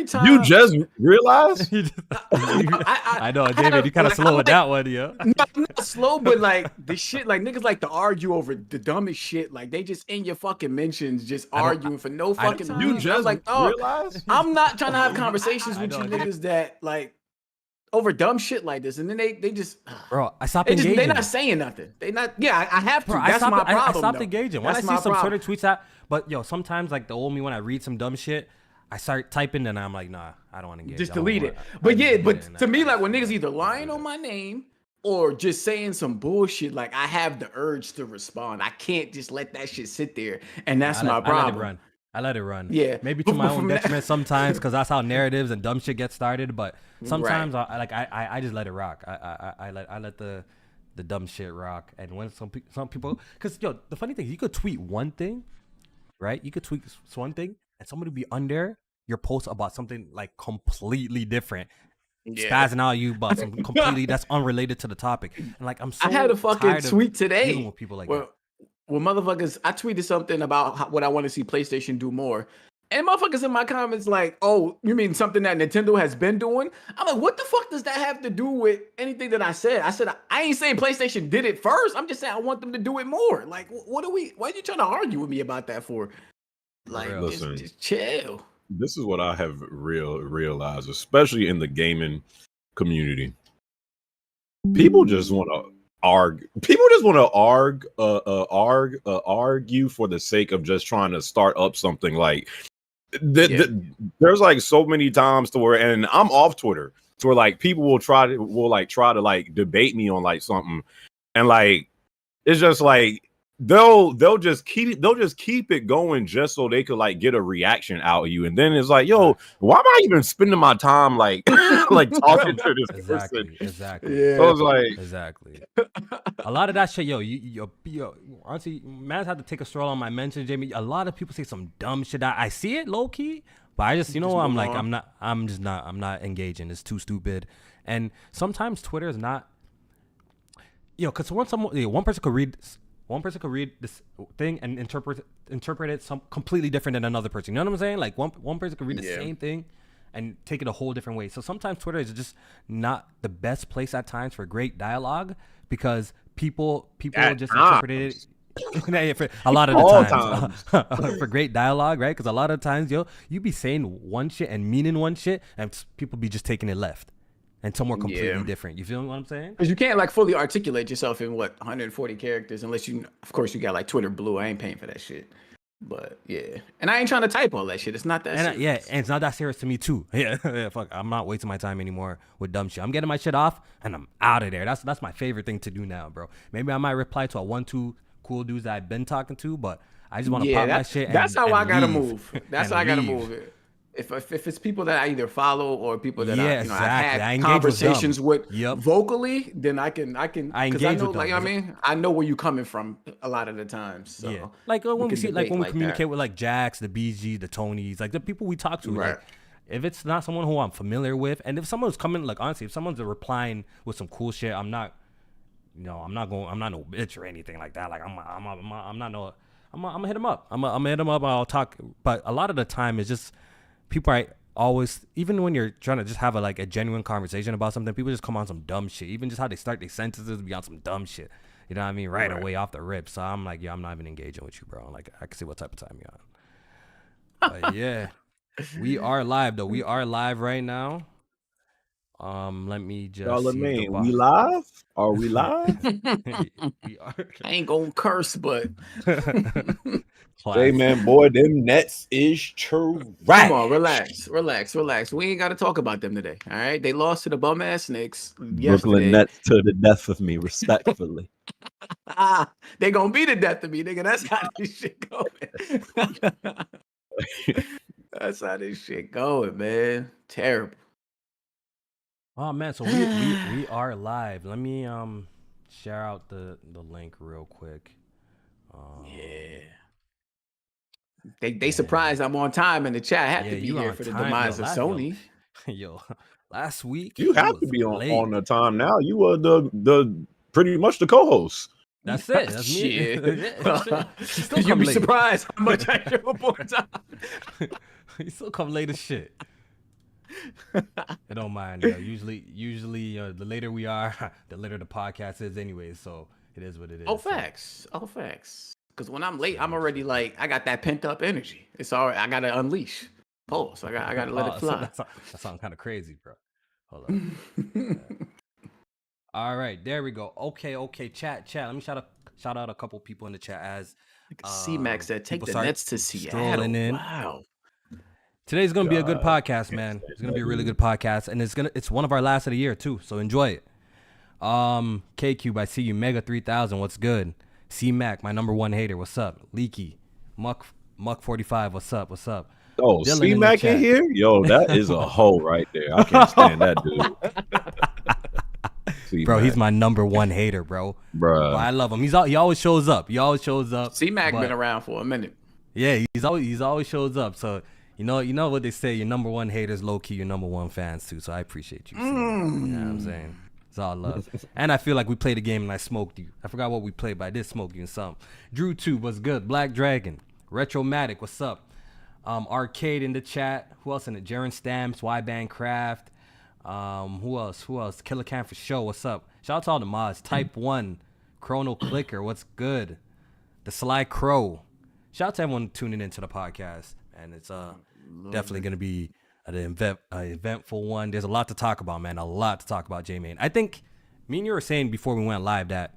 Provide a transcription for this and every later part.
every time You just realized? I know, David, you kind of slow with that one, yeah. No, I'm not slow, but like the shit, like niggas like to argue over the dumbest shit. Like they just in your fucking mentions, just arguing for no fucking reason. You just I'm like, oh, realized? I'm not trying to have conversations with you niggas that like over dumb shit like this, and then they just, bro, I stopped engaging. They're not saying nothing. They not. Yeah, I have to. Bro, That's my problem. I stopped engaging. When I see some problem. Twitter tweets out, but yo, sometimes like the old me when I read some dumb shit, I start typing and I'm like, nah, I don't want to engage. Just delete it. But yeah, but to me, like when niggas either lying on my name or just saying some bullshit, like I have the urge to respond. I can't just let that shit sit there, and that's my problem. I let it run. Yeah, maybe to my own detriment sometimes, because that's how narratives and dumb shit get started. But sometimes I just let it rock. I let the dumb shit rock. And when some people, because yo, the funny thing is you could tweet one thing, right? You could tweet one thing, and somebody would be under your post about something like completely different. Spazzing out you about some completely that's unrelated to the topic. And like I had a fucking tweet today with people like that. Well, motherfuckers, I tweeted something about what I want to see PlayStation do more. And motherfuckers in my comments like, oh, you mean something that Nintendo has been doing? I'm like, what the fuck does that have to do with anything that I said? I said, I ain't saying PlayStation did it first. I'm just saying I want them to do it more. Like, why are you trying to argue with me about that for? Like, just chill. This is what I have realized, especially in the gaming community. People just want to argue. People just want to argue for the sake of just trying to start up something. Like there's like so many times to where, and I'm off Twitter, to where like people will try to like debate me on like something, and like it's just like they'll just keep it going just so they could like get a reaction out of you, and then it's like, yo, why am I even spending my time like like talking to this person? Exactly. Yeah. So it's like exactly. A lot of that shit, yo, honestly, man, had to take a stroll on my mentions, Jamie. A lot of people say some dumb shit. I see it low key, but I just, I'm like, I'm not engaging. It's too stupid. And sometimes Twitter is not, because one person could read this thing and interpret it some completely different than another person. You know what I'm saying? Like one person could read the same thing and take it a whole different way. So sometimes Twitter is just not the best place at times for great dialogue, because people just interpret it for a lot of the times for great dialogue, right? Because a lot of times, you be saying one shit and meaning one shit, and people be just taking it left and somewhere completely different. You feel what I'm saying? Because you can't like fully articulate yourself in 140 characters unless you, of course, you got like Twitter Blue. I ain't paying for that shit. But yeah, and I ain't trying to type all that shit. It's not that serious. And it's not that serious to me too. Yeah, fuck. I'm not wasting my time anymore with dumb shit. I'm getting my shit off and I'm out of there. That's my favorite thing to do now, bro. Maybe I might reply to a 1-2 cool dudes that I've been talking to, but I just want to pop that shit. That's how I gotta move. That's how I gotta move it. If it's people that I either follow or people that I've had conversations with vocally, then I can because I know, like, I mean, I know where you're coming from a lot of the times. So like when we communicate with like Jax, the BG, the Tonys, like the people we talk to, right? Like, if it's not someone who I'm familiar with, and if someone's coming, like honestly, if someone's replying with some cool shit, I'm not no bitch or anything like that. Like I'm gonna hit him up. I'm gonna hit him up. I'll talk, but a lot of the time it's just. People are always, even when you're trying to just have a genuine conversation about something, people just come on some dumb shit. Even just how they start their sentences be on some dumb shit. You know what I mean? Right away off the rip. So I'm like, I'm not even engaging with you, bro. Like, I can see what type of time you're on. But yeah, we are live though. We are live right now. Let me just. We live? Are we live? We are. I ain't gonna curse, but. Hey man, boy, them Nets is true. Right. Come on, relax. We ain't got to talk about them today. All right, they lost to the bum ass Knicks yesterday. Brooklyn Nets to the death of me, respectfully. They gonna be the death of me, nigga. That's how this shit going. That's how this shit going, man. Terrible. Oh man, so we are live. Let me share out the link real quick. They surprised I'm on time in the chat. I have to be here for the demise of Sony. Yo, last week you have to be on the time now. You were the pretty much the co-host. That's it. That's me. You'll be surprised how much I show up on time. You still come late as shit. I don't mind. You know, usually, the later we are, the later the podcast is, anyway. So it is what it is. Oh, facts. Oh, facts. Because when I'm late, I'm So, already like, I got that pent up energy. It's all right. I gotta unleash. Pulse. I gotta let it so fly. that sounds kind of crazy, bro. Hold up. All right, there we go. Okay. Chat. Let me shout out a couple people in the chat as C-Max said, take people the start Nets to Seattle. strolling in. Wow. Today's gonna be a good podcast, man. It's gonna be a really good podcast, and it's one of our last of the year too. So enjoy it. K Cube, I see you. Mega 3000, what's good? C Mac, my number one hater, what's up? Leaky, Muck 45, what's up? Oh, Dylan C Mac in here? Yo, that is a hoe right there. I can't stand that dude. Bro, he's my number one hater, bro. Bruh. But I love him. He always shows up. C-Mac been around for a minute. Yeah, he's always shows up. So you know what they say, your number one haters low key your number one fans too. So I appreciate you. You know what I'm saying? It's all love. And I feel like we played a game and I smoked you. I forgot what we played, but I did smoke you in something. Drew 2, what's good? Black Dragon, Retromatic, what's up? Arcade in the chat. Who else in it? Jaren Stamps, Y-Band Craft. Who else? Killer Cam for show. What's up? Shout out to all the mods. Type 1, Chrono Clicker. What's good? The Sly Crow. Shout out to everyone tuning into the podcast. And it's definitely going to be an eventful one. There's a lot to talk about, man. A lot to talk about, J-Man. I think me and you were saying before we went live that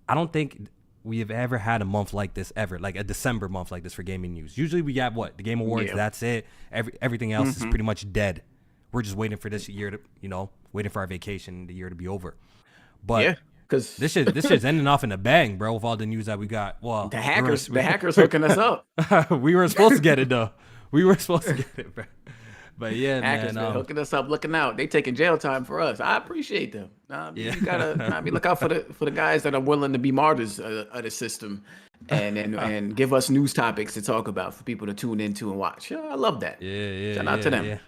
I don't think we have ever had a month like this ever, like a December month like this for gaming news. Usually we have the Game Awards. Yeah. That's it. Everything else is pretty much dead. We're just waiting for this year to, waiting for our vacation, the year to be over. But yeah, because this shit's ending off in a bang, bro, with all the news that we got. Well, the hackers hooking us up. We were supposed to get it though. We were supposed to get it, bro. But yeah, hackers man, been hooking us up, looking out. They taking jail time for us. I appreciate them. You gotta look out for the guys that are willing to be martyrs of the system, and give us news topics to talk about for people to tune into and watch. I love that. Yeah. Shout out to them. Yeah.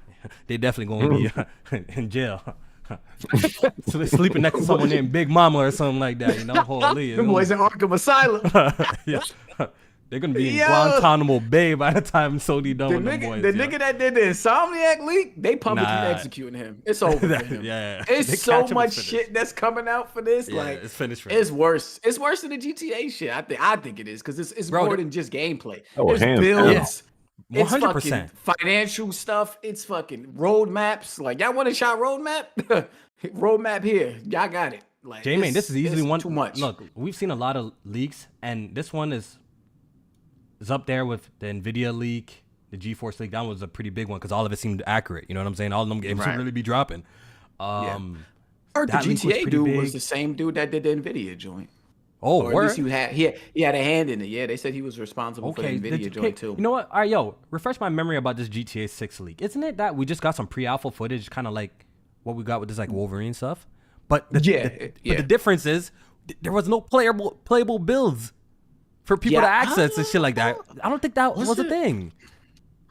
They definitely gonna be in jail. So they're sleeping next to someone named Big Mama or something like that. Holy. Them boys in Arkham Asylum. Yeah. They're gonna be in Guantanamo Bay by the time Sony done with them boys. The nigga that did the Insomniac leak, they publicly executing him. It's over for him. Yeah. It's so much shit that's coming out for this. Yeah, like it's finished. It's worse. It's worse than the GTA shit. I think it is because it's more than just gameplay. It's hands builds. Yeah. It's 100%. fucking financial stuff. It's fucking roadmaps. Like y'all want a shot roadmap? Roadmap here. Y'all got it. Like J-Man, this is easily one. Too much. Look, we've seen a lot of leaks, and this one is up there with the Nvidia leak, the GeForce leak. That was a pretty big one because all of it seemed accurate. You know what I'm saying? All of them games should really be dropping. I heard the GTA dude was the same dude that did the Nvidia joint. Oh, or at least he had a hand in it. Yeah, they said he was responsible for the Nvidia joint too. You know what? All right, yo, refresh my memory about this GTA 6 leak. Isn't it that we just got some pre-alpha footage, kind of like what we got with this like Wolverine stuff? But the difference is there was no playable builds for people to access and shit like that. I don't think that was a thing.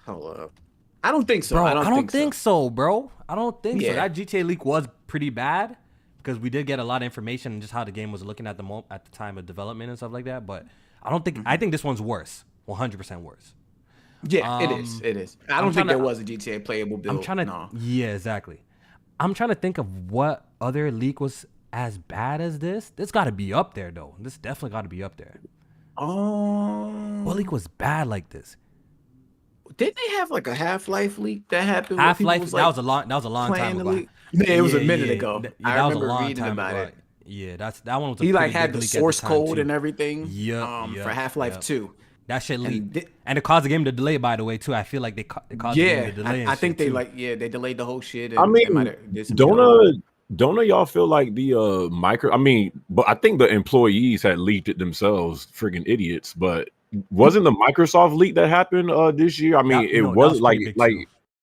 Hold up. I don't think so. Bro, I don't think so, bro. I don't think so. That GTA leak was pretty bad because we did get a lot of information and just how the game was looking at the time of development and stuff like that. But I don't think I think this one's worse, 100% worse. Yeah, it is. It is. I don't think there was a GTA playable build. Yeah, exactly. I'm trying to think of what other leak was as bad as this. This got to be up there though. This definitely got to be up there. What leak was bad like this? Didn't they have like a Half-Life leak that happened? Half-Life, that was a long time ago. Yeah, it was a minute ago. I remember reading about it. Yeah, that one was. He like had the source code and everything. For Half-Life 2. That shit leaked, and it caused the game to delay. By the way, too, I feel like they caused the game to delay. I think they they delayed the whole shit. And I mean, don't y'all feel like the but I think the employees had leaked it themselves, friggin' idiots. But wasn't the Microsoft leak that happened this year? I mean, it wasn't like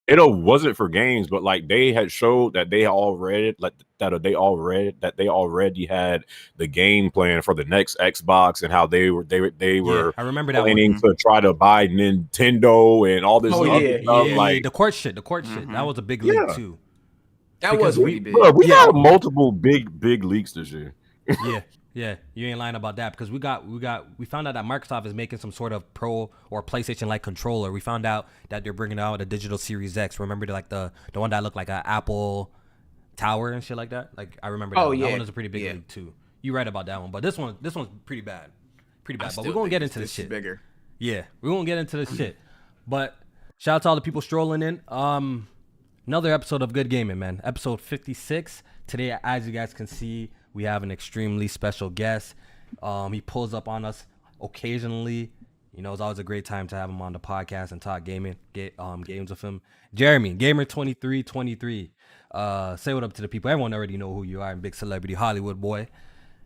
it wasn't for games, but like they had showed that they already they already had the game plan for the next Xbox and how they were I remember that planning to try to buy Nintendo and all this other stuff. Like the court shit. That was a big leak too. That was really big. Bro, we had multiple big leaks this year. Yeah, you ain't lying about that because we found out that Microsoft is making some sort of Pro or PlayStation like controller. We found out that they're bringing out a digital Series X. Remember the one that looked like an Apple Tower and shit like that? Like I remember that one. That one is a pretty big league too. You right about that one, but this one's pretty bad. But we're gonna get into this shit. Bigger. Yeah, we're gonna get into this shit. But shout out to all the people strolling in. Another episode of Good Gaming, man. Episode 56. Today, as you guys can see, we have an extremely special guest. He pulls up on us occasionally. You know, it's always a great time to have him on the podcast and talk games with him. Jeremy, Gamer2323. Say what up to the people. Everyone already know who you are. Big celebrity Hollywood boy.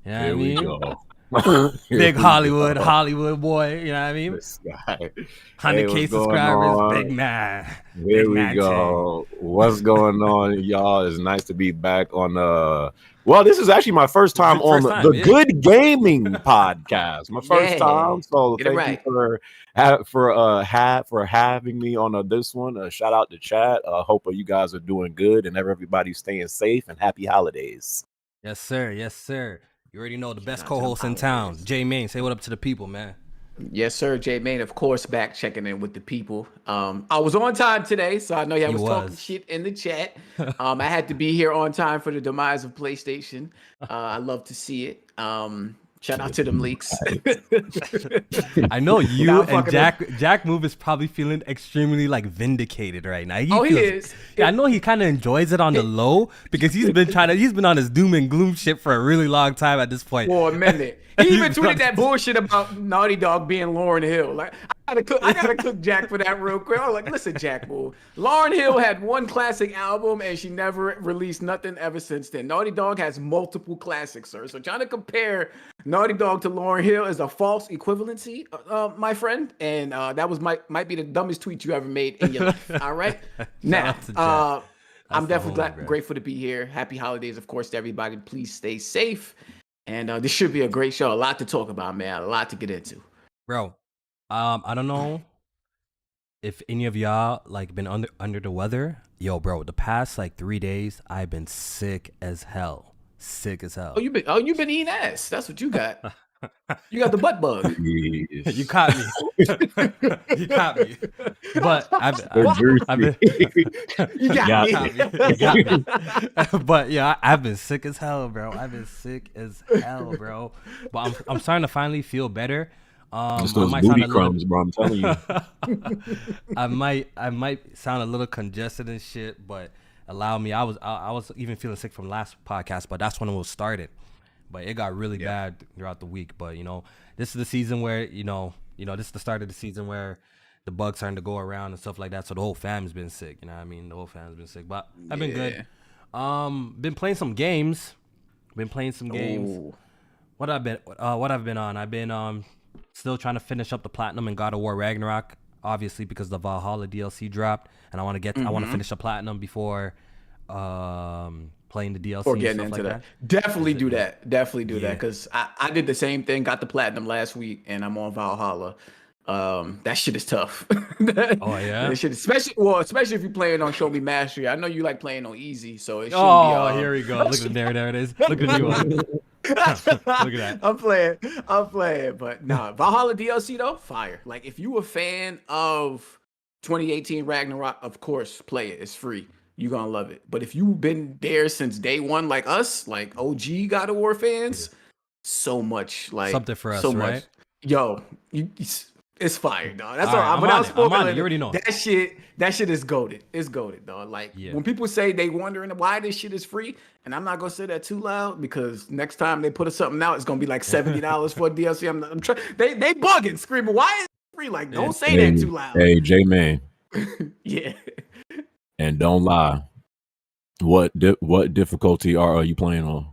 You know what I mean? Big Hollywood boy. You know what I mean? 100K subscribers, big man. Here we go. What's going on, y'all? It's nice to be back on well, this is actually my first time on the Good Gaming podcast. My first time. So thank you for having me on this one. Shout out to chat. Hope you guys are doing good and everybody's staying safe and happy holidays. Yes, sir. Yes, sir. You already know the best co-host in town. J Main, say what up to the people, man. Yes, sir. J Main, of course, back checking in with the people. I was on time today, so I know y'all was talking shit in the chat. I had to be here on time for the demise of PlayStation. I love to see it. Shout out to them leaks. I know you and Jack Move is probably feeling extremely like vindicated right now. He is. Yeah, I know he kind of enjoys it on the low because he's been on his doom and gloom shit for a really long time at this point. For a minute. He even tweeted that bullshit about Naughty Dog being Lauryn Hill. Like, I gotta cook Jack for that real quick. I was like, listen, Jack, boo. Lauryn Hill had one classic album and she never released nothing ever since then. Naughty Dog has multiple classics, sir. So trying to compare Naughty Dog to Lauryn Hill is a false equivalency, my friend. And that might be the dumbest tweet you ever made in your life. All right. Now, I'm definitely grateful to be here. Happy holidays, of course, to everybody. Please stay safe. And this should be a great show. A lot to talk about, man. A lot to get into. Bro, I don't know if any of y'all like been under the weather. Yo, bro, the past like 3 days, I've been sick as hell. Sick as hell. Oh, you've been eating ass. That's what you got. You got the butt bug. You caught me. You caught me. But I've been. You got me. But yeah, I've been sick as hell, bro. I've been sick as hell, bro. But I'm starting to finally feel better. Just those booty crumbs, bro. I'm telling you. I might sound a little congested and shit, but allow me. I was even feeling sick from last podcast, but that's when it was started. But it got really bad throughout the week. But this is the season where this is the start of the season where the bugs starting to go around and stuff like that. So the whole fam's been sick. You know what I mean? The whole fam's been sick. But I've been good. Been playing some games. Ooh. What I've been on? I've been still trying to finish up the platinum in God of War Ragnarok, obviously because the Valhalla DLC dropped, and I want to finish the platinum before playing the DLC. Or getting into that. Definitely do that. Definitely do that because I did the same thing. Got the platinum last week, and I'm on Valhalla. That shit is tough. Oh yeah. That shit, especially if you're playing on Show Me Mastery. I know you like playing on easy, so it shouldn't be. Here we go. Look at there it is. Look at the new one. Look at that. I'm playing, but nah, Valhalla DLC though, fire. Like if you a fan of 2018 Ragnarok, of course, play it. It's free. You're gonna love it. But if you've been there since day one, like us, like OG God of War fans, so much like something for us, so right? much. Yo, it's fire, dog. That's all. I'm on it. You already know that shit. That shit is goated. It's goated, dog. Like when people say they wondering why this shit is free, and I'm not gonna say that too loud because next time they put something out, it's gonna be like $70 for a DLC. I'm trying. They bugging, screaming, why is it free? Like don't say that too loud. Hey, J Man. Yeah. And don't lie. What difficulty are you playing on?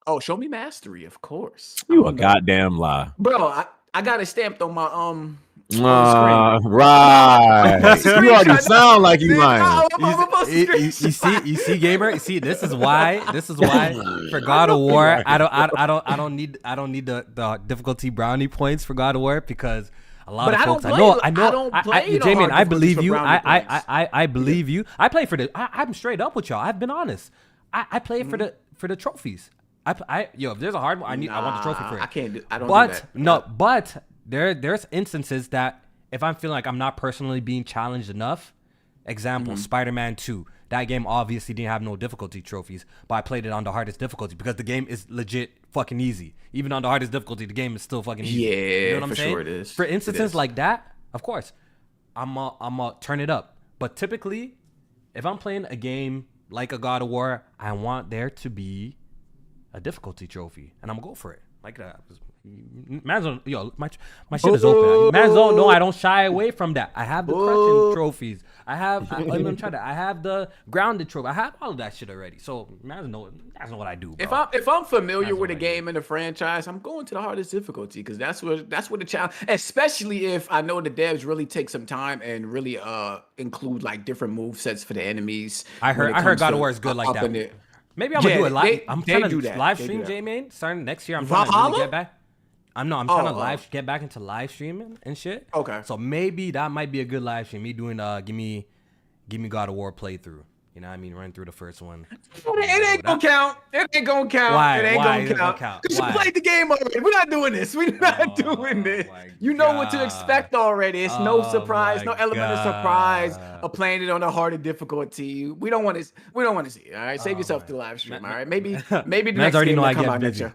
Oh, Show Me Mastery, of course. You a goddamn lie, bro. I got it stamped on my right. You already sound like you lying. You see, gamer. You see, this is why for God of War, I don't need the difficulty brownie points for God of War because a lot of folks. J-Man, I believe you. I believe you. I play for I'm straight up with y'all. I've been honest. I play for the trophies. If there's a hard one, I want the trophy for it. I don't do that. But there's instances that if I'm feeling like I'm not personally being challenged enough, example, Spider-Man 2. That game obviously didn't have no difficulty trophies, but I played it on the hardest difficulty because the game is legit fucking easy. Even on the hardest difficulty, the game is still fucking easy. Yeah, you know what I'm saying? sure it is. For instances like that, of course, I'm turn it up. But typically, if I'm playing a game like a God of War, I want there to be a difficulty trophy, and I'm gonna go for it like that. Man's don't, my shit is open. Man's don't know I don't shy away from that. I have the crushing trophies. I have the grounded trophy. I have all of that shit already. So man's know what I do, bro. If I'm familiar with a game in the franchise, I'm going to the hardest difficulty because that's where the challenge. Especially if I know the devs really take some time and really include like different move sets for the enemies. I heard God of War is good like that. Maybe I'm gonna do it live. I'm trying to live stream J-Man starting next year. I'm trying to really get back. I'm trying to get back into live streaming and shit. Okay. So maybe that might be a good live stream. Me doing give me God of War playthrough. You know what I mean? Run through the first one. It ain't gonna count. It ain't gonna count. Why? It ain't Why gonna count. Because you Why? played the game already. We're not doing this. We're not doing this. You know what to expect already. It's no surprise, no element of surprise of playing it on a harder difficulty. We don't want to see it. All right, save yourself the live stream. All right, maybe the next game that come out next year.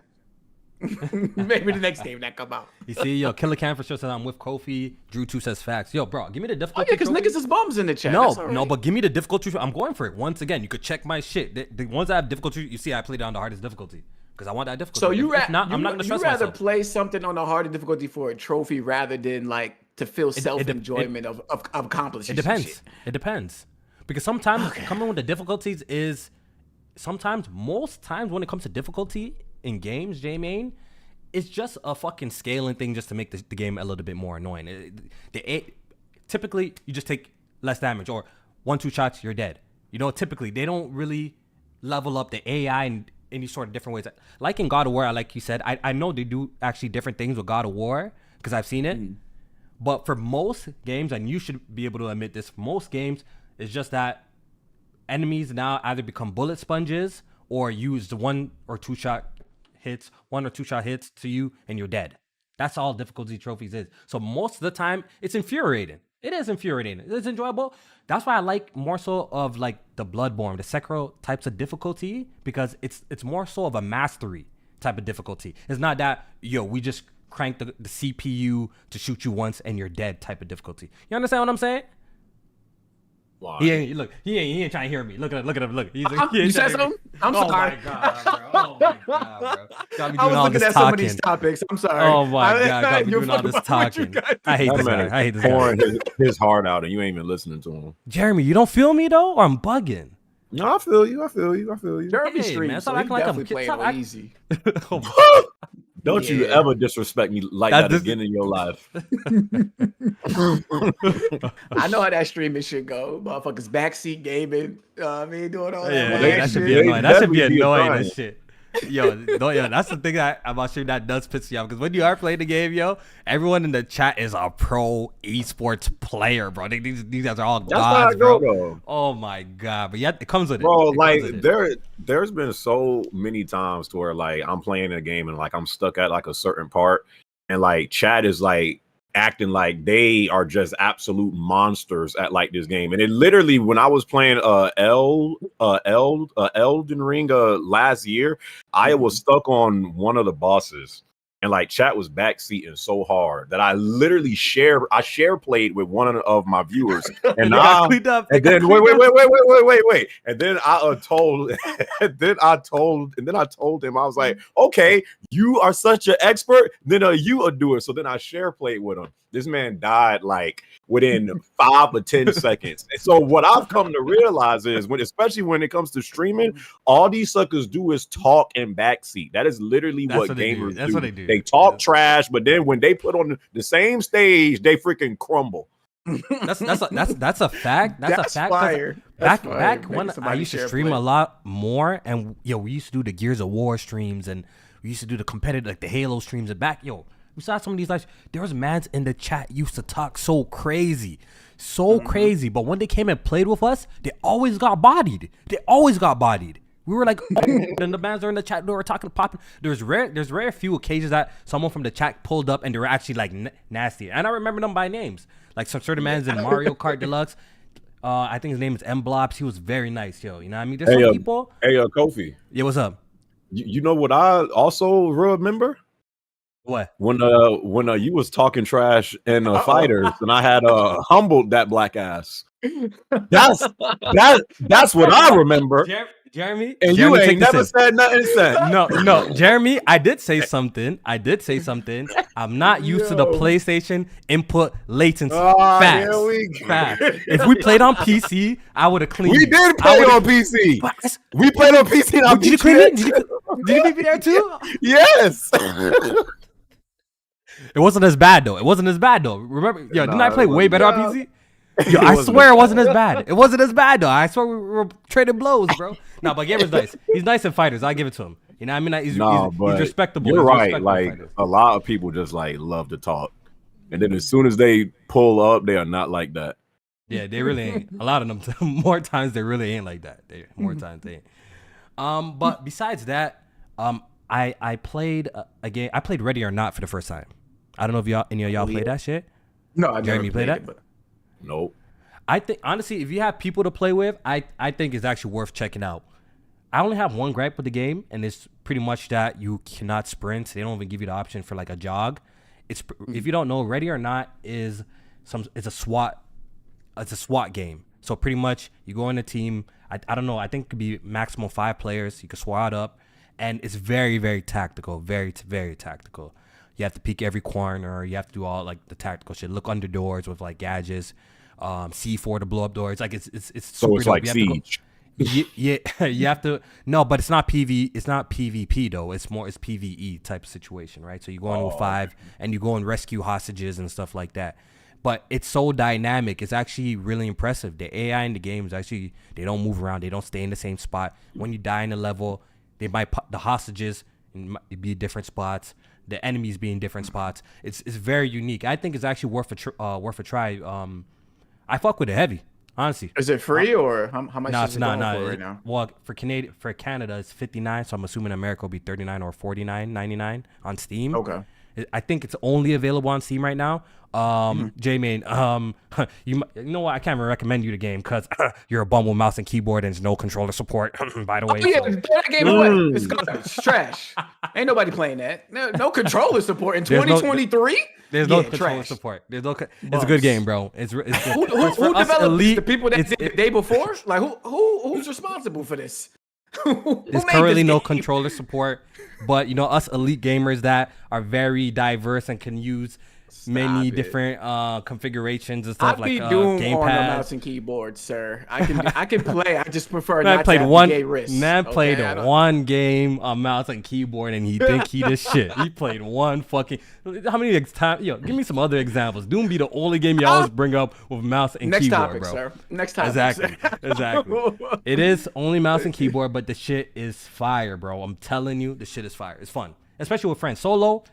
Maybe the next game that come out. You see, Killer Cam for sure says I'm with Kofi. Drew 2 says facts. Yo, bro, give me the difficulty. Oh yeah, because niggas is bums in the chat. No, but give me the difficulty. I'm going for it. Once again, you could check my shit. The ones that have difficulty, you see, I played it on the hardest difficulty because I want that difficulty. So I'm not gonna stress rather myself. play something on the harder difficulty for a trophy rather than like to feel self-enjoyment of accomplishing. It depends. Shit. It depends because sometimes coming with the difficulties is most times when it comes to difficulty in games, J-Main, it's just a fucking scaling thing just to make the game a little bit more annoying. Typically, you just take less damage or 1-2 shots, you're dead. Typically, they don't really level up the AI in any sort of different ways. Like in God of War, like you said, I know they do actually different things with God of War because I've seen it. But for most games, and you should be able to admit this, for most games, it's just that enemies now either become bullet sponges or use the 1 or 2 shot hits to you and you're dead. That's all difficulty trophies is. So most of the time it's infuriating. It is infuriating. It's enjoyable. That's why I like more so of like the Bloodborne, the Sekiro types of difficulty because it's more so of a mastery type of difficulty. It's not that we just crank the CPU to shoot you once and you're dead type of difficulty. You understand what I'm saying? Wow. He ain't trying to hear me. Look at him. Look. You said something? I'm sorry. Oh my god, bro. I was looking at some of these topics. I'm sorry. Oh my god, gotta be doing all this talking. I hate this guy. I hate this guy. Pouring his heart out, and you ain't even listening to him. Jeremy, you don't feel me though, or I'm bugging? No, I feel you. Jeremy streams, man, so he definitely playing it easy. Don't you ever disrespect me like that again in your life. I know how that streaming should go. Motherfuckers backseat gaming. Doing all that. Yeah, that that should shit. be annoying. That should be annoying as shit. Yo, that's the thing about sure that does piss you off because when you are playing the game, everyone in the chat is a pro esports player, bro. These guys are all gods, bro. Oh my god, but yeah, it comes with it. Bro, like there's been so many times to where like I'm playing a game and like I'm stuck at like a certain part, and like chat is like acting like they are just absolute monsters at like this game. And it literally, when I was playing Elden Ring last year, I was stuck on one of the bosses, and like chat was backseating so hard that I literally share played with one of my viewers, and then wait, and then I told him, I was like, okay, you are such an expert, then you do it. So then I share played with him. This man died like within 5 or 10 seconds. And so what I've come to realize is especially when it comes to streaming, all these suckers do is talk and backseat. That is literally what gamers do. That's what they do. They talk trash, but then when they put on the same stage, they freaking crumble. That's a fact. That's a fact. Fire. Back when I used to stream a lot more, and we used to do the Gears of War streams, and we used to do the competitive, like the Halo streams, and we saw some of these lives. There was mans in the chat used to talk so crazy, crazy. But when they came and played with us, they always got bodied. We We were like, oh, and the bands are in the chat. They were talking, popping. There's rare few occasions that someone from the chat pulled up and they were actually like nasty. And I remember them by names. Like some certain man's in Mario Kart Deluxe. I think his name is M Blops. He was very nice, yo. You know what I mean? There's some people. Hey, Kofi. Yeah, what's up? You know what I also remember? What? When you was talking trash and fighters, and I had humbled that black ass. That's what I remember. Jeremy, and Jeremy, you ain't never said nothing since. No, Jeremy, I did say something. I'm not used to the PlayStation input latency. Facts. If we played on PC, I would have cleaned. We did play on PC. We played on PC. Did you clean it? Did you beat me there too? Yes. It wasn't as bad though. Remember, didn't I play way better on PC? Yo, I swear it wasn't as bad. It wasn't as bad though. I swear we were trading blows, bro. No, but Gamer's nice. He's nice in fighters. I give it to him. You know what I mean? He's respectable. You're right. Like a lot of people just like love to talk, and then as soon as they pull up, they are not like that. Yeah, they really ain't. A lot of them. More times they really ain't like that. More times they ain't. But besides that, I played a game. I played Ready or Not for the first time. I don't know if any of y'all played that shit. No, I Jeremy never played that. it, but... Nope. I think honestly, if you have people to play with, I think it's actually worth checking out. I only have one gripe with the game, and it's pretty much that you cannot sprint. They don't even give you the option for like a jog. If you don't know, Ready or Not it's a SWAT game. So pretty much you go in a team. I don't know. I think it could be maximum 5 players. You can SWAT up, and it's very, very tactical. Very, very tactical. You have to peek every corner. You have to do all like the tactical shit. Look under doors with like gadgets. C4 to blow up doors. Like it's so it's like Siege. Yeah, you have to. No, but it's not PV. It's not PvP though. It's PvE type of situation, right? So you go in with 5 and you go and rescue hostages and stuff like that. But it's so dynamic. It's actually really impressive. The AI in the game is actually, they don't move around. They don't stay in the same spot. When you die in a level, the hostages be different spots. The enemies be in different spots. It's very unique. I think it's actually worth a try. I fuck with it heavy, honestly. Is it free or how much is it going for right now? Well, for Canada, it's $59, so I'm assuming America will be $39 or $49.99 on Steam. Okay. I think it's only available on Steam right now. J-Main, you know what? I can't even recommend you the game because you're a bum with mouse and keyboard and there's no controller support. By the way, that game away. It's garbage. It's trash. Ain't nobody playing that. No controller support in 2023. There's no controller support. It's a good game, bro. It's good. Who developed elite, the people that did the day before? Like who's responsible for this? There's currently no controller support, but us elite gamers that are very diverse and can use many different configurations and stuff like gamepad on the mouse and keyboard, sir. I can play. I just prefer not to have the wrist. Man played one game on mouse and keyboard and he think he the shit. He played one fucking. How many times? Give me some other examples. Doom be the only game you always bring up with mouse and keyboard, topic, bro. Sir. Next topic. Exactly. It is only mouse and keyboard, but the shit is fire, bro. I'm telling you, the shit is fire. It's fun, especially with friends. Solo,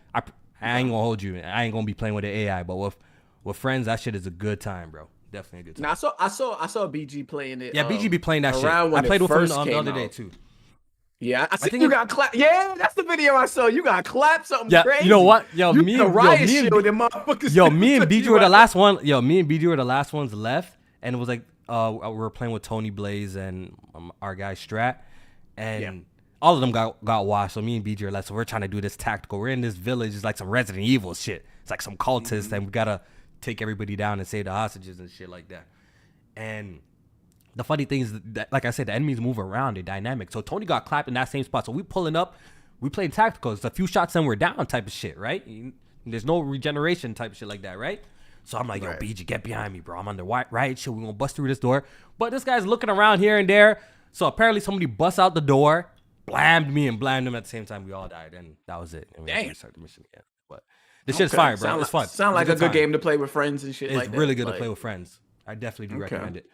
I ain't gonna hold you. I ain't gonna be playing with the AI, but with friends, that shit is a good time, bro. Definitely a good time. Now, I saw BG playing it. Yeah, BG be playing that shit. I played with him the other day too. Yeah, I think you got clapped. Yeah, that's the video I saw. You got clapped something crazy. You know what? Me and BG were the last one. Me and BG were the last ones left, and it was like we were playing with Tony Blaze and our guy Strat, and. All of them got washed, so me and BJ are like, so we're trying to do this tactical. We're in this village, it's like some Resident Evil shit. It's like some cultists, and we gotta take everybody down and save the hostages and shit like that. And the funny thing is that, like I said, the enemies move around, they're dynamic. So Tony got clapped in that same spot. So we pulling up, we playing tactical. It's a few shots and we're down type of shit, right? There's no regeneration type of shit like that, right? So I'm like, yo, BJ, get behind me, bro. I'm on the right shit. We're gonna bust through this door. But this guy's looking around here and there. So apparently somebody busts out the door, blammed me and blammed him at the same time. We all died, and that was it. And we had to restart the mission again. But this shit's fire, bro. It's fun. Sound like a good game to play with friends and shit like that. It's really good to play with friends. I definitely do recommend it.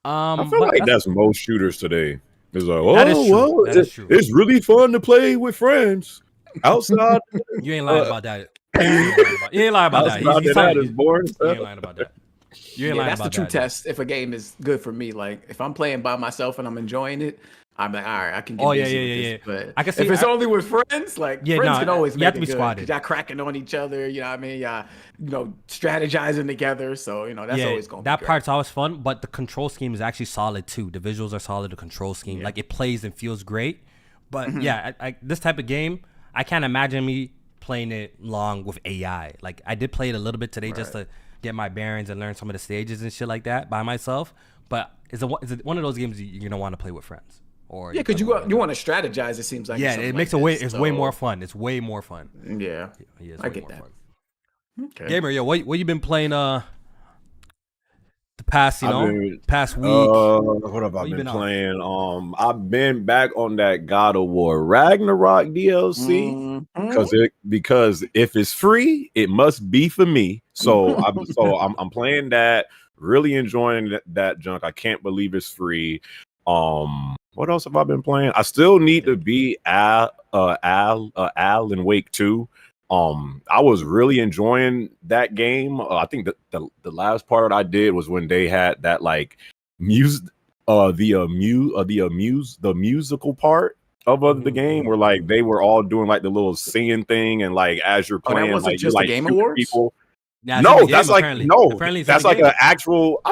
I feel like that's most shooters today. It's like, that's true. It's really fun to play with friends outside. You ain't lying about that. You ain't lying about that. He's boring. You ain't lying about that. You ain't Yeah, lying that's the about true that. test if a game is good for me. Like if I'm playing by myself and I'm enjoying it, I'm like, all right, I can get busy with this. But I can see. if it's only with friends, like friends can always you have make to it be good squatted. because y'all cracking on each other. You know what I mean? Yeah, strategizing together. So that's always gonna be that great. part's always fun. But the control scheme is actually solid too. The visuals are solid. The control scheme, like it plays and feels great. But this type of game, I can't imagine me playing it long with AI. Like I did play it a little bit today just to get my bearings and learn some of the stages and shit like that by myself. But is it one of those games you're gonna want to play with friends? Or because you want to strategize. It seems like it makes it's way more fun. It's way more fun. Yeah, it's I get that. Fun. Okay, Gamer, what you been playing the past past week? What have I been playing? I've been back on that God of War Ragnarok DLC because if it's free, it must be for me. So I'm playing that, really enjoying that junk. I can't believe it's free. What else have I been playing? I still need to be Al in Wake 2. I was really enjoying that game. I think the last part I did was when they had that like the musical part of the game where like they were all doing like the little singing thing and like as you're playing, that wasn't like just you're like the Game Awards? people. Yeah, No, that's like apparently. no, apparently that's like an actual.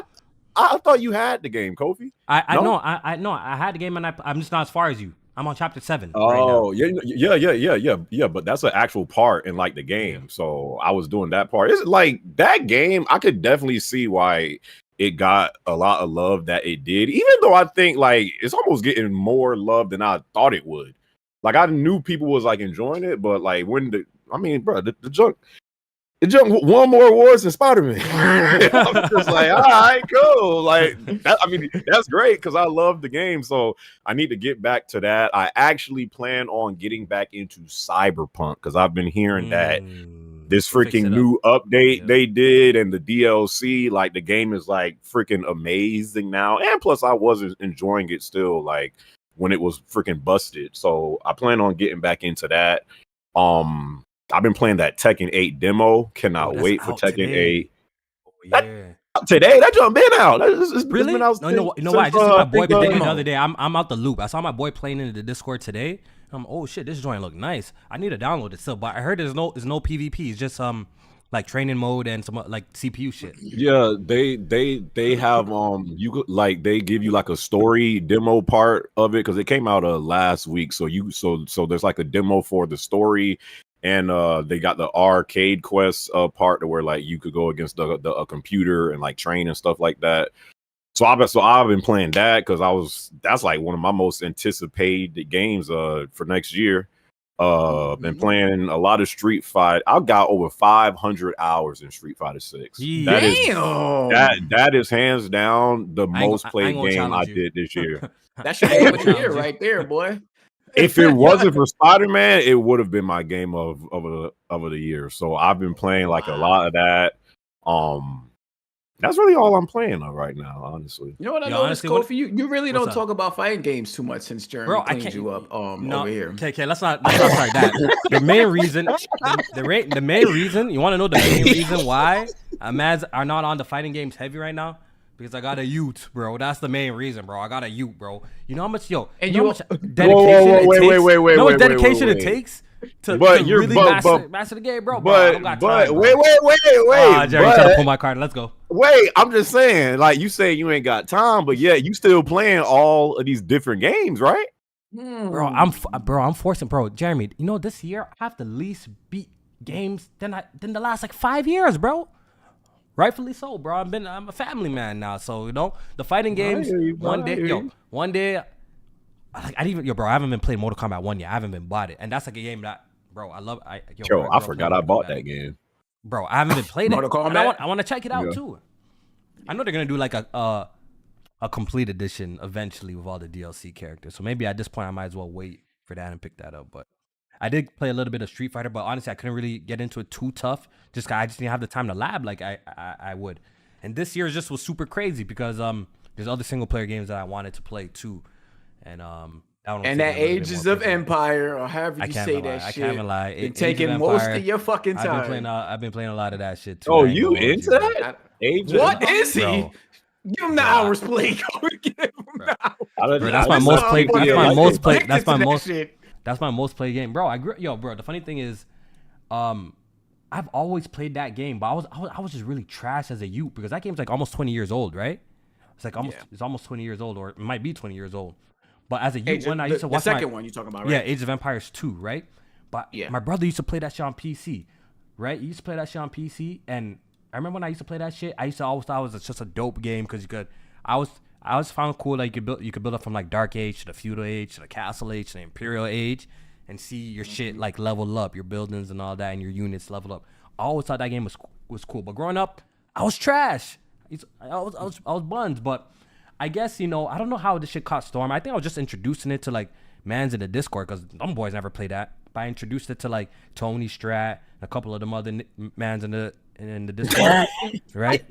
I thought you had the game, Kofi. I know. I had the game, and I'm just not as far as you. I'm on chapter 7. Oh, right now. Yeah. But that's an actual part in like the game. So I was doing that part. It's like that game. I could definitely see why it got a lot of love that it did. Even though I think like it's almost getting more love than I thought it would. Like I knew people was like enjoying it, but like when the junk. It just won more awards than Spider-Man. I'm just like, all right, cool. Like, that's great because I love the game. So I need to get back to that. I actually plan on getting back into Cyberpunk because I've been hearing that this freaking new update they did and the DLC, like the game is like freaking amazing now. And plus, I wasn't enjoying it still, like when it was freaking busted. So I plan on getting back into that. I've been playing that Tekken 8 demo. Cannot wait for Tekken 8. Oh, yeah. Today, that jump been out. It's really? Been out no, you know what? I just saw my boy the other day. I'm out the loop. I saw my boy playing in the Discord today. Oh shit, this joint look nice. I need to download it still, but I heard there's no PvP. It's just like training mode and some like CPU shit. Yeah, they have you like they give you like a story demo part of it because it came out last week. So there's like a demo for the story. And they got the arcade quest part where like you could go against a computer and like train and stuff like that. So I've been playing that because that's like one of my most anticipated games for next year. Been playing a lot of Street Fighter. I've got over 500 hours in Street Fighter 6. That is hands down the most played game I did this year. That's your game of the year right there, boy. If it wasn't for Spider-Man, it would have been my game of the year. So I've been playing like a lot of that. That's really all I'm playing on right now, honestly. You know what I noticed, Kofi? You really don't talk about fighting games too much since Jeremy cleaned you up over here. Okay, let's not start that. The main reason, the main reason, you want to know the main reason why Mads are not on the fighting games heavy right now? Because I got a youth, bro. That's the main reason, bro. I got a youth, bro. You know how much, dedication it takes to really master the game, bro. I don't got time, wait. Jerry, you trying to pull my card. Let's go. Wait, I'm just saying, like you say you ain't got time, but yeah, you still playing all of these different games, right? Bro, I'm forcing, bro. Jeremy, you know this year I have the least beat games than the last like 5 years, bro. Rightfully so, bro. I'm a family man now, so the fighting games. One day, I haven't been playing Mortal Kombat 1 yet. I haven't been bought it, and that's like a game that, bro, I love. I forgot I bought that game, bro. I haven't been playing Mortal Kombat. I want to check it out too. I know they're gonna do like a complete edition eventually with all the DLC characters. So maybe at this point I might as well wait for that and pick that up. But I did play a little bit of Street Fighter, but honestly I couldn't really get into it too tough. I just didn't have the time to lab like I would. And this year just was super crazy because there's other single player games that I wanted to play too. And That one will And take me that a little bit Ages more of patience. Empire, or however I you can't say even that lie. I shit, can't even lie. been Age of taking most Empire. of your fucking time. I've been playing a lot of that shit too. Oh, I ain't you gonna hold into you, bro. that? Age of What Empires? is he? Bro, Give him the bro, hours play. Give him bro. the hours. Bro, that's my didn't most know played. you That's did my like most it. played. That's my Addicted to that most. shit. That's my most played game, bro. Bro. The funny thing is, I've always played that game, but I was just really trash as a youth because that game's like almost 20 years old, right? It's like it's almost 20 years old, or it might be 20 years old. But as a youth, when I used to watch the second one you talking about, right? yeah, Age of Empires 2, right? But Yeah. my brother used to play that shit on PC, right? He used to play that shit on PC, and I remember when I used to play that shit, I used to always thought it was just a dope game because you could. I was found cool that you could build up from like Dark Age to the Feudal Age to the Castle Age to the Imperial Age, and see your shit like level up, your buildings and all that, and your units level up. I always thought that game was cool, but growing up, I was trash. I was buns, but I guess, I don't know how this shit caught storm. I think I was just introducing it to like mans in the Discord because them boys never played that. But I introduced it to like Tony Strat and a couple of them other mans in the Discord, right?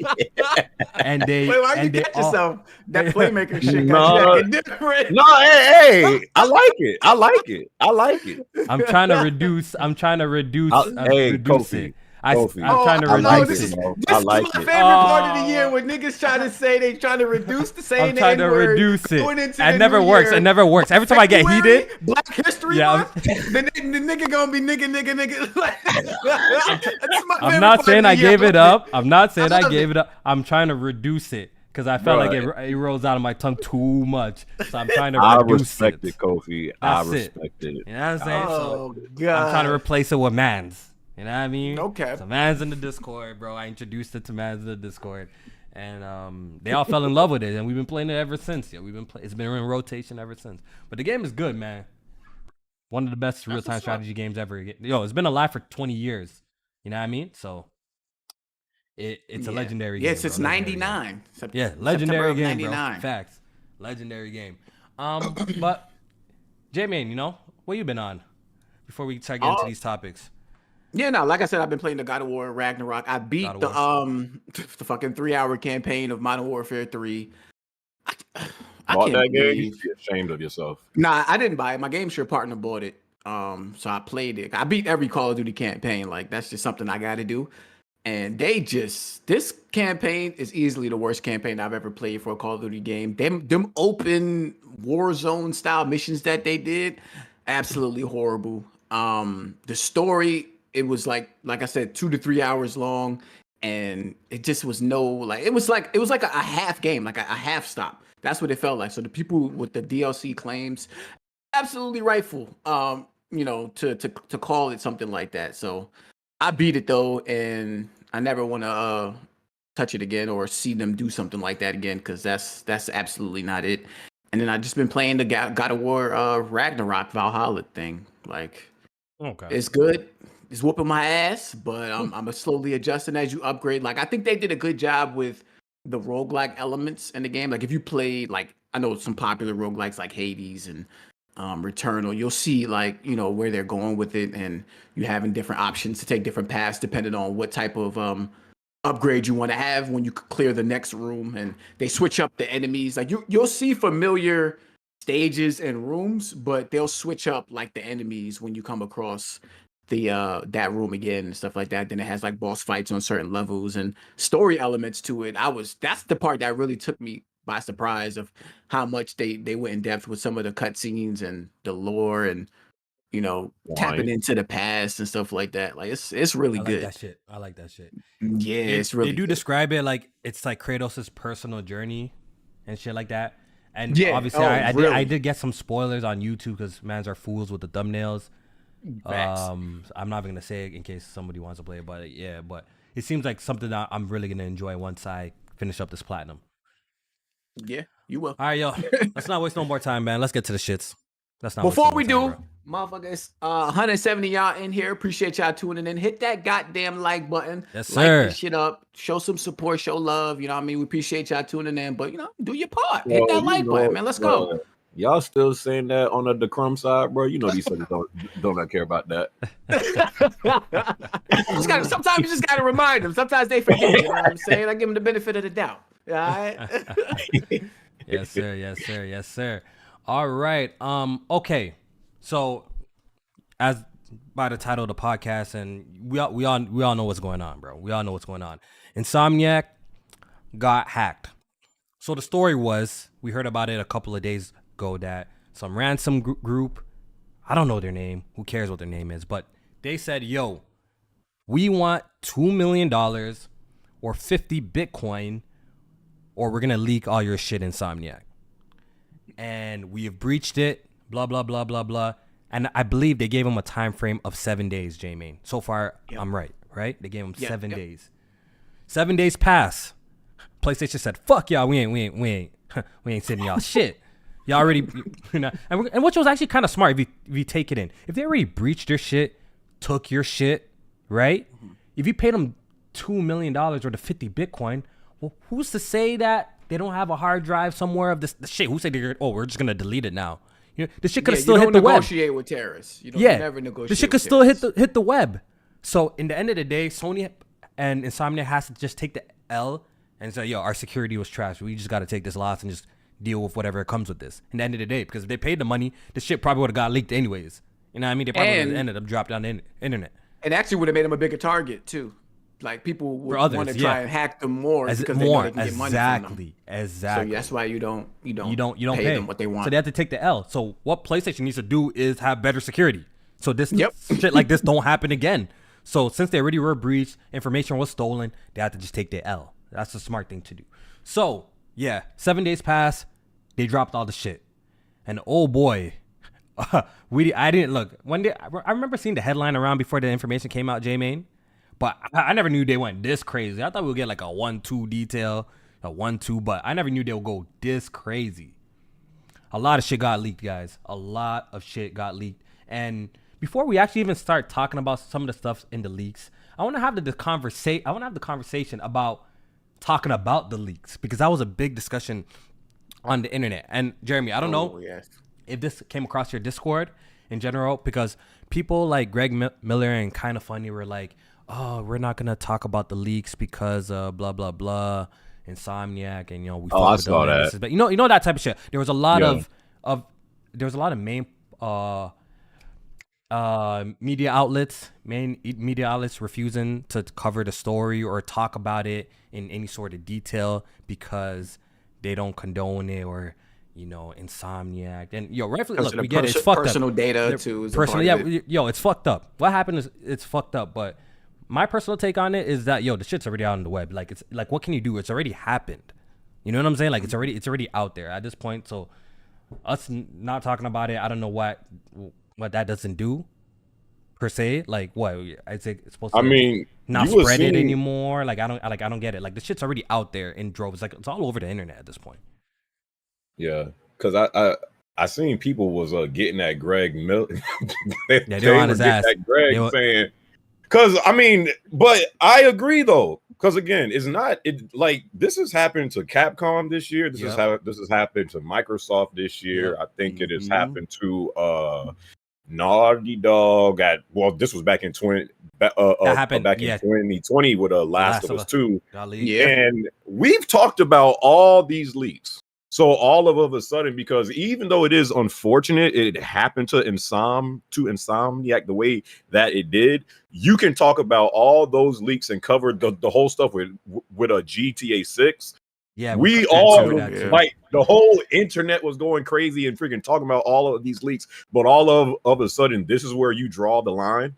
And they Wait, why you they catch all- yourself? That playmaker shit got No. you acting different. No, hey, I like it. I like it. I'm trying to reduce. Hey, reduce Kofi. it. Kofi. I'm trying to I reduce like this it, is, it. bro. this I is like my it. favorite part of the year when niggas try to say they trying to reduce the saying I'm trying the to N-word reduce it. going into It the never new works. year. It never works. Every time I get February, heated, Black History Yeah, Month, the nigga gonna be nigga. That's my I'm favorite not part saying of the I year. gave it up. I'm not saying I love gave it. it up. I'm trying to reduce it because I felt like Bruh. it rolls out of my tongue too much. So I'm trying to I reduce respect it, Kofi. I That's it. respect it. You know what I'm saying? Oh So god, I'm trying to replace it with mans. You know what I mean? Okay. So mans in the Discord, bro. I introduced it to mans in the Discord, and they all fell in love with it, and we've been playing it ever since. Yeah, it's been in rotation ever since. But the game is good, man. One of the best real-time strategy games ever. Yo, it's been alive for 20 years. You know what I mean? So it's a legendary game. Yeah, since bro. Legendary game. '99. Yeah, legendary game, bro. '99. Facts. Legendary game. But J-Man, what you been on before we start getting into these topics? Yeah, no, like I said, I've been playing the God of War Ragnarok. I beat God of the fucking 3-hour campaign of Modern Warfare 3. I Bought can't that game? believe. You should be ashamed of yourself. Nah, I didn't buy it. My GameShare partner bought it. So I played it. I beat every Call of Duty campaign. Like that's just something I got to do. And this campaign is easily the worst campaign I've ever played for a Call of Duty game. Them open Warzone style missions that they did, absolutely horrible. The story, it was like I said, 2 to 3 hours long, and it just was it was like a half game, like a half stop. That's what it felt like. So the people with the DLC claims, absolutely rightful. To call it something like that. So I beat it though, and I never want to touch it again or see them do something like that again, because that's absolutely not it. And then I just been playing the God of War Ragnarok Valhalla thing. Like, Okay. it's good. It's whooping my ass, but I'm slowly adjusting as you upgrade. Like, I think they did a good job with the roguelike elements in the game. Like, if you play, like, I know some popular roguelikes like Hades and Returnal, you'll see, like, where they're going with it, and you having different options to take different paths depending on what type of upgrade you want to have when you clear the next room. And they switch up the enemies. Like, you'll see familiar stages and rooms, but they'll switch up like the enemies when you come across the that room again and stuff like that. Then it has like boss fights on certain levels and story elements to it. That's the part that really took me by surprise of how much they went in depth with some of the cutscenes and the lore and tapping into the past and stuff like that. Like, it's really good. I like that shit. Yeah, it's really They do good. describe it like it's like Kratos' personal journey and shit like that. And Yeah, obviously, I really? did get some spoilers on YouTube because mans are fools with the thumbnails. Facts. I'm not even gonna say it in case somebody wants to play it, but yeah, but it seems like something that I'm really gonna enjoy once I finish up this platinum. Yeah, you will. All right, yo, let's not waste no more time, man. Let's get to the shits. Before we do, motherfuckers, 170 y'all in here. Appreciate y'all tuning in. Hit that goddamn like button. Yes, Like sir. this shit up. Show some support. Show love. You know what I mean? We appreciate y'all tuning in. But, do your part. Hit that like button, man. Let's go. Y'all still saying that on the crumb side, bro? You know these suckers don't care about that. Sometimes you just gotta remind them. Sometimes they forget. You know what I'm saying? I give them the benefit of the doubt. All right. Yes, sir. Yes, sir. Yes, sir. All right. Okay. So, as by the title of the podcast, and we all know what's going on, bro. We all know what's going on. Insomniac got hacked. So the story was, we heard about it a couple of days ago, that some ransom group, I don't know their name, who cares what their name is, but they said, yo, we want $2 million or 50 Bitcoin, or we're going to leak all your shit, Insomniac. And we have breached it, blah, blah, blah, blah, blah. And I believe they gave him a time frame of 7 days, J-Main. So far, yep. I'm right? They gave him 7 days. 7 days pass. PlayStation said, fuck y'all, we ain't sending y'all shit. Y'all already, and which was actually kind of smart if you take it in. If they already breached your shit, took your shit, right? Mm-hmm. If you paid them $2 million or the 50 Bitcoin, well, who's to say that they don't have a hard drive somewhere of this shit? Who said we're just gonna delete it now? You know, this shit could have still hit the web. You don't negotiate with terrorists. You don't never negotiate. This shit could still hit the web. So in the end of the day, Sony and Insomniac has to just take the L and say, yo, our security was trash. We just got to take this loss and just deal with whatever comes with this. In the end of the day, because if they paid the money, this shit probably would have got leaked anyways. You know what I mean? They probably would have ended up dropped down the internet. And actually would have made them a bigger target too. Like people would want to try and hack them more because they know they can get money from them. Exactly. So that's why you don't pay them what they want. So they have to take the L. So what PlayStation needs to do is have better security. So this shit like this don't happen again. So since they already were breached, information was stolen, they have to just take the L. That's the smart thing to do. So yeah, 7 days passed, they dropped all the shit, and oh boy, I didn't look. One day I remember seeing the headline around before the information came out, J-Main. But I never knew they went this crazy. I thought we would get like a 1-2 detail, a 1-2, but I never knew they would go this crazy. A lot of shit got leaked, guys. A lot of shit got leaked. And before we actually even start talking about some of the stuff in the leaks, I want to have the conversation about talking about the leaks, because that was a big discussion on the internet. And Jeremy, I don't know if this came across your Discord in general, because people like Greg Miller and Kind of Funny were like, oh, we're not gonna talk about the leaks because blah blah blah, Insomniac, and we. I saw that. But you know that type of shit. There was a lot of main media outlets refusing to cover the story or talk about it in any sort of detail because they don't condone it, or Insomniac. And rightfully, look, we get it. It's fucked up. Personal data too. It's fucked up. What happened is it's fucked up, but. My personal take on it is that the shit's already out on the web. Like, it's like, what can you do? It's already happened. You know what I'm saying? Like, it's already out there at this point. So us not talking about it, I don't know what that doesn't do per se. Like, what I'd say it's supposed to not spread it anymore. Like, I don't get it. Like, the shit's already out there in droves. Like, it's all over the internet at this point. Yeah, because I seen people was getting at Greg Miller. They're on his ass. Saying. Because but I agree though. Because again, this has happened to Capcom this year. This has happened to Microsoft this year. I think it has happened to Naughty Dog. This was back in 2020 with Last of Us 2. And we've talked about all these leaks. So all of a sudden, because even though it is unfortunate, it happened to Insomniac the way that it did, you can talk about all those leaks and cover the whole stuff with a GTA 6. Yeah, we all like the whole internet was going crazy and freaking talking about all of these leaks, but all of a sudden, this is where you draw the line.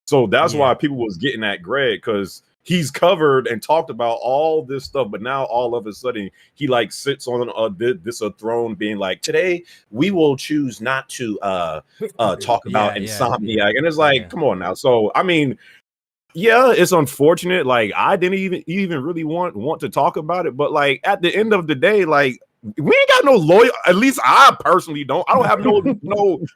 So that's why people was getting at Greg, because he's covered and talked about all this stuff, but now all of a sudden he sits on a throne being like, today we will choose not to talk about Insomniac. And it's like, come on now. So it's unfortunate. Like, I didn't even really want to talk about it, but at the end of the day, we ain't got no loyal. At least I personally don't. I don't have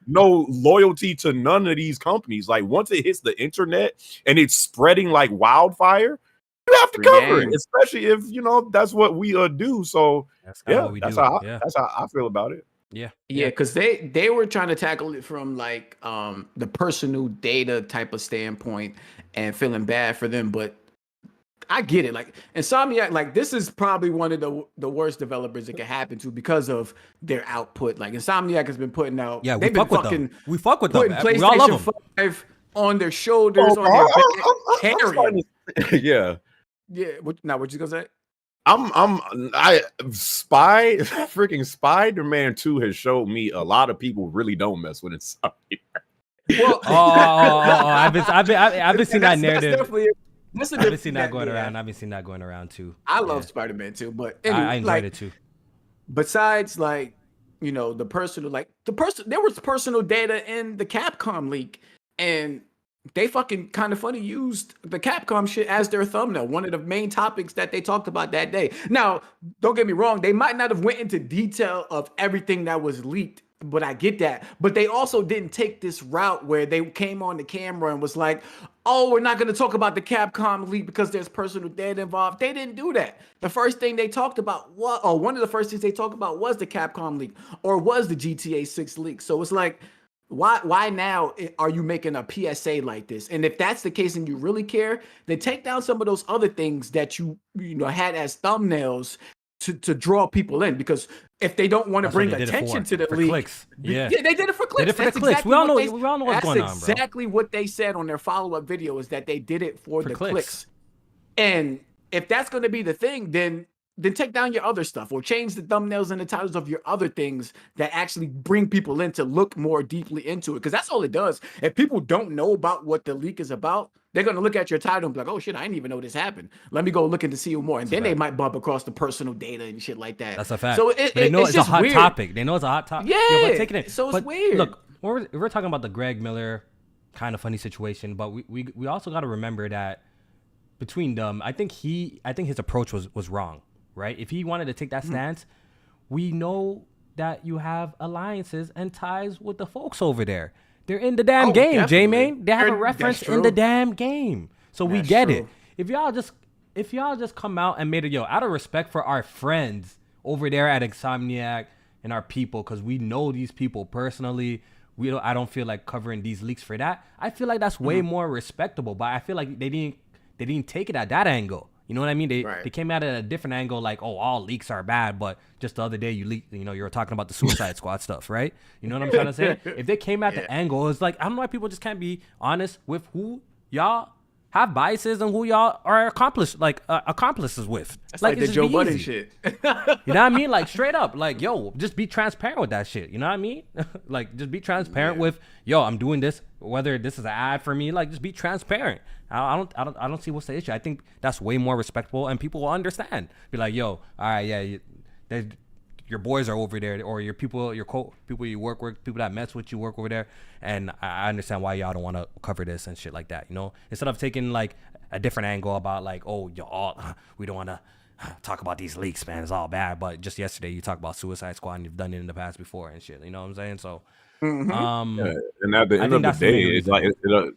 no loyalty to none of these companies. Like, once it hits the internet and it's spreading like wildfire, you have to cover it, especially if that's what we do. So that's how I feel about it. Yeah, because they were trying to tackle it from the personal data type of standpoint and feeling bad for them, but I get it. Like Insomniac, like this is probably one of the worst developers it could happen to because of their output. Like Insomniac has been putting out. Yeah, we they've been fuck with fucking them. We fuck with them. putting We all love PlayStation them. 5 on their shoulders, on their back, carrying. Yeah. Yeah. What you gonna say? Freaking Spider-Man 2 has showed me a lot of people really don't mess with Insomniac. Well, I've been seeing that narrative. I've been seeing that going around. I've been seeing that going around too. I love Spider-Man too, but anyway, I enjoyed it too. Besides, like, you know, there was personal data in the Capcom leak, and they fucking kind of funny used the Capcom shit as their thumbnail, one of the main topics that they talked about that day. Now, don't get me wrong, they might not have went into detail of everything that was leaked, but I get that. But they also didn't take this route where they came on the camera and was like, oh, we're not going to talk about the Capcom leak because there's personal data involved. They didn't do that. The first thing they talked about one of the first things they talked about was the Capcom leak or was the GTA 6 leak. So it's like, why now are you making a PSA like this? And if that's the case and you really care, then take down some of those other things that you had as thumbnails to draw people in, because if they don't want to bring attention to the leak, clicks. Yeah, they did it for clicks. They did it for the clicks. We all know what's going on, bro. That's exactly what they said on their follow-up video, is that they did it for the clicks. And if that's going to be the thing, then take down your other stuff or change the thumbnails and the titles of your other things that actually bring people in to look more deeply into it. Because that's all it does. If people don't know about what the leak is about, they're going to look at your title and be like, oh shit, I didn't even know this happened. Let me go look into see more. And then they might bump across the personal data and shit like that. That's a fact. So they know it's a hot topic. They know it's a hot topic. Yeah. But taking it. So it's weird. Look, we're talking about the Greg Miller kind of funny situation, but we also got to remember that between them, I think his approach was wrong. Right? If he wanted to take that stance, we know that you have alliances and ties with the folks over there. They're in the damn game, J-Man. They have a reference in the damn game. So we get it. If y'all just come out and made it, out of respect for our friends over there at Insomniac and our people, because we know these people personally, I don't feel like covering these leaks for that. I feel like that's way more respectable, but I feel like they didn't take it at that angle. You know what I mean? They came at it at a different angle, like, oh, all leaks are bad, but just the other day you leaked, you were talking about the Suicide Squad stuff, right? You know what I'm trying to say? If they came at the angle, it's like, I don't know why people just can't be honest with who y'all have biases and who y'all are accomplices with. That's like the Joe Budden shit. You know what I mean? Like, straight up, like, yo, just be transparent with that shit. You know what I mean? Like, just be transparent with, yo, I'm doing this, whether this is an ad for me, like, just be transparent. I don't see what's the issue. I think that's way more respectable, and people will understand. Be like, yo, all right, yeah, your boys are over there, or your people you work with, people that mess with you work over there, and I understand why y'all don't want to cover this and shit like that. Instead of taking like a different angle about like, oh, we don't want to talk about these leaks, man. It's all bad. But just yesterday, you talked about Suicide Squad, and you've done it in the past before and shit. You know what I'm saying? So. And at the end of the day, it's like,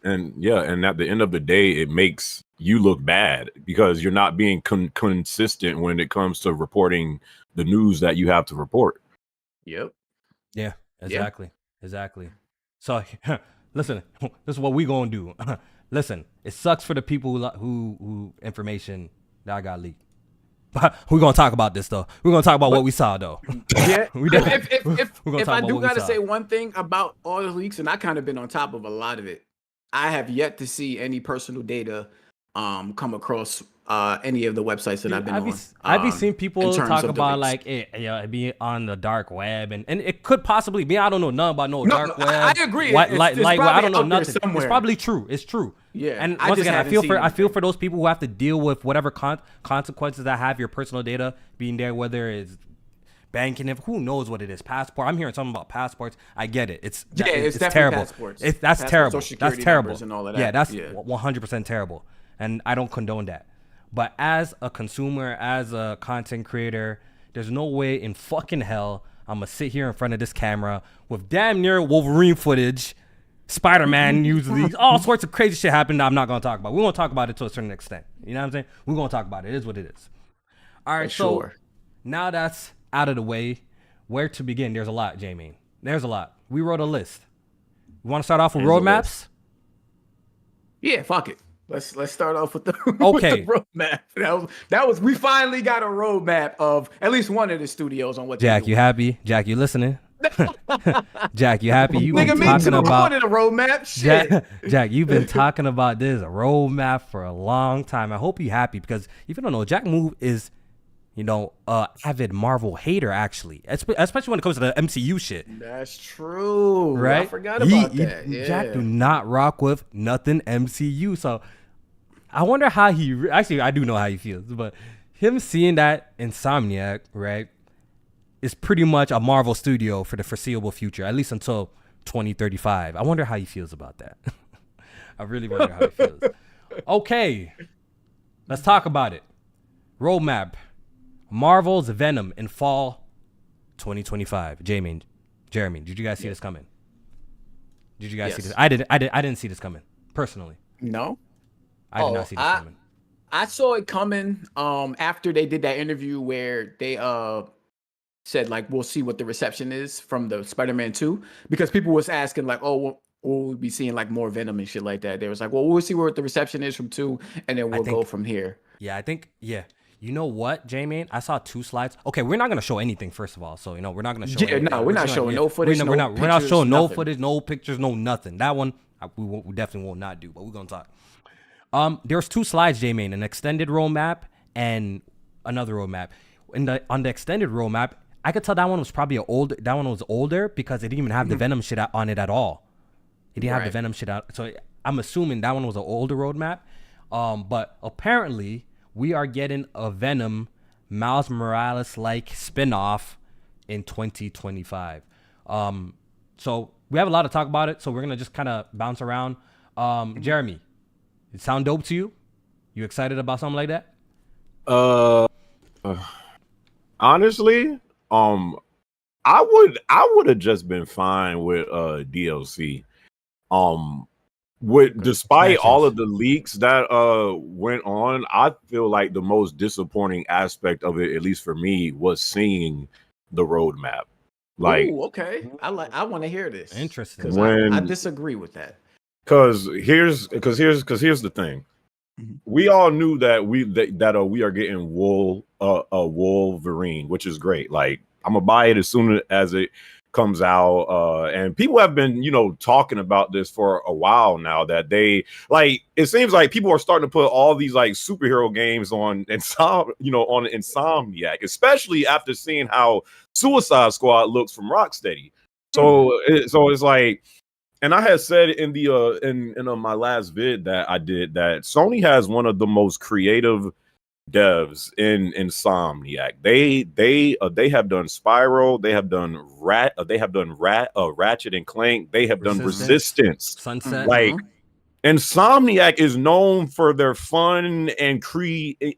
and at the end of the day, it makes you look bad because you're not being consistent when it comes to reporting the news that you have to report. Yep. Yeah. Exactly. So, listen, this is what we gonna do. Listen, it sucks for the people who information that got leaked. But we're gonna talk about this though. We're gonna talk about what we saw though. Yeah. If I do gotta say one thing about all the leaks, and I kind of been on top of a lot of it, I have yet to see any personal data come across any of the websites that I've been on. I've been seeing people talk about like it be on the dark web, and it could possibly be. I don't know nothing about dark web. I agree. Light web. I don't know nothing. It's probably true. It's true. Yeah. And once again, I feel for those people who have to deal with whatever consequences that have your personal data being there, whether it's banking, if who knows what it is, passport. I'm hearing something about passports. I get it. It's terrible. Passports. That's terrible. That's terrible. And all of that. Yeah, that's 100% terrible, and I don't condone that. But as a consumer, as a content creator, there's no way in fucking hell I'm gonna sit here in front of this camera with damn near Wolverine footage, Spider-Man usually, all sorts of crazy shit happened that I'm not gonna talk about. We're gonna talk about it to a certain extent. You know what I'm saying? We're gonna talk about it. It is what it is. All right, so now that's out of the way, where to begin? There's a lot, Jamie. There's a lot. We wrote a list. You want to start off with roadmaps? Yeah, fuck it. Let's start off with the Okay. with the roadmap. That was we finally got a roadmap of at least one of the studios on what. Jack, you happy? Jack, you listening? Jack, you happy? You've been Nigga, me talking too. I about wanted a roadmap. Shit. Jack, you've been talking about this roadmap for a long time. I hope you're happy because if you don't know, Jack Move is, avid Marvel hater actually, especially when it comes to the MCU shit. That's true. Right? I forgot about that. Yeah. Jack do not rock with nothing MCU. So I wonder how actually, I do know how he feels, but him seeing that Insomniac, right, is pretty much a Marvel studio for the foreseeable future, at least until 2035. I wonder how he feels about that. I really wonder how he feels. Okay, let's talk about it. Roadmap. Marvel's Venom in fall 2025. Jeremy, did you guys see this coming? Did you guys see this? I didn't see this coming, personally. No. I did not see this coming. I saw it coming after they did that interview where they said like we'll see what the reception is from the Spider-Man 2, because people was asking like, will we be seeing like more Venom and shit like that. They was like, well, we'll see what the reception is from 2 and then we'll go from here. Yeah, I think you know what, J-Man? I saw 2 slides. Okay, we're not gonna show anything first of all. So we're not gonna show. No, we're not showing no footage. We're not showing no footage, no pictures, no nothing. That one we definitely will not do. But we're gonna talk. There's 2 slides, J-Man, an extended roadmap and another roadmap. On the extended roadmap, I could tell that one was probably older because it didn't even have the Venom shit on it at all. It didn't have the Venom shit out. So I'm assuming that one was an older roadmap. But apparently we are getting a Venom Miles Morales-like spinoff in 2025. So we have a lot to talk about it. So we're going to just kind of bounce around. Jeremy, it sound dope to you? You excited about something like that? Honestly, I would have just been fine with DLC. Despite all of the leaks that went on, I feel like the most disappointing aspect of it, at least for me, was seeing the roadmap. Like, ooh, okay, I want to hear this. Interesting. Because I disagree with that. Because here's the thing. We all knew that we are getting Wolverine, which is great. Like, I'm gonna buy it as soon as it comes out, and people have been talking about this for a while now, that they like, it seems like people are starting to put all these like superhero games on Insomniac, especially after seeing how Suicide Squad looks from Rocksteady. So it's like, and I had said in the in my last vid that I did that Sony has one of the most creative devs in Insomniac. They have done Spyro, they have done Ratchet and Clank, they have done Resistance, Sunset. Like, Insomniac is known for their fun and creative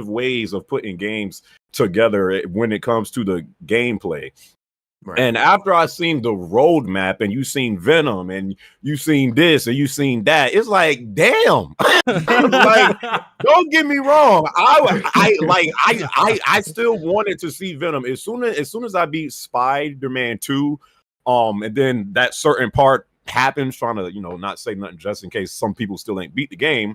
ways of putting games together when it comes to the gameplay. Right. And after I seen the roadmap and you seen Venom and you seen this and you seen that, it's like, damn. Like, don't get me wrong. I still wanted to see Venom as soon as I beat Spider-Man 2. And then that certain part happens, trying to not say nothing just in case some people still ain't beat the game.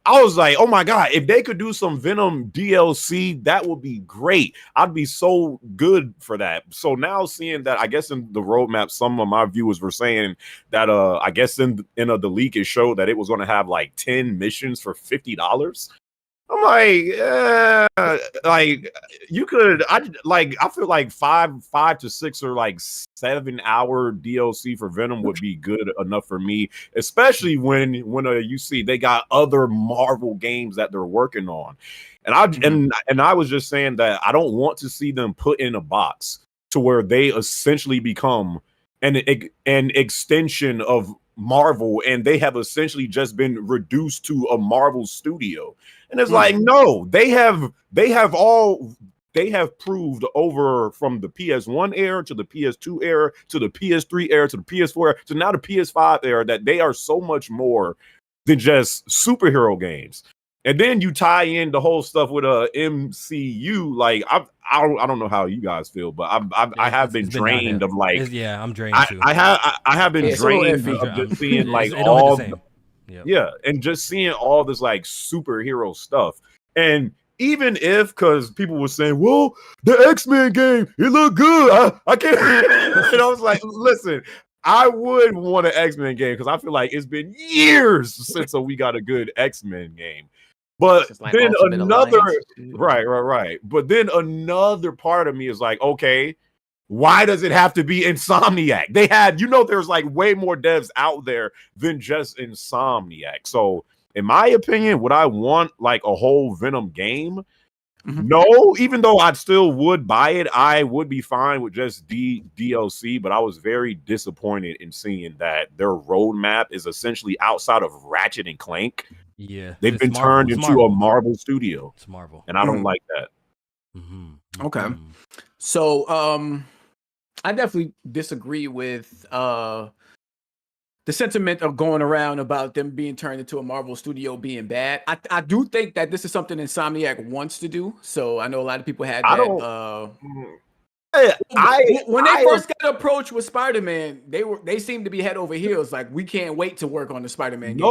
I was like, oh my God, if they could do some Venom DLC, that would be great. I'd be so good for that. So now seeing that, I guess in the roadmap, some of my viewers were saying that I guess in the leak it showed that it was going to have like 10 missions for $50. I'm like, like you could, I feel like 5 to 6 or like 7 hour DLC for Venom would be good enough for me, especially when you see they got other Marvel games that they're working on. And I was just saying that I don't want to see them put in a box to where they essentially become an extension of Marvel, and they have essentially just been reduced to a Marvel studio. And it's like, no, they have proved over from the PS1 era to the PS2 era to the PS3 era to the PS4 era to now the PS5 era that they are so much more than just superhero games. And then you tie in the whole stuff with MCU. Like I don't know how you guys feel, but I have been drained of like I'm drained too. I have been drained of just seeing like all and just seeing all this like superhero stuff. And even if, because people were saying, well, the X-Men game, it looked good. I can't. And I was like, listen, I would want an X-Men game because I feel like it's been years since we got a good X-Men game. But like then another, right. But then another part of me is like, okay, why does it have to be Insomniac? They had, there's like way more devs out there than just Insomniac. So in my opinion, would I want like a whole Venom game? No, even though I still would buy it, I would be fine with just DLC. But I was very disappointed in seeing that their roadmap is essentially outside of Ratchet and Clank. Yeah, they've been turned into a Marvel studio. It's Marvel, and I don't like that. Okay, so I definitely disagree with the sentiment of going around about them being turned into a Marvel studio being bad. I do think that this is something Insomniac wants to do. So I know a lot of people had that. When they first got approached with Spider-Man, they seemed to be head over heels. Like, we can't wait to work on the Spider-Man game.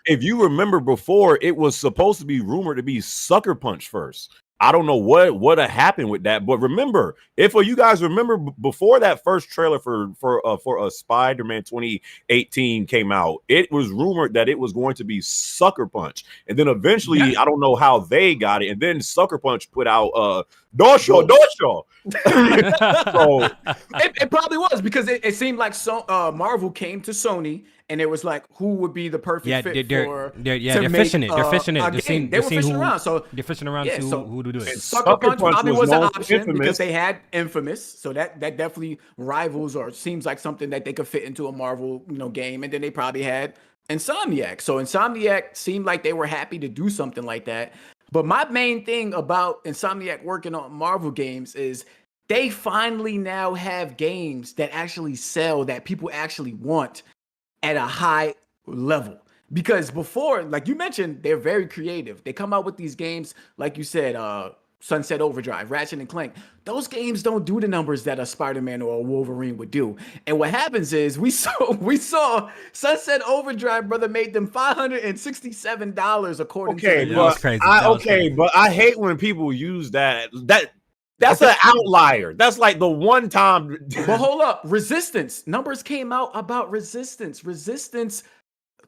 If you remember before, it was supposed to be rumored to be Sucker Punch first. I don't know what happened with that, but remember, if you guys remember before that first trailer for Spider-Man 2018 came out, it was rumored that it was going to be Sucker Punch, and then eventually I don't know how they got it, and then Sucker Punch put out Dosho. So it probably was because it seemed like Marvel came to Sony. And it was like, who would be the perfect fit for? They're fishing it. They're fishing it. They were fishing around. So they're fishing around to who to do it. Sucker Punch probably was an option because they had Infamous, so that definitely rivals or seems like something that they could fit into a Marvel game. And then they probably had Insomniac. So Insomniac seemed like they were happy to do something like that. But my main thing about Insomniac working on Marvel games is they finally now have games that actually sell, that people actually want at a high level. Because before, like you mentioned, they're very creative. They come out with these games, like you said, Sunset Overdrive, Ratchet and Clank. Those games don't do the numbers that a Spider-Man or a Wolverine would do. And what happens is we saw Sunset Overdrive, brother, made them $567 according to but I hate when people use that. That's an outlier. That's like the one time. But hold up. Resistance. Numbers came out about Resistance. Resistance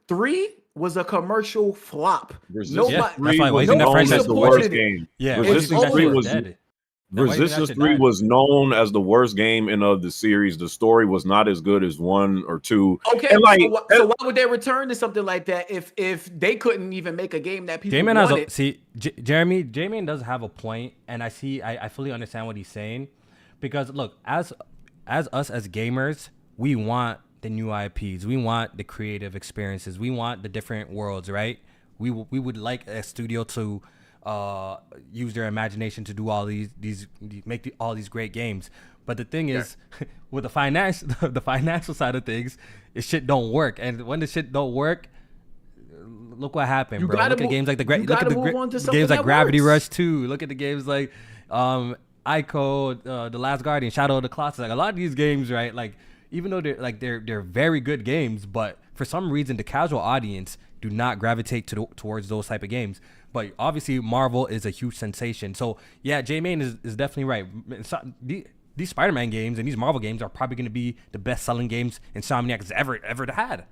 3 was a commercial flop. Resistance 3 was known as the worst game. Yeah, Resistance 3 was dead. Resistance 3 was known as the worst game in the series. The story was not as good as 1 or 2. Okay, so why would they return to something like that if they couldn't even make a game that people wanted? Jeremy does have a point, and I fully understand what he's saying, because look, as us as gamers, we want the new IPs, we want the creative experiences, we want the different worlds, right? We would like a studio to use their imagination to do all all these great games. But the thing is, with the financial side of things, shit don't work. And when the shit don't work, look what happened, bro. Look at games like games like Gravity Rush 2. Look at the games like Ico, The Last Guardian, Shadow of the Colossus. Like a lot of these games, right? Like, even though they're very good games, but for some reason the casual audience do not gravitate towards those type of games. But obviously Marvel is a huge sensation. So yeah, J-Main is definitely right. These Spider-Man games and these Marvel games are probably going to be the best selling games Insomniac has ever had.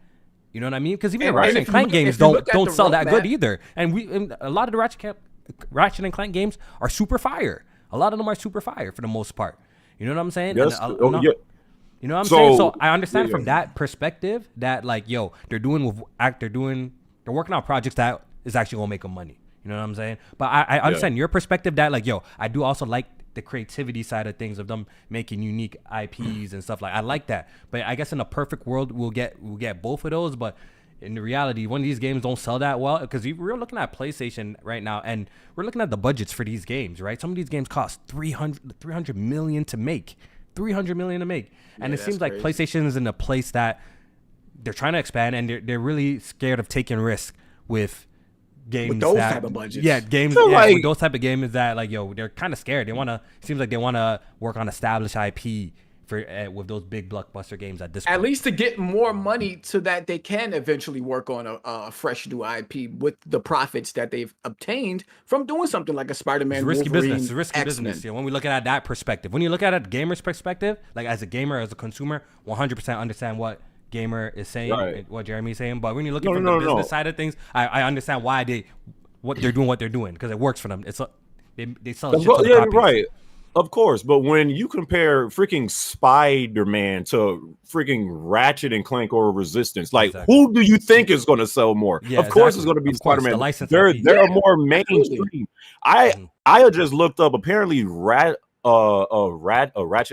You know what I mean? Because even the Ratchet and Clank games don't sell that good either. And a lot of the Ratchet and Clank games are super fire. A lot of them are super fire for the most part. You know what I'm saying? Yes. You know what I'm saying? So I understand from that perspective that, like, yo, they're working on projects that is actually gonna make them money. You know what I'm saying? But I understand your perspective that, like, yo, I do also like the creativity side of things, of them making unique IPs and stuff. Like, I like that. But I guess in a perfect world we'll get both of those. But in the reality, when these games don't sell that well, because we're looking at PlayStation right now, and we're looking at the budgets for these games, right? Some of these games cost $300 million to make. And it seems like PlayStation is in a place that they're trying to expand, and they're really scared of taking risk with games with those that, type of budgets. Yeah, games. So, Yeah, like- with those type of games that like they're kind of scared. They wanna. Seems like they wanna work on established IP for with those big blockbuster games at this point. At least to get more money so that they can eventually work on a fresh new IP with the profits that they've obtained from doing something like a Spider-Man, It's risky Wolverine, business. It's risky X-Men. business. Yeah, when we look at that perspective, when you look at it gamer's perspective, like as a gamer, as a consumer, 100% understand what gamer is saying, Right. what Jeremy's saying. But when you look at No, from no, the no, business no. side of things, I understand why they're doing what they're doing because it works for them. It's they sell shit to the Yeah, copies. right. Of course, but when you compare freaking Spider-Man to freaking Ratchet and Clank or Resistance, like Exactly. who do you think is going to sell more? Yeah, of course, exactly. it's going to be Of course, Spider-Man. the license They're IP. more mainstream. absolutely. I just looked up. Apparently, Ratchet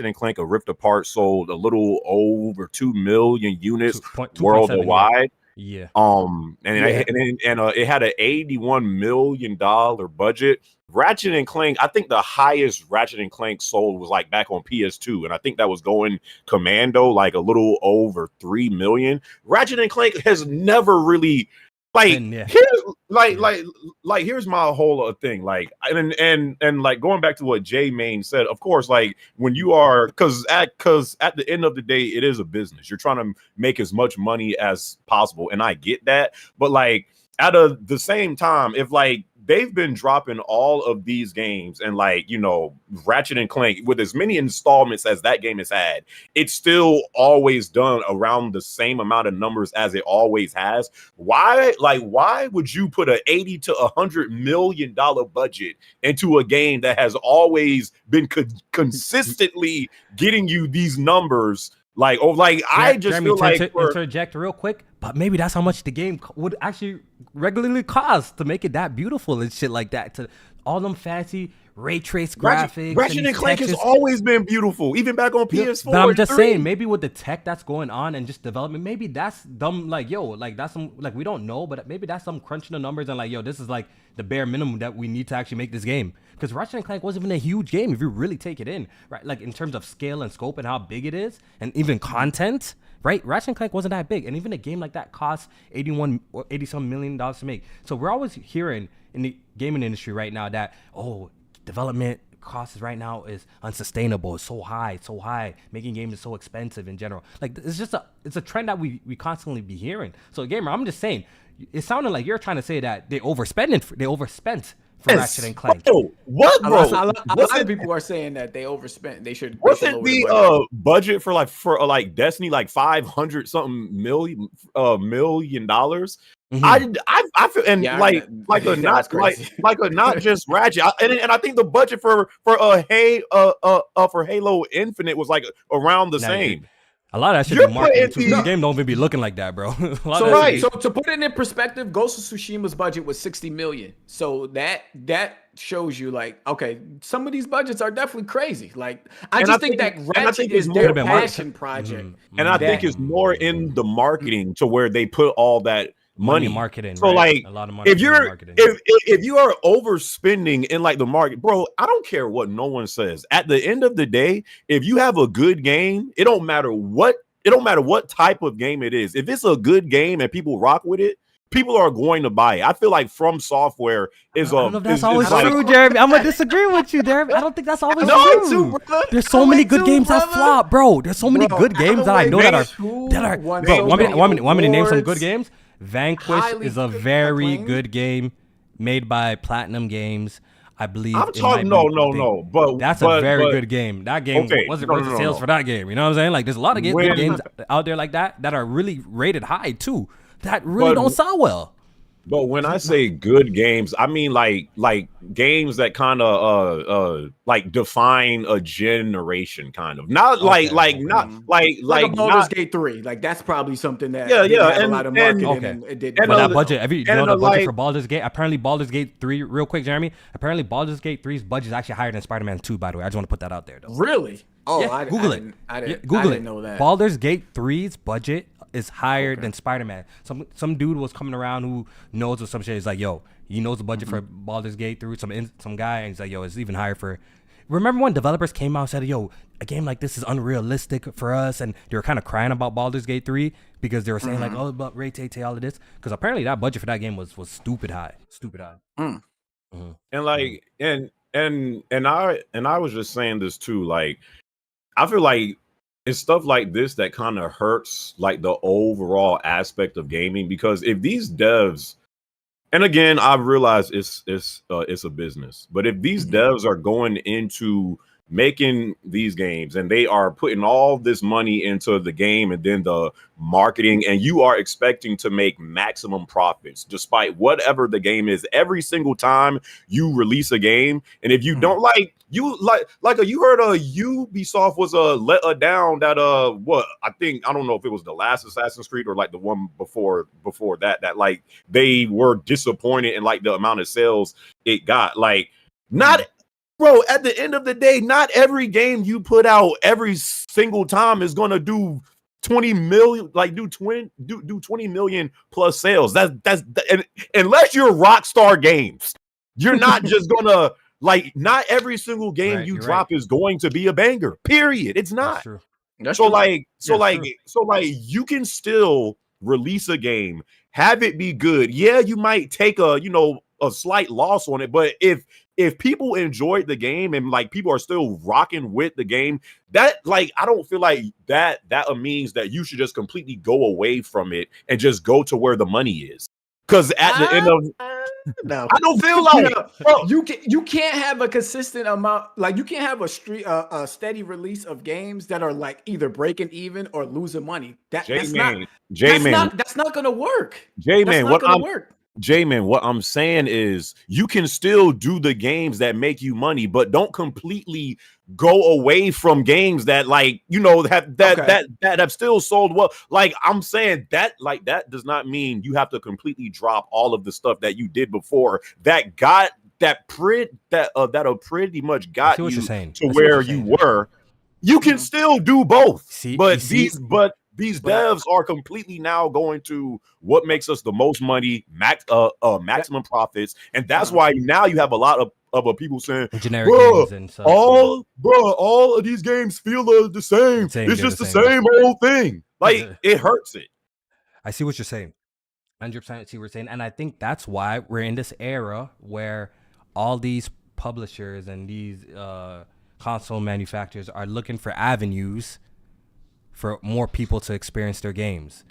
and Clank, a Rift Apart, sold a little over 2 million units 2.7, worldwide. Yeah. And Yeah. it had an $81 million budget. Ratchet and Clank, I think the highest Ratchet and Clank sold was like back on PS2, and I think that was going commando, like a little over 3 million. Ratchet and Clank has never really like And, yeah. here's my whole thing, like and like going back to what Jay Main said, of course, like when you are because at the end of the day it is a business, you're trying to make as much money as possible, and I get that, but like at the same time, if like they've been dropping all of these games and like, you know, Ratchet and Clank with as many installments as that game has had, it's still always done around the same amount of numbers as it always has. Why would you put a 80 to $100 million budget into a game that has always been consistently getting you these numbers? Like, I just Jeremy, feel like interject real quick, but maybe that's how much the game would actually regularly cost to make it that beautiful and shit like that. To all them fancy ray trace graphics. Ratchet and Clank has always been beautiful, even back on PS4. But I'm just 3. saying, maybe with the tech that's going on and just development, maybe that's them. Like, yo, like that's some, like we don't know, but maybe that's some crunching the numbers and like, yo, this is like the bare minimum that we need to actually make this game. Because Ratchet and Clank wasn't even a huge game if you really take it in, right? Like in terms of scale and scope and how big it is, and even content, right? Ratchet and Clank wasn't that big, and even a game like that costs $80-some million to make. So we're always hearing in the gaming industry right now that development costs right now is unsustainable. It's so high. Making games is so expensive in general. Like it's a trend that we constantly be hearing. So gamer, I'm just saying, it sounded like you're trying to say that they overspent for Ratchet and Clank. Oh, what, bro? A lot of people are saying that they overspent. They should. Wasn't the budget for Destiny like $500 million? Mhm. I feel, and Yeah, not just Ratchet, and I think the budget for Halo Infinite was like around the same. A lot of that should You're be marketing putting too. The game don't even be looking like that, bro. So to put it in perspective, Ghost of Tsushima's budget was 60 million. So that shows you like, okay, some of these budgets are definitely crazy. Like I think that Ratchet is their passion project. And I think it's more in the marketing to where they put all that money marketing. So right? like a lot of money if you're marketing. if you are overspending in like the market, bro, I don't care what no one says. At the end of the day, if you have a good game, it don't matter what type of game it is. If it's a good game and people rock with it, people are going to buy it. I feel like From Software is I don't know if that's is always like, true, Jeremy. I'm gonna disagree with you, Jeremy. I don't think that's always No, true. bro. There's so many good games that flop, bro. There's so many Bro, good games that I know that are. Bro, want me to name some good awards. games? Vanquish Highly is a very acclaimed. good game made by Platinum Games. I believe. I'm it talking might be no, but that's but, a very but, good game. That game okay, wasn't no, worth no, the no, sales no. for that game. You know what I'm saying? Like there's a lot of good When- games out there like that are really rated high too. That really But- don't sell well. But when I say good games, I mean like games that kind of like define a generation, kind of. Not like a Baldur's not, Gate 3. Like that's probably something that Yeah, didn't yeah, have a and- lot of and- marketing Okay. and it did. and But a- that budget, the budget like- for Baldur's Gate, apparently Baldur's Gate 3, real quick, Jeremy, apparently Baldur's Gate 3's budget is actually higher than Spider-Man 2, by the way. I just want to put that out there, though. Really? Oh, Yeah, Google it. I Google didn't it. know that. Baldur's Gate 3's budget is higher than Spider-Man. Some dude was coming around who knows or some shit. He's like, yo, he knows the budget for Baldur's Gate 3. Some guy, and he's like, yo, it's even higher for remember when developers came out and said, yo, a game like this is unrealistic for us, and they were kind of crying about Baldur's Gate 3 because they were saying like, oh, about Ray Tay, all of this, because apparently that budget for that game was stupid high. And like and I was just saying this too, like I feel like it's stuff like this that kind of hurts like the overall aspect of gaming, because if these devs, and again, I realize it's a business, but if these devs are going into making these games and they are putting all this money into the game and then the marketing, and you are expecting to make maximum profits despite whatever the game is every single time you release a game, and if you don't you heard Ubisoft was let down that what I don't know if it was the last Assassin's Creed or like the one before that like they were disappointed in like the amount of sales it got. Like, not bro, at the end of the day, not every game you put out every single time is gonna do 20 million, like do 20 million plus sales. That's unless you're Rockstar Games, you're not just gonna like, not every single game you drop is going to be a banger. Period. It's not. That's true. So you can still release a game, have it be good. Yeah, you might take a slight loss on it, but if people enjoyed the game and like people are still rocking with the game, that like I don't feel like that means that you should just completely go away from it and just go to where the money is. Because at the end of no, I don't feel like bro, you can't have a consistent amount, like you can't have a steady release of games that are like either breaking even or losing money. That's not gonna work. J-Man, what I'm saying is you can still do the games that make you money, but don't completely go away from games that like, that have still sold well. Like I'm saying that, like that does not mean you have to completely drop all of the stuff that you did before that got that'll pretty much got you to where you were. You can still do both. These devs are completely now going to what makes us the most money, maximum profits, and that's why now you have a lot of people saying, generic games and stuff. All of these games feel the same. It's just the same old thing. Like it hurts it. I see what you're saying. 100% see what you're saying, and I think that's why we're in this era where all these publishers and these console manufacturers are looking for avenues for more people to experience their games.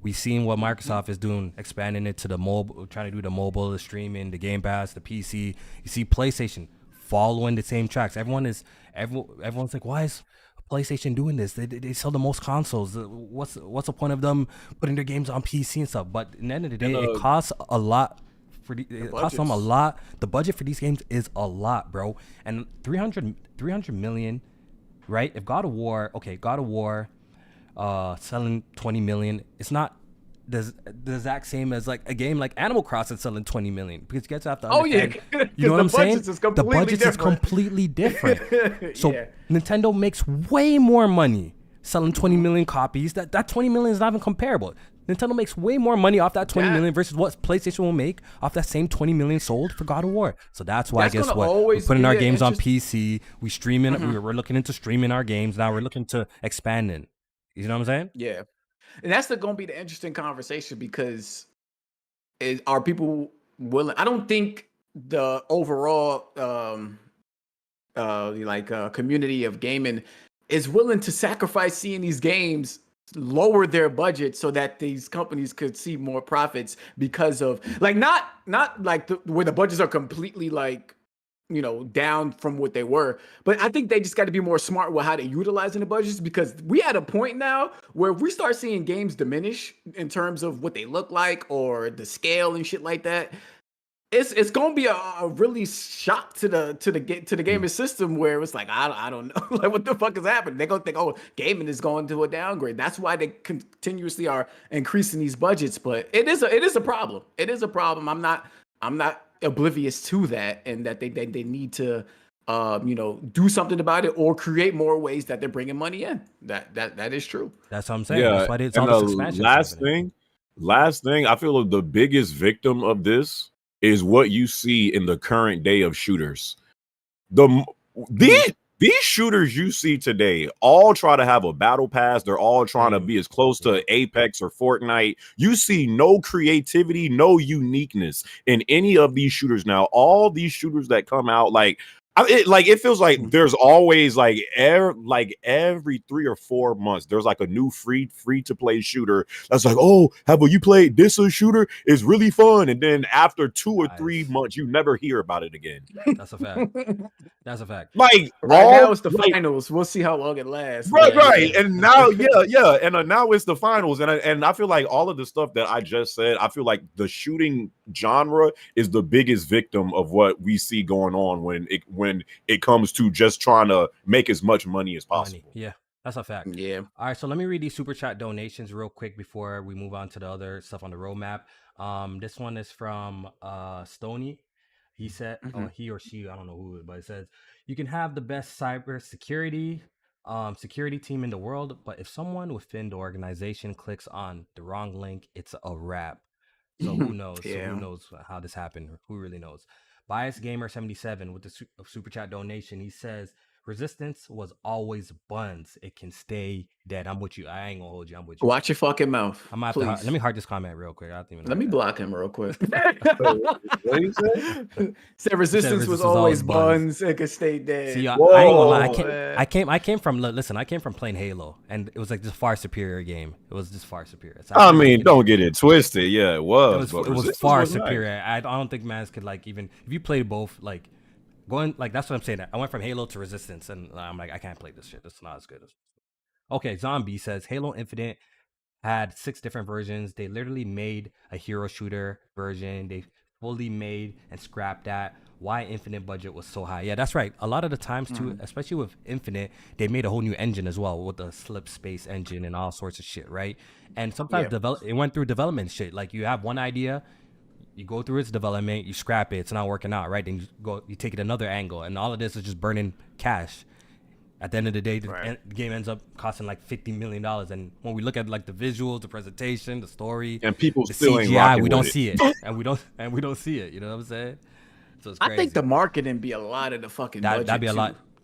We've seen what Microsoft is doing, expanding it to the mobile, trying to do the mobile, the streaming, the Game Pass, the PC. You see PlayStation following the same tracks. Everyone's like, why is PlayStation doing this? They sell the most consoles. What's the point of them putting their games on PC and stuff? But at the end of the day, it costs a lot. It costs them a lot. The budget for these games is a lot, bro. And 300 million, right? If God of War selling 20 million, it's not the exact same as like a game like Animal Crossing selling 20 million, because you guys have to understand, you know what I'm saying? The budget is completely different. So Nintendo makes way more money selling 20 million copies. That 20 million is not even comparable. Nintendo makes way more money off that 20 million versus what PlayStation will make off that same 20 million sold for God of War. So that's why, guess what? We're putting our games on PC. We streaming. We're looking into streaming our games. Now we're looking to expanding. You know what I'm saying? Yeah. And that's going to be the interesting conversation, because are people willing? I don't think the overall community of gaming is willing to sacrifice seeing these games lower their budget so that these companies could see more profits, because of like not like where the budgets are completely like, down from what they were. But I think they just got to be more smart with how they're utilizing the budgets, because we at a point now where if we start seeing games diminish in terms of what they look like or the scale and shit like that, it's gonna be a really shock to the gaming system, where it's like I don't know, like what the fuck is happening. They're gonna think, oh, gaming is going to a downgrade. That's why they continuously are increasing these budgets. But it is a problem. It is a problem. I'm not oblivious to that, and that they need to do something about it, or create more ways that they're bringing money in. That is true. That's what I'm saying. That's why it's all this expansion. Last thing, I feel like the biggest victim of this is what you see in the current day of shooters. These shooters you see today all try to have a battle pass. They're all trying to be as close to Apex or Fortnite. You see no creativity, no uniqueness in any of these shooters now. All these shooters that come out, it feels like there's always every 3 or 4 months there's like a new free to play shooter that's like, oh, have you played this shooter? It's really fun, and then after 2 or 3 months you never hear about it again. That's a fact. That's a fact. Like now it's the finals. We'll see how long it lasts. Right. And now, and now it's the finals, and I feel like all of the stuff that I just said, I feel like the shooting genre is the biggest victim of what we see going on when it comes to just trying to make as much money as possible. Yeah, that's a fact. Yeah. All right, so let me read these super chat donations real quick before we move on to the other stuff on the roadmap. This one is from Stony. He said, he or she, I don't know who, but it says, you can have the best cyber security team in the world, but if someone within the organization clicks on the wrong link, it's a wrap. So who knows? So who knows how this happened? Who really knows? Bias Gamer 77 with the super chat donation. He says, Resistance was always buns. It can stay dead. I'm with you. I ain't gonna hold you. I'm with you. Watch your fucking mouth. I'm out. Let me heart this comment real quick. Let me block him real quick. What you say? Said resistance was always buns. It could stay dead. See, I ain't gonna lie. I came from. Listen, I came from playing Halo, and it was like this far superior game. It was just far superior. I mean, don't get it twisted. Yeah, it was. It was far superior. Nice. I don't think mans could like even if you played both like. Going like that's what I'm saying. I went from Halo to Resistance, and I'm like, I can't play this shit. It's not as good as. Okay, Zombie says Halo Infinite had 6 different versions. They literally made a hero shooter version. They fully made and scrapped that. Why Infinite budget was so high? Yeah, that's right. A lot of the times too, especially with Infinite, they made a whole new engine as well with the slip space engine and all sorts of shit, right? And sometimes it went through development shit. Like you have one idea. You go through its development, you scrap it, it's not working out, right? Then you take it another angle, and all of this is just burning cash. At the end of the day, the game ends up costing like $50 million. And when we look at like the visuals, the presentation, the story, and people the still CGI, we don't see it, and we don't see it. You know what I'm saying? So it's crazy. I think the marketing be a lot of the fucking budget. That'd be a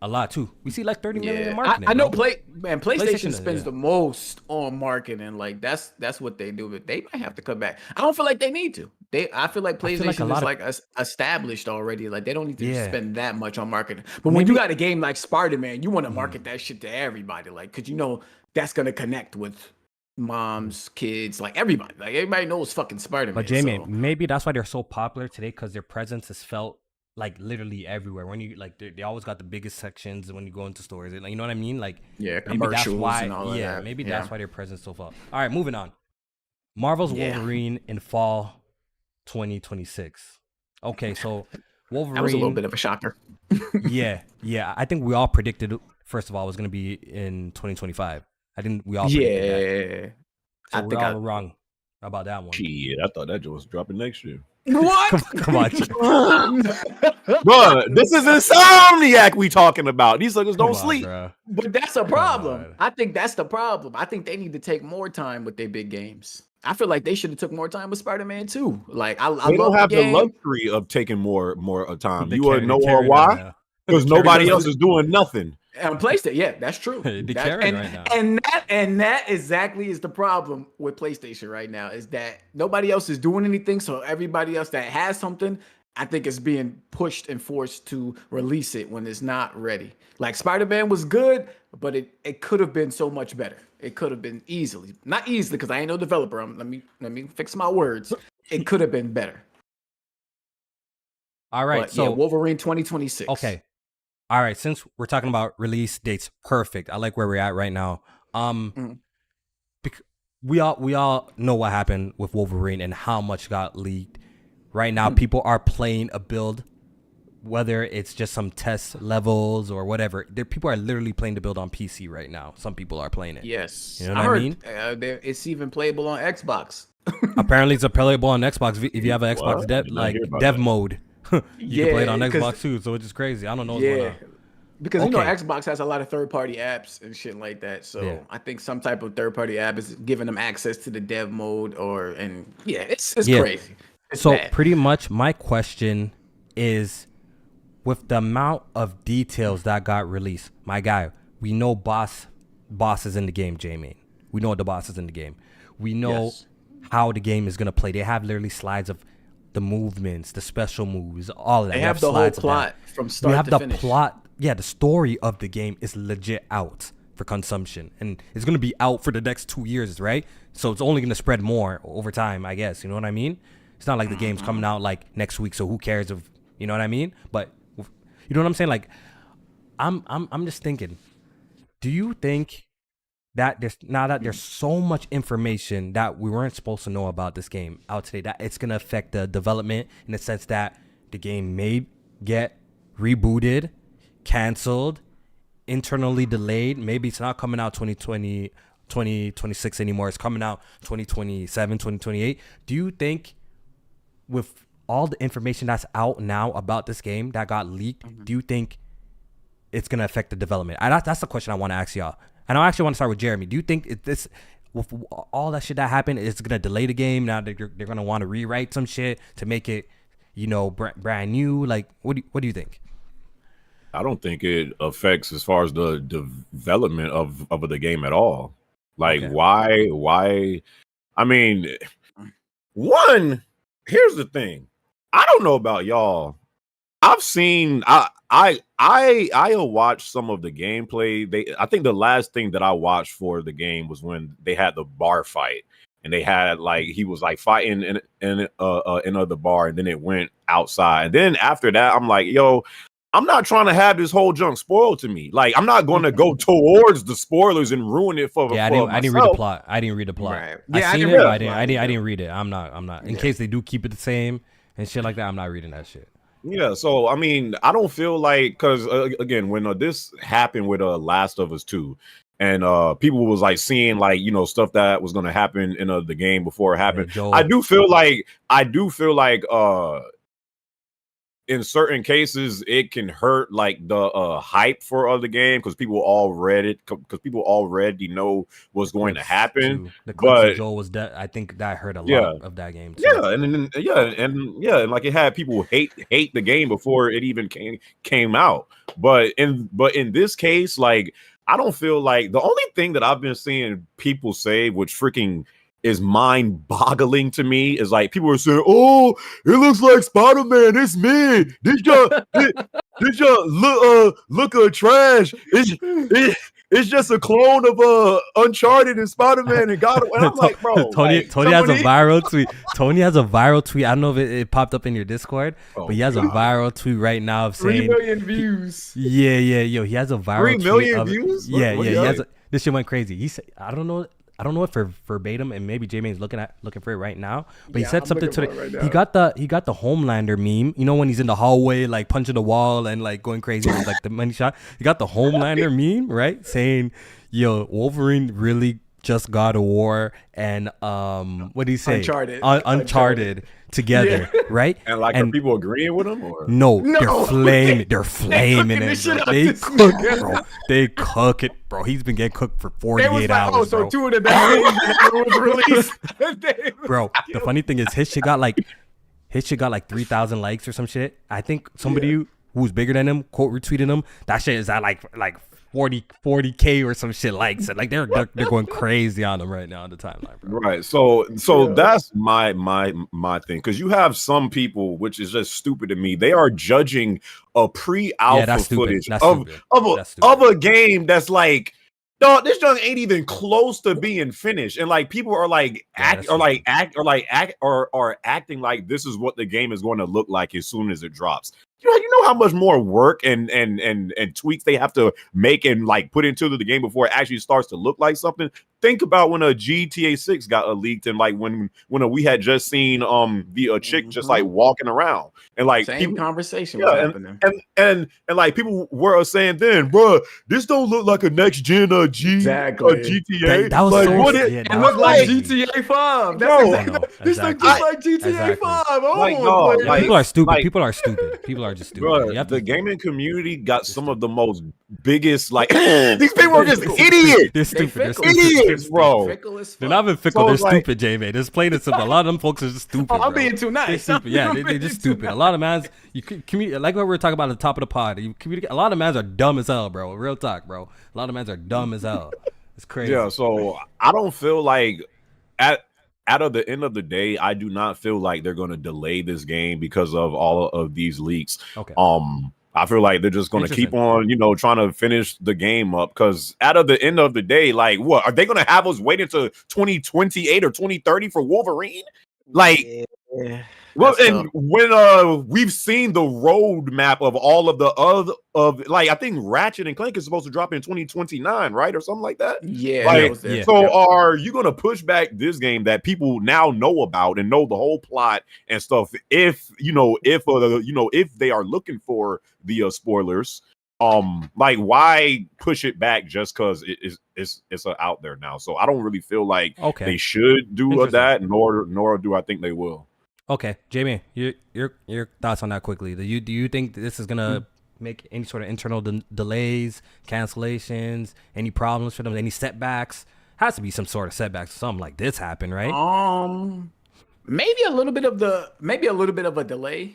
lot too. We see like 30 million in marketing. I know PlayStation spends the most on marketing. Like that's what they do, but they might have to cut back. I don't feel like they need to. I feel like PlayStation is established already. Like they don't need to spend that much on marketing. But when you got a game like Spider-Man, you want to market that shit to everybody, like because you know that's gonna connect with moms, kids, like everybody. Like everybody knows fucking Spider-Man. But Jamie, maybe that's why they're so popular today because their presence is felt like literally everywhere. When you like, they always got the biggest sections when you go into stores. Like, you know what I mean? Like, maybe that's why. And all of that. Maybe that's why their presence so far. All right, moving on. Marvel's Wolverine in fall 2026. Okay, so Wolverine. That was a little bit of a shocker. yeah. I think we all predicted. First of all, it was going to be in 2025. I think we all predicted that. So we're all wrong about that one. Shit, I thought that was dropping next year. What? Come on, bro. This is Insomniac we talking about. These suckers don't sleep. But that's a problem. I think that's the problem. I think they need to take more time with their big games. I feel like they should have took more time with Spider-Man too. Like they don't have the luxury of taking more time. You want to know why? Because nobody else is doing nothing. On PlayStation, yeah, that's true. And that exactly is the problem with PlayStation right now, is that nobody else is doing anything. So everybody else that has something, I think is being pushed and forced to release it when it's not ready. Like Spider-Man was good, but it could have been so much better. It could have been not easily, because I ain't no developer. Let me fix my words. It could have been better. All right, so Wolverine 2026. Okay. All right, since we're talking about release dates, perfect. I like where we're at right now. We all know what happened with Wolverine and how much got leaked. Right now, people are playing a build, whether it's just some test levels or whatever. People are literally playing the build on PC right now. Some people are playing it. Yes, you know what I mean. It's even playable on Xbox. Apparently, it's playable on Xbox if you have an Xbox dev mode. You can play it on Xbox too, so it's just crazy. I don't know what's going on. Because you know Xbox has a lot of third-party apps and shit like that. So I think some type of third-party app is giving them access to the dev mode it's crazy. It's so bad. pretty much my question is, with the amount of details that got released, my guy, we know bosses in the game, Jamie. We know the bosses in the game. We know how the game is gonna play. They have literally slides of the movements, the special moves, all of that. They have the whole plot from start to finish. Plot. Yeah, the story of the game is legit out for consumption, and it's gonna be out for the next 2 years, right? So it's only gonna spread more over time, I guess. You know what I mean? It's not like the game's coming out like next week, so who cares if you know what I mean? But you know what I'm saying? Like, I'm just thinking. Do you think that there's so much information that we weren't supposed to know about this game out today, that it's gonna affect the development in the sense that the game may get rebooted, canceled, internally delayed? Maybe it's not coming out 2026 anymore. It's coming out 2027, 2028. Do you think with all the information that's out now about this game that got leaked, do you think it's going to affect the development? That's the question I want to ask y'all. And I actually want to start with Jeremy. Do you think this, with all that shit that happened, it's going to delay the game? Now they're going to want to rewrite some shit to make it, brand new? Like, what do you think? I don't think it affects as far as the development of the game at all. Like, why? I mean, here's the thing. I don't know about y'all. I've seen I watched some of the gameplay. I think the last thing that I watched for the game was when they had the bar fight, and they had he was fighting in the bar, and then it went outside. And then after that, I'm like, yo, I'm not trying to have this whole junk spoiled to me. Like, I'm not going to go towards the spoilers and ruin it for I didn't read the plot. I didn't read the plot. Right. I seen it, but I didn't read it. I'm not. In case they do keep it the same and shit like that, I'm not reading that shit. Yeah, so I mean, I don't feel like, because again, when this happened with Last of Us 2, and people was seeing stuff that was going to happen in the game before it happened. I do feel like in certain cases it can hurt the hype for the game, because people all read it, because people already know what's going to happen. The clips of Joel was that, I think that hurt a lot of that game too. And it had people hate the game before it even came out. But in this case, I don't feel like, the only thing that I've been seeing people say, which freaking is mind-boggling to me, is people are saying, "Oh, it looks like Spider-Man. It's me. This your look trash. It's just a clone of Uncharted and Spider-Man and God." And I'm like, bro, Tony has a viral tweet. Tony has a viral tweet. I don't know if it popped up in your Discord, but he has a viral tweet right now of saying 3 million views. Yeah, yo, he has a viral 3 million views. He has. This shit went crazy. He said, I don't know if for verbatim, and maybe Jamie's looking for it right now. But he said something today. Right, he got the Homelander meme. You know, when he's in the hallway, punching the wall and going crazy with the money shot. He got the Homelander meme, right? Saying, "Yo, Wolverine really just God of War and what do you say? Uncharted together, right?" And are people agreeing with him or no? They're flaming it. They cook it, bro. He's been getting cooked for 48 hours. Oh, so 2 of the days was released. Bro, the funny thing is his shit got 3,000 likes or some shit. I think somebody who's bigger than him quote retweeted him. That shit is at like 40K or some shit likes it. They're going crazy on them right now on the timeline, bro. Right. So that's my thing, because you have some people, which is just stupid to me. They are judging a pre-alpha footage of a game that's dog, this junk ain't even close to being finished, and people are acting like this is what the game is going to look like as soon as it drops. You know how much more work and tweaks they have to make and put into the game before it actually starts to look like something. Think about when a GTA 6 got leaked, and when we had just seen the chick just walking around, and same people, conversation and people were saying then, bro, this don't look like a next gen GTA. That was it looked like GTA 5. This thing just like GTA 5. Oh, people are stupid. People are just stupid. Bro, the gaming community got some of the most biggest these people are just idiots. They're stupid. ridiculous, bro. Fickle as fuck. They're not even fickle. So They're it's like- stupid, J man. It's plain and simple. A lot of them folks are just stupid. Oh, I'm bro. being too They're nice. stupid. Yeah, they're just stupid. A lot of mans, you communicate like what we were talking about at the top of the pod. You communicate. A lot of mans are dumb as hell, bro. Real talk, bro. A lot of mans are dumb as hell. It's crazy. Yeah, so I don't feel like out of the end of the day, I do not feel like they're going to delay this game because of all of these leaks. Okay. I feel like they're just going to keep on, trying to finish the game up. Because out of the end of the day, like, what are they going to have us wait until 2028 or 2030 for Wolverine? Like, Yeah. well, That's and tough. when we've seen the roadmap of all of the other like, I think Ratchet and Clank is supposed to drop in 2029, right, or something like that. Yeah, Like, that was there. so are you gonna push back this game that people now know about and know the whole plot and stuff? If if they are looking for the spoilers, like, why push it back just because it's out there now? So I don't really feel like they should do that, nor do I think they will. Okay, Jamie, your thoughts on that quickly. Do you think this is gonna make any sort of internal delays, cancellations, any problems for them, any setbacks? Has to be some sort of setbacks. Something like this happen, right? Maybe a little bit of a delay,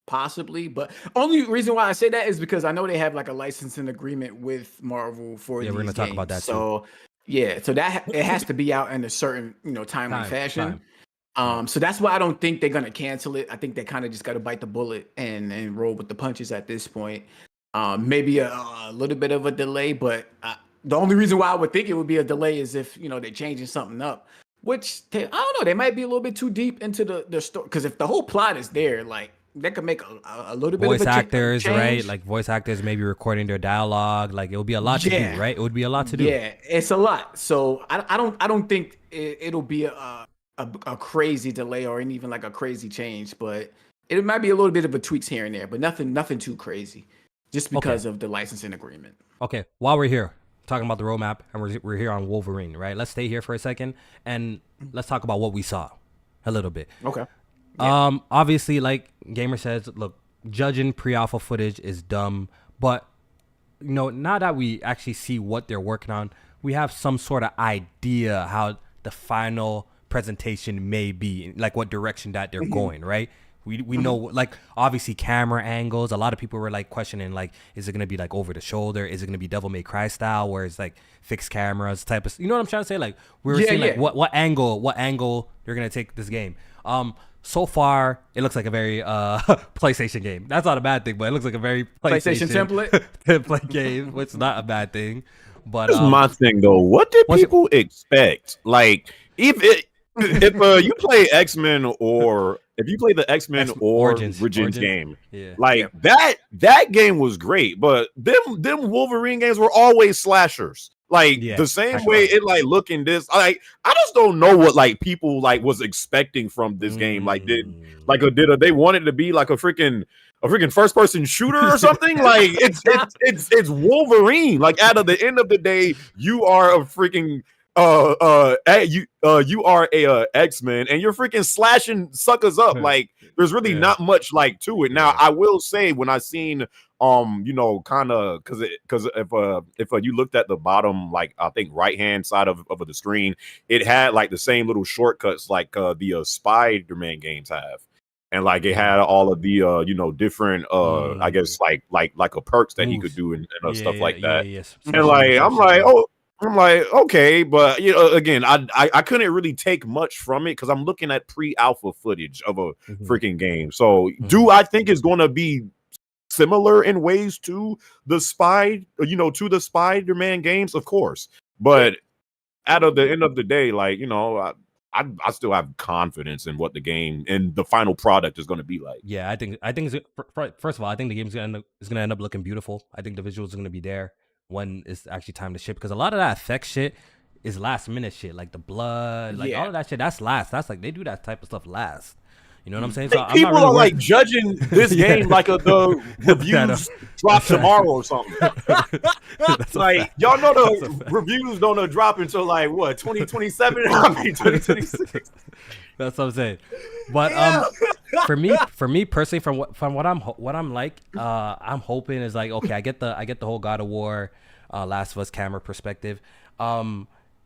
possibly. But only reason why I say that is because I know they have like a licensing agreement with Marvel for these we're gonna talk about that too. So yeah, so that it has to be out in a certain timely fashion. So that's why I don't think they're gonna cancel it. I think they kind of just got to bite the bullet and roll with the punches at this point. Maybe a little bit of a delay, but the only reason why I would think it would be a delay is if they're changing something up, which I don't know. They might be a little bit too deep into the story, because if the whole plot is there, like they could make a little bit voice of a actors, change. right? Like voice actors maybe recording their dialogue. Like it would be a lot to do, right? It would be a lot to do. Yeah, it's a lot. So I don't think it'll be a crazy delay or even like a crazy change, but it might be a little bit of a tweaks here and there, but nothing too crazy, just because of the licensing agreement. Okay, while we're here talking about the roadmap and we're here on Wolverine, right? Let's stay here for a second and let's talk about what we saw a little bit. Okay. Yeah. Obviously, like Gamer says, look, judging pre-alpha footage is dumb, but now that we actually see what they're working on, we have some sort of idea how the final presentation may be, like what direction that they're going, right? We know, like, obviously camera angles. A lot of people were like questioning, like, is it gonna be like over the shoulder? Is it gonna be Devil May Cry style, where it's like fixed cameras type of? You know what I'm trying to say? Like, we were seeing like what angle they're gonna take this game. So far it looks like a very PlayStation game. That's not a bad thing, but it looks like a very PlayStation template game, which is not a bad thing. But that's my thing though. What did people expect? Like, if you play X-Men, or if you play the X-Men Origins game, like that game was great, but them Wolverine games were always slashers. Like the same way it like looking this, like I just don't know what like people like was expecting from this game. Like did they want it to be like a freaking first person shooter or something? Like it's Wolverine. Like at the end of the day, you are a freaking you are a X-Men and you're freaking slashing suckers up. Like there's really not much like to it. Now I will say, when I seen kind of, because if you looked at the bottom, like I think right hand side of the screen, it had like the same little shortcuts like the Spider-Man games have. And like it had all of the different I guess like a perks that he could do and stuff like that. And like I'm like, okay, but again, I couldn't really take much from it because I'm looking at pre-alpha footage of a freaking game. So do I think it's going to be similar in ways to the Spider-Man games? Of course, but at the end of the day, like I still have confidence in what the game and the final product is going to be like. Yeah, I think first of all, I think the game's gonna end up looking beautiful. I think the visuals are gonna be there when it's actually time to ship, because a lot of that effect shit is last minute shit, like the blood, like all of that shit. That's last. That's like they do that type of stuff last. You know what I'm saying? So people I'm not really are like judging this game like the reviews drop tomorrow or something. Like y'all know the reviews don't drop until like what 2027? I mean 2026. That's what I'm saying. But for me personally, from what I'm like, I'm hoping is like, okay, I get the whole God of War, Last of Us camera perspective.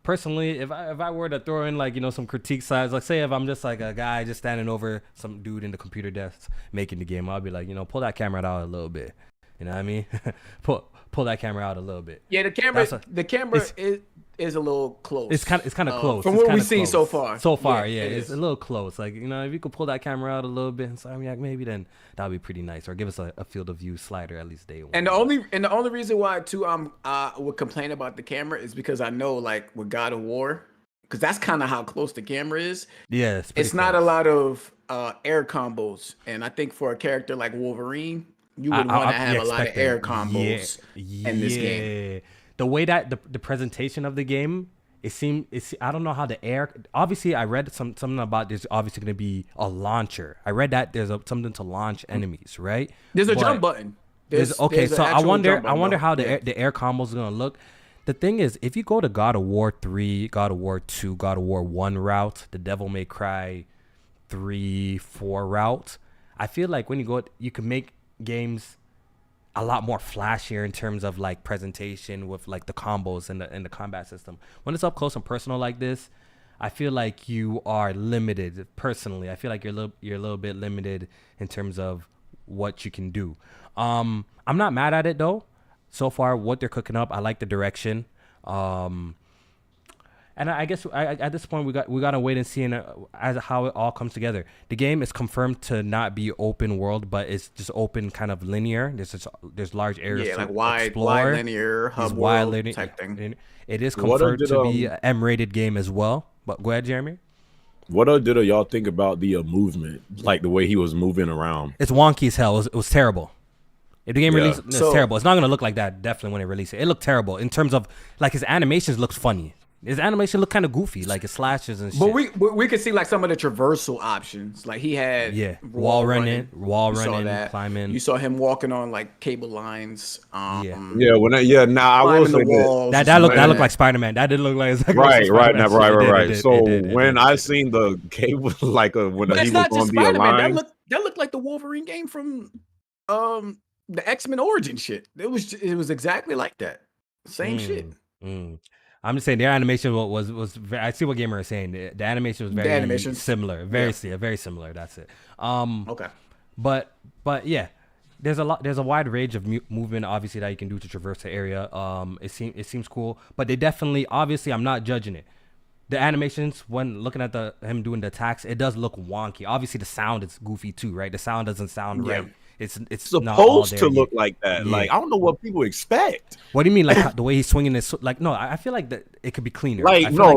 personally, if I were to throw in like some critique sides, like say if I'm just like a guy just standing over some dude in the computer desk making the game, I'll be like, pull that camera out a little bit. You know what I mean? pull that camera out a little bit. Yeah, the camera is a little close. It's kind of close from what we've seen so far. So far, yeah, it's a little close. Like if you could pull that camera out a little bit, Insomniac, maybe then that'd be pretty nice. Or give us a field of view slider at least day one. And the only reason why too would complain about the camera is because I know like with God of War, because that's kind of how close the camera is. Yeah, it's not a lot of air combos, and I think for a character like Wolverine, you would want to have a lot of air combos in this game. The way that the presentation of the game, I don't know how the air. Obviously, I read something about there's obviously going to be a launcher. I read that there's something to launch enemies, right? There's a jump button. So I wonder how the air combos is going to look. The thing is, if you go to God of War 3, God of War 2, God of War 1 route, the Devil May Cry 3, 4 route, I feel like when you can make games a lot more flashier in terms of like presentation with like the combos and the combat system. When it's up close and personal like this, I feel like you are limited. Personally, I feel like you're a little bit limited in terms of what you can do. I'm not mad at it though. So far, what they're cooking up, I like the direction. And I guess at this point we gotta wait and see as how it all comes together. The game is confirmed to not be open world, but it's just open kind of linear. There's large areas to wide explore. Wide linear hub world type thing. It is confirmed to be an M-rated game as well. But go ahead, Jeremy. What did y'all think about the movement, like the way he was moving around? It's wonky as hell. It was terrible. If the game released, it's terrible. It's not gonna look like that. Definitely when it releases, it looked terrible in terms of like his animations looks funny. His animation looked kind of goofy, like it slashes and shit. But we could see like some of the traversal options. Like he had wall running, climbing. You saw him walking on like cable lines. I will say that looked like Spider-Man. That didn't look like exactly right. So when I seen the cable like when he was on the line, that looked like the Wolverine game from the X-Men Origin shit. It was exactly like that. Same shit. I'm just saying their animation was very, I see what Gamer is saying. The animation was very similar. Very similar. That's it. Okay. But yeah, there's a wide range of movement obviously that you can do to traverse the area. It seems cool, but they definitely, obviously I'm not judging it. The animations, when looking at him doing the attacks, it does look wonky. Obviously the sound is goofy too, right? The sound doesn't sound right. It's supposed to look like that. Yeah. Like I don't know what people expect. What do you mean, like the way he's swinging this? Like no, I feel like that it could be cleaner. Like no.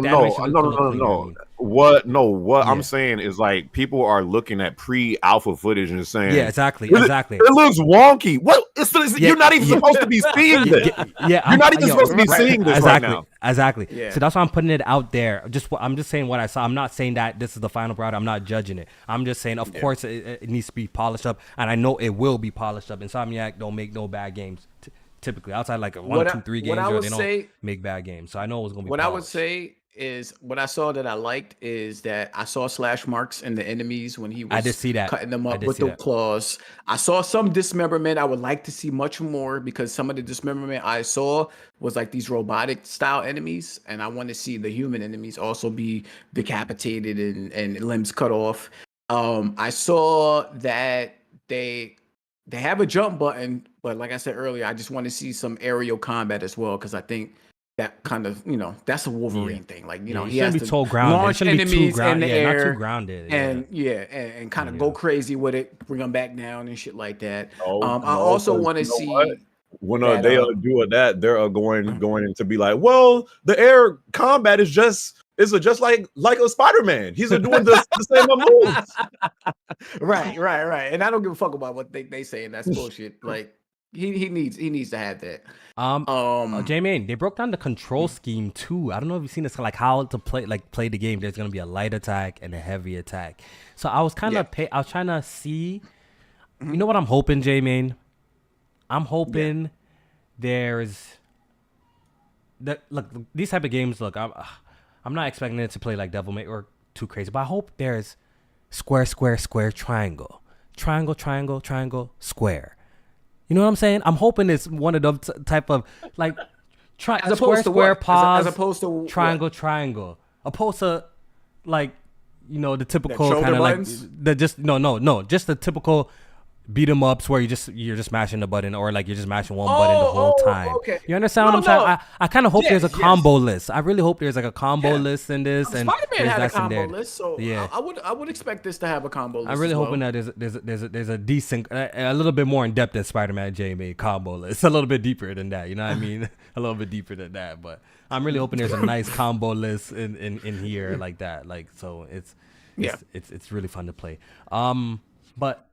What I'm saying is like people are looking at pre-alpha footage and saying, yeah, exactly. It looks wonky. What? You're not even supposed to be seeing this. You're not even supposed to be seeing this right now. Exactly. Yeah. So that's why I'm putting it out there. I'm just saying what I saw. I'm not saying that this is the final product. I'm not judging it. I'm just saying, of course, it needs to be polished up, and I know it will be polished up. Insomniac don't make no bad games typically outside like 1, 2, 3 games, or they don't make bad games. So I know it was gonna be. What polished. I would say is what I saw that I liked is that I saw slash marks in the enemies when he was I did see that. Cutting them up with the claws. I saw some dismemberment. I would like to see much more because some of the dismemberment I saw was like these robotic style enemies, and I want to see the human enemies also be decapitated and limbs cut off. I saw that they have a jump button, but like I said earlier, I just want to see some aerial combat as well because I think that kind of, that's a Wolverine thing. Like, he has to launch enemies in the air, not too grounded, and kind of go crazy with it, bring them back down and shit like that. I also want to see when they are doing that, they're going to be like, well, the air combat is just like a Spider-Man. He's doing the same moves. Right. And I don't give a fuck about what they saying. That's bullshit. Like he needs to have that. J-Man, they broke down the control scheme too. I don't know if you've seen this, like how to play the game. There's gonna be a light attack and a heavy attack. So I was kind of I was trying to see. You know what I'm hoping, J-Man? I'm hoping there's that. Look, these type of games. Look, I'm not expecting it to play like Devil May or too crazy, but I hope there's square, triangle, triangle, square. You know what I'm saying? I'm hoping it's one of those type of like square pause, as opposed to triangle, opposed to like the typical kind of like just the typical beat 'em ups where you're just mashing the button, or like you're just mashing one button the whole time. Okay. You understand what I'm saying? I kind of hope there's a combo list. I really hope there's like a combo list in this. And Spider-Man had a combo list, so yeah, I would expect this to have a combo list. I'm really hoping that there's a decent, a little bit more in depth than Spider-Man JMA combo list. A little bit deeper than that, you know what I mean? A little bit deeper than that, but I'm really hoping there's a nice combo list in here like that. Like, so it's really fun to play. But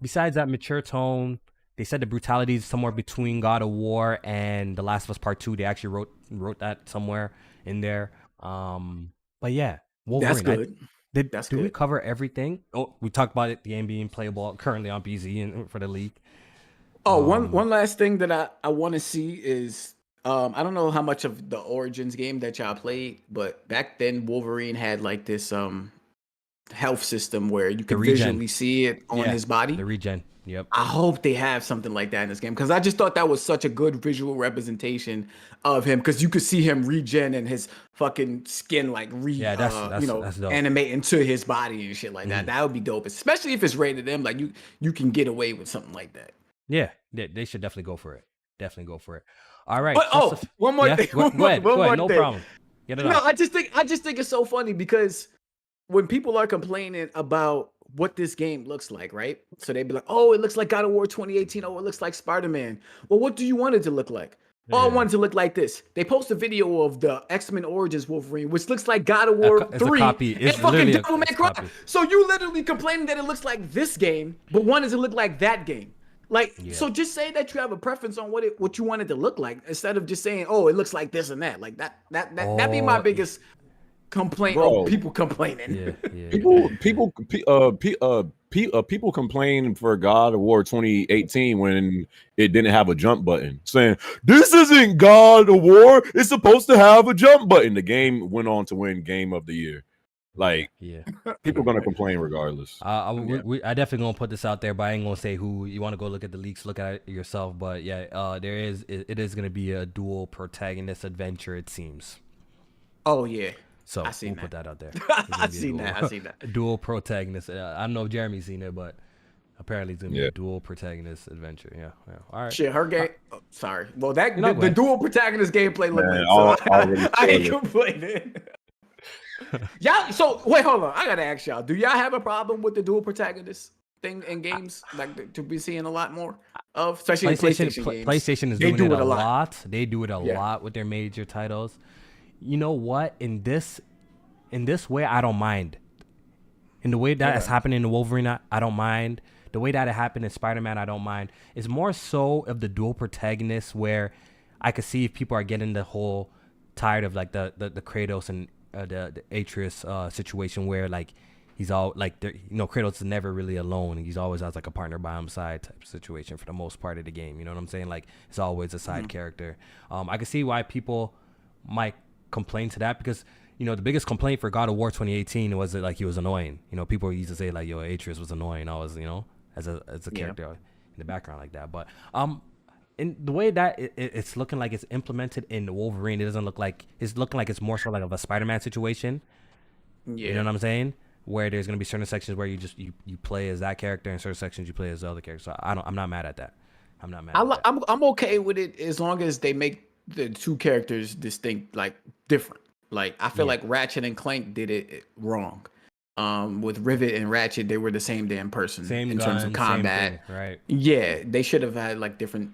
besides that mature tone, they said the brutality is somewhere between God of War and The Last of Us Part 2. They actually wrote that somewhere in there. But yeah, Wolverine. That's good. Did we cover everything? Oh, we talked about it, the game being playable currently on PC and for the league. Oh, one last thing that I want to see is I don't know how much of the Origins game that y'all played, but back then Wolverine had like this health system where you can visually see it on his body. The regen. Yep. I hope they have something like that in this game, because I just thought that was such a good visual representation of him, because you could see him regen and his fucking skin like that's animating to his body and shit like that. That would be dope, especially if it's rated M. Like you can get away with something like that. Yeah, they should definitely go for it. Definitely go for it. All right. But, one more thing. Go ahead. No problem. I just think it's so funny because when people are complaining about what this game looks like, right? So they'd be like, oh, it looks like God of War 2018. Oh, it looks like Spider-Man. Well, what do you want it to look like? Oh, I want it to look like this. They post a video of the X-Men Origins Wolverine, which looks like God of War 3. It's a copy. It's fucking Devil May Cry. So you literally complaining that it looks like this game, but wanted to look like that game. Like, so just say that you have a preference on what you want it to look like, instead of just saying, oh, it looks like this and that. Like that'd be my biggest complaint. Bro. People complaining. People complain for God of War 2018 when it didn't have a jump button, saying this isn't God of War. It's supposed to have a jump button. The game went on to win Game of the Year. Like, people gonna complain regardless. I definitely gonna put this out there, but I ain't gonna say who. You want to go look at the leaks, look at it yourself. But yeah, it is gonna be a dual protagonist adventure, it seems. Oh yeah. So we'll put that out there. I seen that. Dual protagonist. I don't know if Jeremy's seen it, but apparently it's gonna be a dual protagonist adventure. Yeah. All right. Shit, her game. Oh, sorry. Well, the dual protagonist gameplay looked good, so I ain't complaining. Y'all, so wait, hold on. I gotta ask y'all. Do y'all have a problem with the dual protagonist thing in games, like to be seeing a lot more of, especially PlayStation games? PlayStation is doing it a lot. They do it a lot with their major titles. You know what? In this way, I don't mind. In the way that it's happening in Wolverine, I don't mind. The way that it happened in Spider-Man, I don't mind. It's more so of the dual protagonists, where I could see if people are getting the whole tired of like the Kratos and the Atreus situation, where like he's all like, Kratos is never really alone. He's always has like a partner by his side type of situation for the most part of the game. You know what I'm saying? Like, it's always a side character. I can see why people might complain to that, because the biggest complaint for God of War 2018 was that like he was annoying. People used to say like, yo, Atreus was annoying. I was, as a character in the background like that. But in the way that it's looking like it's implemented in Wolverine, it doesn't look like it's looking like it's more so like of a Spider-Man situation. You know what I'm saying? Where there's gonna be certain sections where you play as that character, and certain sections you play as the other character. So I'm not mad at that. I'm okay with it as long as they make the two characters distinct, like different. Like, I feel like Ratchet and Clank did it wrong. With Rivet and Ratchet, they were the same damn person in terms of combat. Thing, right? Yeah, they should have had like different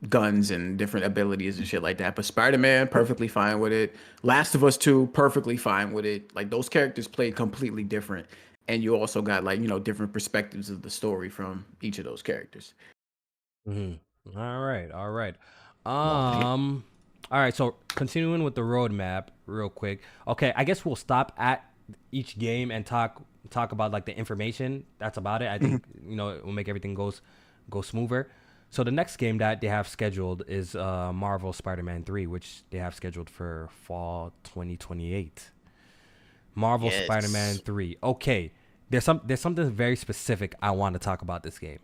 guns and different abilities and shit like that. But Spider-Man, perfectly fine with it. Last of Us 2, perfectly fine with it. Like, those characters played completely different, and you also got like different perspectives of the story from each of those characters. Mm-hmm. All right. All right. So continuing with the roadmap, real quick. Okay, I guess we'll stop at each game and talk about like the information that's about it. I think it will make everything go smoother. So the next game that they have scheduled is Marvel Spider-Man 3, which they have scheduled for fall 2028. Marvel Spider-Man 3. Okay, there's something very specific I want to talk about this game.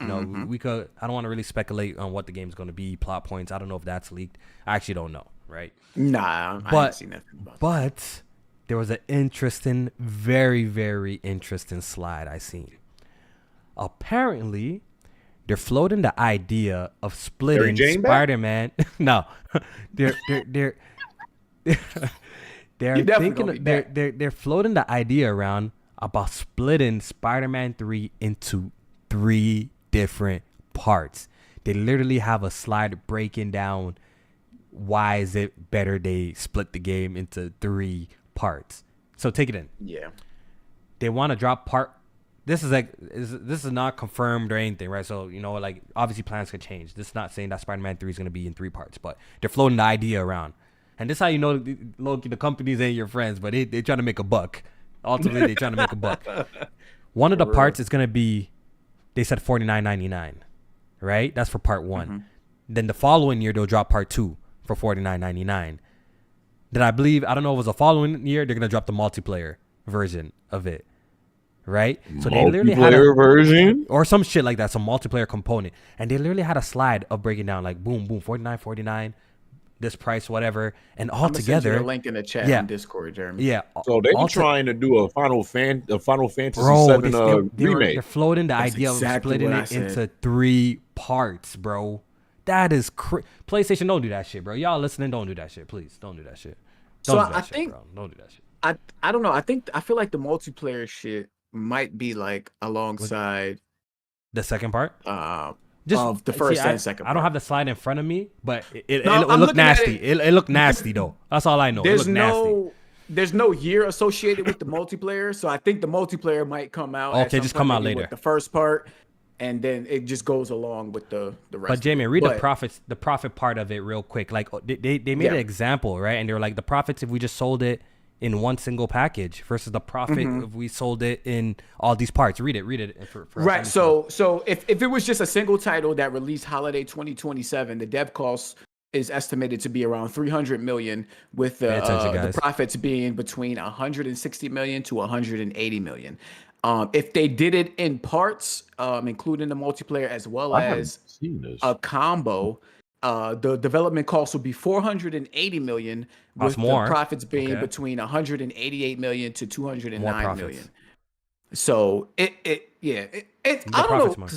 You know, we could. I don't want to really speculate on what the game's going to be, plot points. I don't know if that's leaked. I actually don't know, right? Nah, I haven't seen nothing about that. But there was an interesting, very, very interesting slide I seen. Apparently, they're floating the idea of splitting Spider-Man. No, they're thinking they're floating the idea around about splitting Spider-Man 3 into 3 different parts. They literally have a slide breaking down why is it better they split the game into 3 parts. So take it in. Yeah. They want to drop part. This is not confirmed or anything, right? So, you know, like, obviously plans could change. This is not saying that Spider-Man 3 is going to be in 3 parts, but they're floating the idea around. And this is how you know, Loki, the companies ain't your friends, but they trying to make a buck. Ultimately, they're trying to make a buck. One of the parts is going to be, they said $49.99, right? That's for part 1. Then the following year, they'll drop part 2 for $49.99. Then I believe, I don't know if it was the following year, they're going to drop the multiplayer version of it, right? So they literally had a version or some shit like that, some multiplayer component. And they literally had a slide of breaking down, like, boom, boom, $49.49, this price, whatever, and all together. Send you a link in the chat in Discord, Jeremy. Yeah. So they were trying to do a Final Fantasy VII remake. They're floating the idea of splitting it into 3 parts, bro. That is PlayStation. Don't do that shit, bro. Y'all listening? Don't do that shit, please. Don't do that shit. Don't do that shit, bro. Don't do that shit. I don't know. I feel like the multiplayer shit might be like alongside the second part. Of the first and second part. I don't have the slide in front of me, but it looked nasty. It looked nasty though. That's all I know. There's no year associated with the multiplayer, so I think the multiplayer might come out. Okay, just come out later. With the first part, and then it just goes along with the rest. But Jamie, read the profit part of it real quick. Like they made an example, right? And they were like, the profits if we just sold it in one single package versus the profit if we sold it in all these parts. Read it. For right. So if it was just a single title that released holiday 2027, the dev cost is estimated to be around 300 million, with the profits being between 160 million to 180 million. If they did it in parts, including the multiplayer as well as a combo, the development cost would be 480 million, with the profits being between 188 million to 209 million. So I don't know.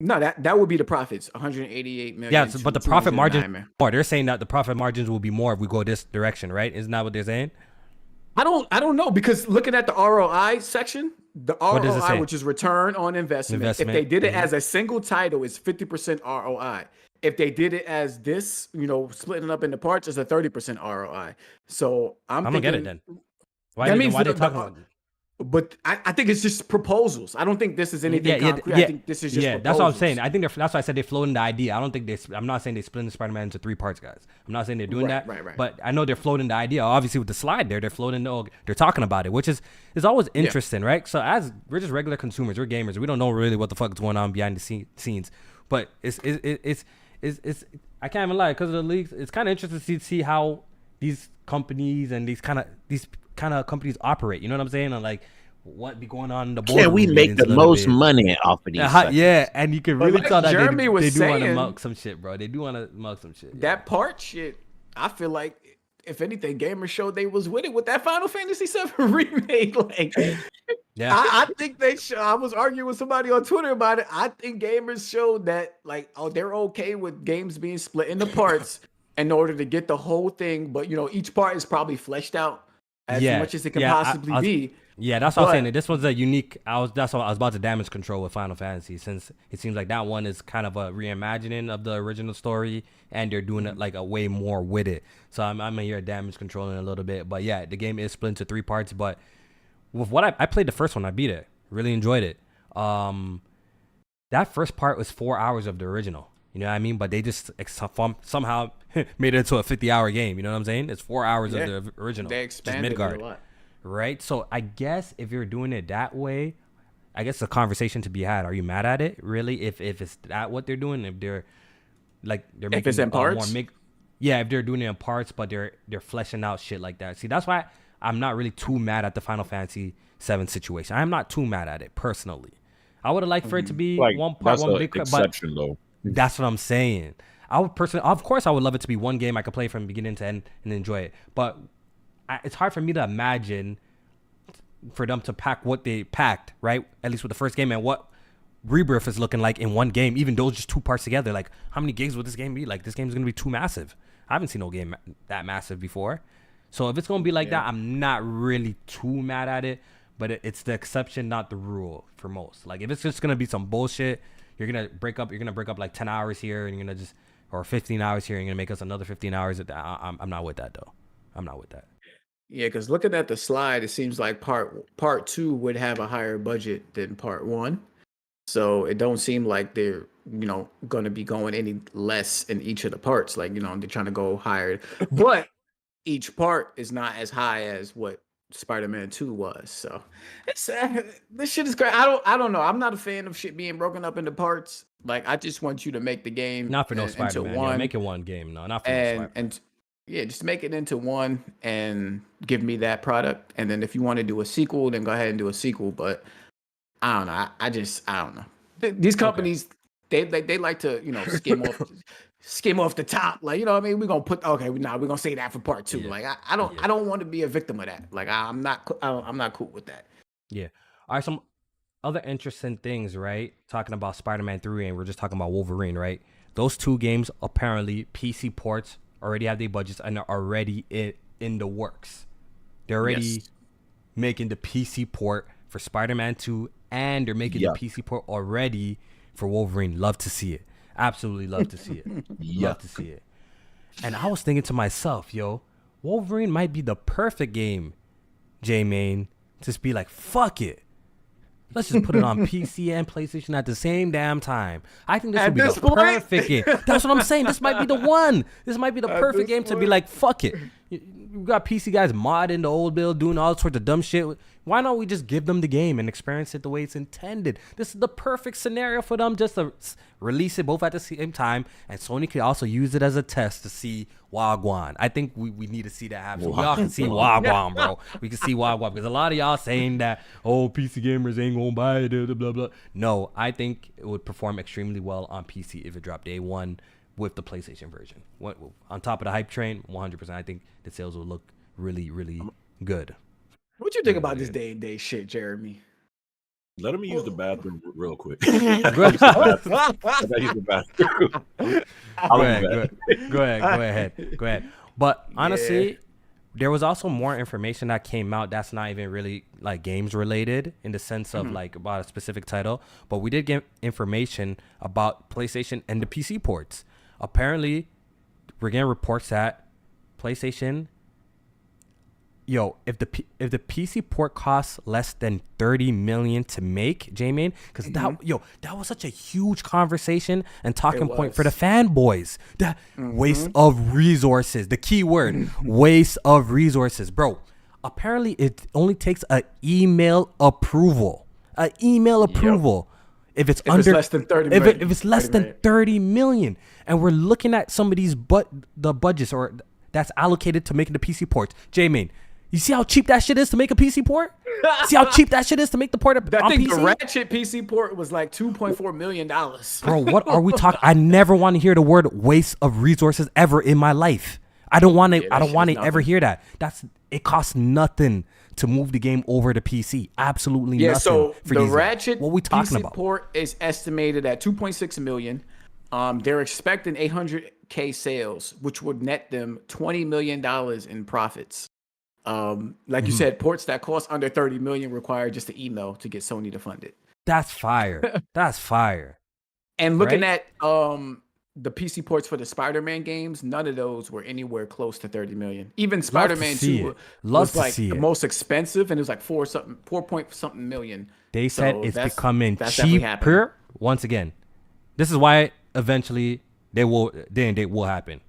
No, that would be the profits, 188 million. Yeah, but the profit margin, they're saying that the profit margins will be more if we go this direction, right? Isn't that what they're saying? I don't know, because looking at the ROI section, the ROI, which is return on investment, if they did it as a single title, it's 50% ROI. If they did it as this, splitting it up into parts, it's a 30% ROI. So I'm gonna get it then. Why are they talking about it? But I think it's just proposals. I don't think this is anything concrete. I think this is just proposals. That's what I'm saying. I think that's why I said they're floating the idea. I don't think I'm not saying they're splitting Spider-Man into 3 parts, guys. I'm not saying they're doing that. Right. But I know they're floating the idea. Obviously, with the slide there, they're talking about it, which is always interesting, right? So as we're just regular consumers, we're gamers. We don't know really what the fuck is going on behind the scenes. But it's I can't even lie, because of the leaks. It's kind of interesting to see how these companies and these kind of companies operate. You know what I'm saying? And like, what be going on in the board? Can we make the most money off of these? Yeah, and you can really tell that Jeremy they was do want to saying, milk some shit, bro. They do want to milk some shit. That part shit, I feel like, if anything, gamers showed they was with it with that Final Fantasy VII remake. Like, I think I was arguing with somebody on Twitter about it. I think gamers showed that, like, they're okay with games being split into parts in order to get the whole thing. But each part is probably fleshed out as much as it can possibly be. Yeah, that's what I'm saying. This was a unique. That's what I was about to damage control with Final Fantasy, since it seems like that one is kind of a reimagining of the original story, and they're doing it like a way more with it. So I'm here damage controlling a little bit, but yeah, the game is split into 3 parts. But with what I played the first one, I beat it, really enjoyed it. That first part was 4 hours of the original. You know what I mean? But they just somehow made it into a 50-hour game. You know what I'm saying? It's 4 hours of the original. They expanded it a lot. Right? So I guess if you're doing it that way, I guess a conversation to be had. Are you mad at it? Really? If it's that what they're doing, if they're making if it's in parts? if they're doing it in parts, but they're fleshing out shit like that. See, that's why I'm not really too mad at the Final Fantasy VII situation. I'm not too mad at it personally. I would have liked for it to be Like one part, that's one an big, but exception though. that's what I'm saying. I would personally, of course, I would love it to be one game I could play from beginning to end and enjoy it. But it's hard for me to imagine for them to pack what they packed, right? At least with the first game, and what Rebirth is looking like in one game, even though it's just two parts together. Like, how many gigs would this game be? Like, this game's going to be too massive. I haven't seen no game that massive before. So if it's going to be like that, I'm not really too mad at it. But it's the exception, not the rule for most. Like, if it's just going to be some bullshit, you're going to break up like 10 hours here, and you're going to just, or 15 hours here, and you're going to make us another 15 hours. I'm not with that, though. I'm not with that. Yeah, because looking at the slide, it seems like part 2 would have a higher budget than part 1. So it don't seem like they're, going to be going any less in each of the parts. Like, they're trying to go higher. But each part is not as high as what Spider-Man 2 was. So it's this shit is great. I don't know. I'm not a fan of shit being broken up into parts. Like, I just want you to make the game not for no Spider-Man. Yeah, make it one game. No, not for no Spider-Man. And yeah, just make it into one and give me that product. And then if you want to do a sequel, then go ahead and do a sequel. But I don't know. I don't know. These companies, they like to, skim off the top. Like, you know what I mean? We're gonna say that for part 2. Yeah. Like, I don't want to be a victim of that. Like, I'm not cool with that. Yeah. All right. Some other interesting things, right? Talking about Spider-Man 3, and we're just talking about Wolverine, right? Those two games, apparently PC ports already have their budgets and are already in the works. They're already making the PC port for Spider-Man 2, and they're making the PC port already for Wolverine. Love to see it. Absolutely love to see it. Love to see it. And I was thinking to myself, Wolverine might be the perfect game, J-Main, just be like, fuck it. Let's just put it on PC and PlayStation at the same damn time. I think this would be the perfect game. That's what I'm saying. This might be the one. This might be the perfect game to be like, fuck it. You got PC guys modding the old build, doing all sorts of dumb shit. Why don't we just give them the game and experience it the way it's intended? This is the perfect scenario for them just to release it both at the same time. And Sony could also use it as a test to see Wagwan. I think we need to see that happen. So y'all can see Wagwan, bro. We can see Wagwan. Because a lot of y'all saying that, PC gamers ain't going to buy it, blah, blah, blah. No, I think it would perform extremely well on PC if it dropped day one with the PlayStation version. On top of the hype train, 100%. I think the sales will look really, really good. What you think about this day and day shit, Jeremy? Let me use the bathroom real quick. Go ahead. But honestly, there was also more information that came out that's not even really like games related in the sense of like about a specific title. But we did get information about PlayStation and the PC ports. Apparently, we're getting reports that PlayStation, if the PC port costs less than $30 million to make, J-Main, because that was such a huge conversation and talking point for the fanboys. That waste of resources, the key word, waste of resources, bro. Apparently, it only takes an email approval. If it's less than 30 million. If it's less than 30 million, and we're looking at some of these the budgets or that's allocated to making the PC ports, J-Main. You see how cheap that shit is to make a PC port? See how cheap that shit is to make the port on PC? I think the Ratchet PC port was like $2.4 million. Bro, what are we talking? I never want to hear the word waste of resources ever in my life. I don't want to. I don't want to ever hear that. It costs nothing to move the game over to PC. Absolutely nothing. So the Ratchet PC port is estimated at $2.6 million. They're expecting 800K sales, which would net them $20 million in profits. Like you said, ports that cost under 30 million require just an email to get Sony to fund it. That's fire. That's fire. And looking at the PC ports for the Spider-Man games, none of those were anywhere close to 30 million. Even Spider-Man 2 was like the most expensive, and it was like 4 point something million. They said it's becoming cheaper. Once again, this is why eventually it will happen.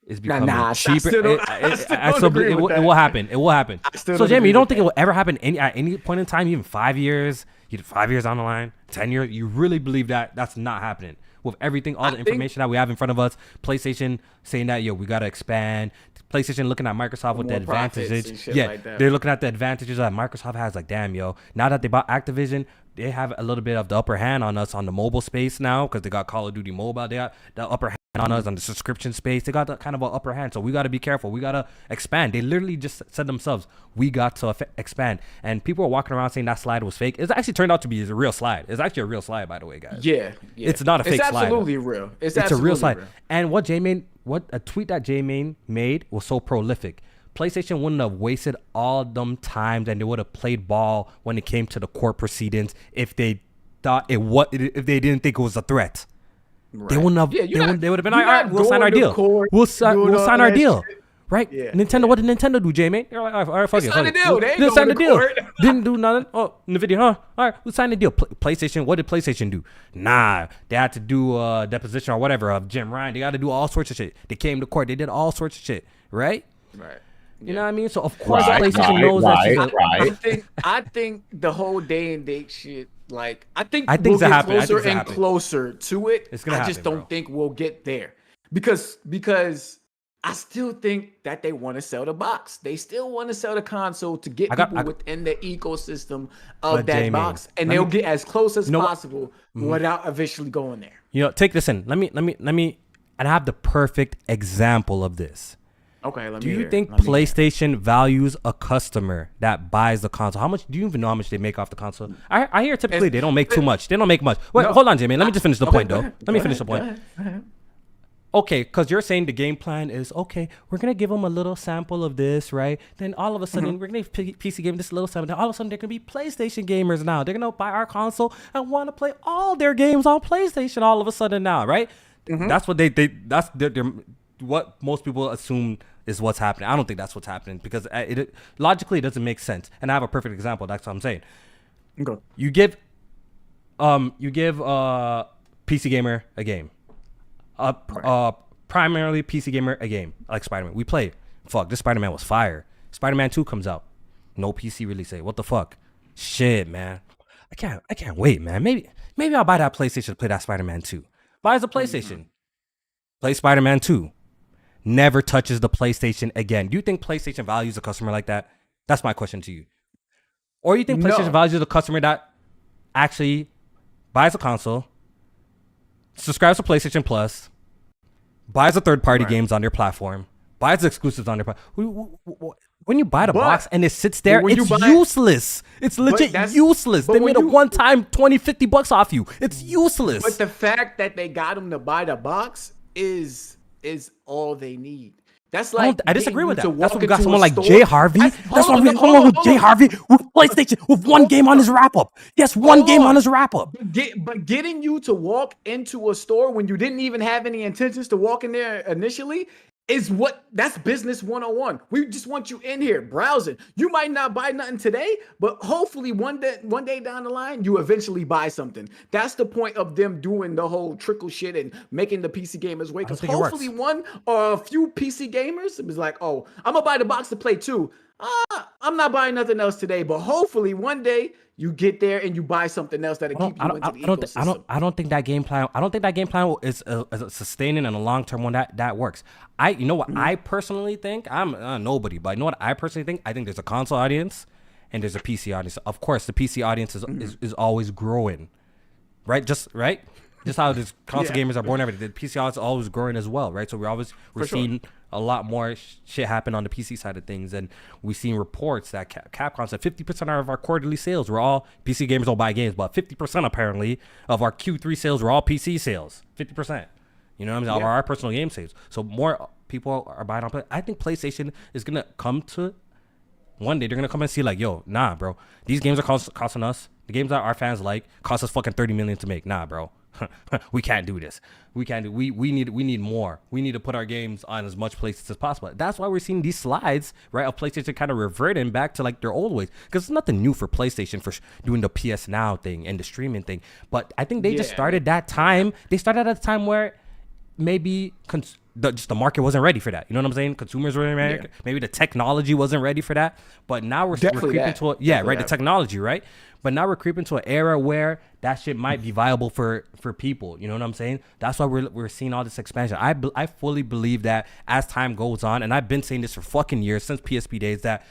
It's becoming cheaper. It will happen. It will happen. So, Jamie, you don't think it will ever happen at any point in time, even 5 years, 5 years down the line, 10 years? You really believe that that's not happening? with everything, all the information that we have in front of us. PlayStation saying that, yo, we got to expand. PlayStation looking at Microsoft with the advantages. They're looking at the advantages that Microsoft has. Like, damn, yo, now that they bought Activision, they have a little bit of the upper hand on us on the mobile space now because they got Call of Duty Mobile. They got the upper hand on us on the subscription space. They got the kind of an upper hand. So we got to be careful. We got to expand. They literally just said themselves, we got to expand. And people are walking around saying that slide was fake. It's actually turned out to be a real slide. It's actually a real slide, by the way, guys. Yeah. It's not a fake slide. It's absolutely real. It's a real slide. Real. And what a tweet that J-Main made was so prolific. PlayStation wouldn't have wasted all them times and they would have played ball when it came to the court proceedings if they thought if they didn't think it was a threat. Right. They wouldn't have. They would have been like, all right, we'll sign our deal. We'll sign our deal. Right? Yeah. Nintendo. What did Nintendo do, J-Man? They're like, all right, fuck it. They signed the deal. They didn't sign the deal. Didn't do nothing. Oh, Nvidia, huh? All right, we signed the deal. PlayStation. What did PlayStation do? Nah, they had to do a deposition or whatever of Jim Ryan. They got to do all sorts of shit. They came to court. They did all sorts of shit. Right? Right. You know what I mean? So of course PlayStation knows that. I think the whole day and date shit. Like I think we'll get closer and closer to it. It's gonna happen, I just don't think we'll get there because I still think that they want to sell the box. They still want to sell the console to get people within the ecosystem of that box, and they'll get as close as possible without eventually going there. You know, take this in. Let me. And I have the perfect example of this. Okay, do you think PlayStation values a customer that buys the console? How much do you even know how much they make off the console? I hear typically they don't make too much. They don't make much. Wait, hold on, Jimmy. Let me just finish the point, though. Let me finish the point. Okay, because you're saying the game plan is, okay, we're going to give them a little sample of this, right? Then all of a sudden, we're going to PC game this little sample. Then all of a sudden, they're going to be PlayStation gamers now. They're going to buy our console and want to play all their games on PlayStation all of a sudden now, right? That's what that's what most people assume is what's happening. I don't think that's what's happening because logically it doesn't make sense. And I have a perfect example. That's what I'm saying. Okay. You give PC gamer a game, primarily PC gamer a game like Spider-Man. We play. Fuck, this Spider-Man was fire. Spider-Man 2 comes out. No PC release. What the fuck? Shit, man. I can't wait, man. Maybe I'll buy that PlayStation to play that Spider-Man 2. Buys a PlayStation. Play Spider-Man 2. Never touches the PlayStation again. Do you think PlayStation values a customer like that? That's my question to you. Or you think PlayStation values a customer that actually buys a console, subscribes to PlayStation Plus, buys the third-party games on their platform, buys the exclusives on their platform. When you buy the box and it sits there, it's useless. It's legit useless. They made a one-time $20-$50 off you. It's useless. But the fact that they got them to buy the box is all they need. That's like I disagree with that. That's what we got someone like Jay Harvey. That's why we got someone with Jay Harvey with PlayStation with one game on his wrap up. Yes, one game on his wrap up. But getting you to walk into a store when you didn't even have any intentions to walk in there initially that's business 101. We just want you in here browsing. You might not buy nothing today, but hopefully one day down the line, you eventually buy something. That's the point of them doing the whole trickle shit and making the PC gamers wait. Because hopefully one or a few PC gamers is like, oh, I'm gonna buy the box to play too. I'm not buying nothing else today, but hopefully one day you get there and you buy something else that'll keep you into the ecosystem. I don't think that game plan. I don't think that game plan is a sustaining and a long term one that works. You know what I personally think. I'm nobody, but you know what I personally think. I think there's a console audience and there's a PC audience. Of course, the PC audience is always growing, right? Just how these console gamers are born every day. The PC audience is always growing as well, right? So we're seeing a lot more shit happen on the PC side of things, and we've seen reports that Capcom said 50% of our quarterly sales were all PC gamers don't buy games, but 50% apparently of our Q3 sales were all PC sales. 50%, you know what I mean? Of our personal game sales. So more people are buying on Play. I think PlayStation is gonna come to one day. They're gonna come and see like, yo, nah, bro, these games are costing us. The games that our fans like cost us fucking $30 million to make. Nah, bro. We can't do this. We need more. We need to put our games on as much places as possible. That's why we're seeing these slides, right, of PlayStation kind of reverting back to like their old ways. Because it's nothing new for PlayStation for doing the PS Now thing and the streaming thing. But I think they just started that time. They started at a time where maybe just the market wasn't ready for that. You know what I'm saying? Consumers weren't ready. Maybe the technology wasn't ready for that. But now we're creeping to the technology, right? But now we're creeping to an era where that shit might be viable for people. You know what I'm saying? That's why we're seeing all this expansion. I fully believe that as time goes on, and I've been saying this for fucking years, since PSP days, that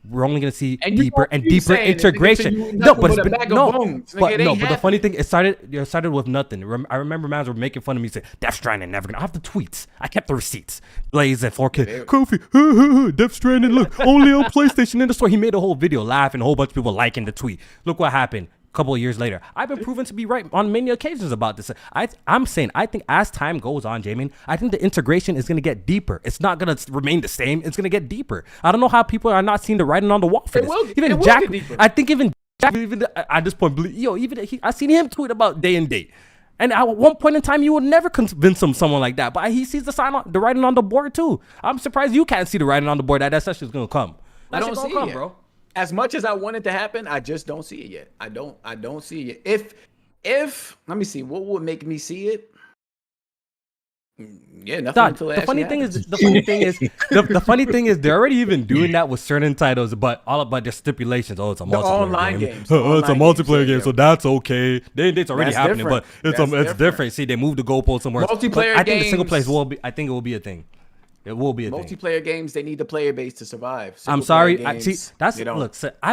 we're only gonna see deeper and deeper integration. But the funny thing, it started with nothing. I remember mans were making fun of me, saying Death Stranding never gonna. I have the tweets. I kept the receipts. Blaze at 4K. Kofi, Death Stranding. Look, only on PlayStation in the store. He made a whole video laughing. A whole bunch of people liking the tweet. Look what happened. Couple of years later, I've been proven to be right on many occasions about this. I'm saying, I think as time goes on, Jamin, I think the integration is going to get deeper. It's not going to remain the same. It's going to get deeper. I don't know how people are not seeing the writing on the wall for this. Even Jack, I think even at this point, I seen him tweet about day and date. And at one point in time, you would never convince someone like that. But he sees the writing on the board too. I'm surprised you can't see the writing on the board that session is going to come. I don't see it, bro. As much as I want it to happen, I just don't see it yet. I don't see it. If let me see, what would make me see it? Yeah, nothing until the funny thing is the funny thing is they're already even doing that with certain titles, but all about their stipulations. Oh, it's a multiplayer game. It's a multiplayer game, so that's okay. It's already happening, but it's different. See, they moved the goalpost somewhere. Multiplayer I think games, the single players will be. I think it will be a thing. It will be a multiplayer games. They need the player base to survive. I'm sorry. I've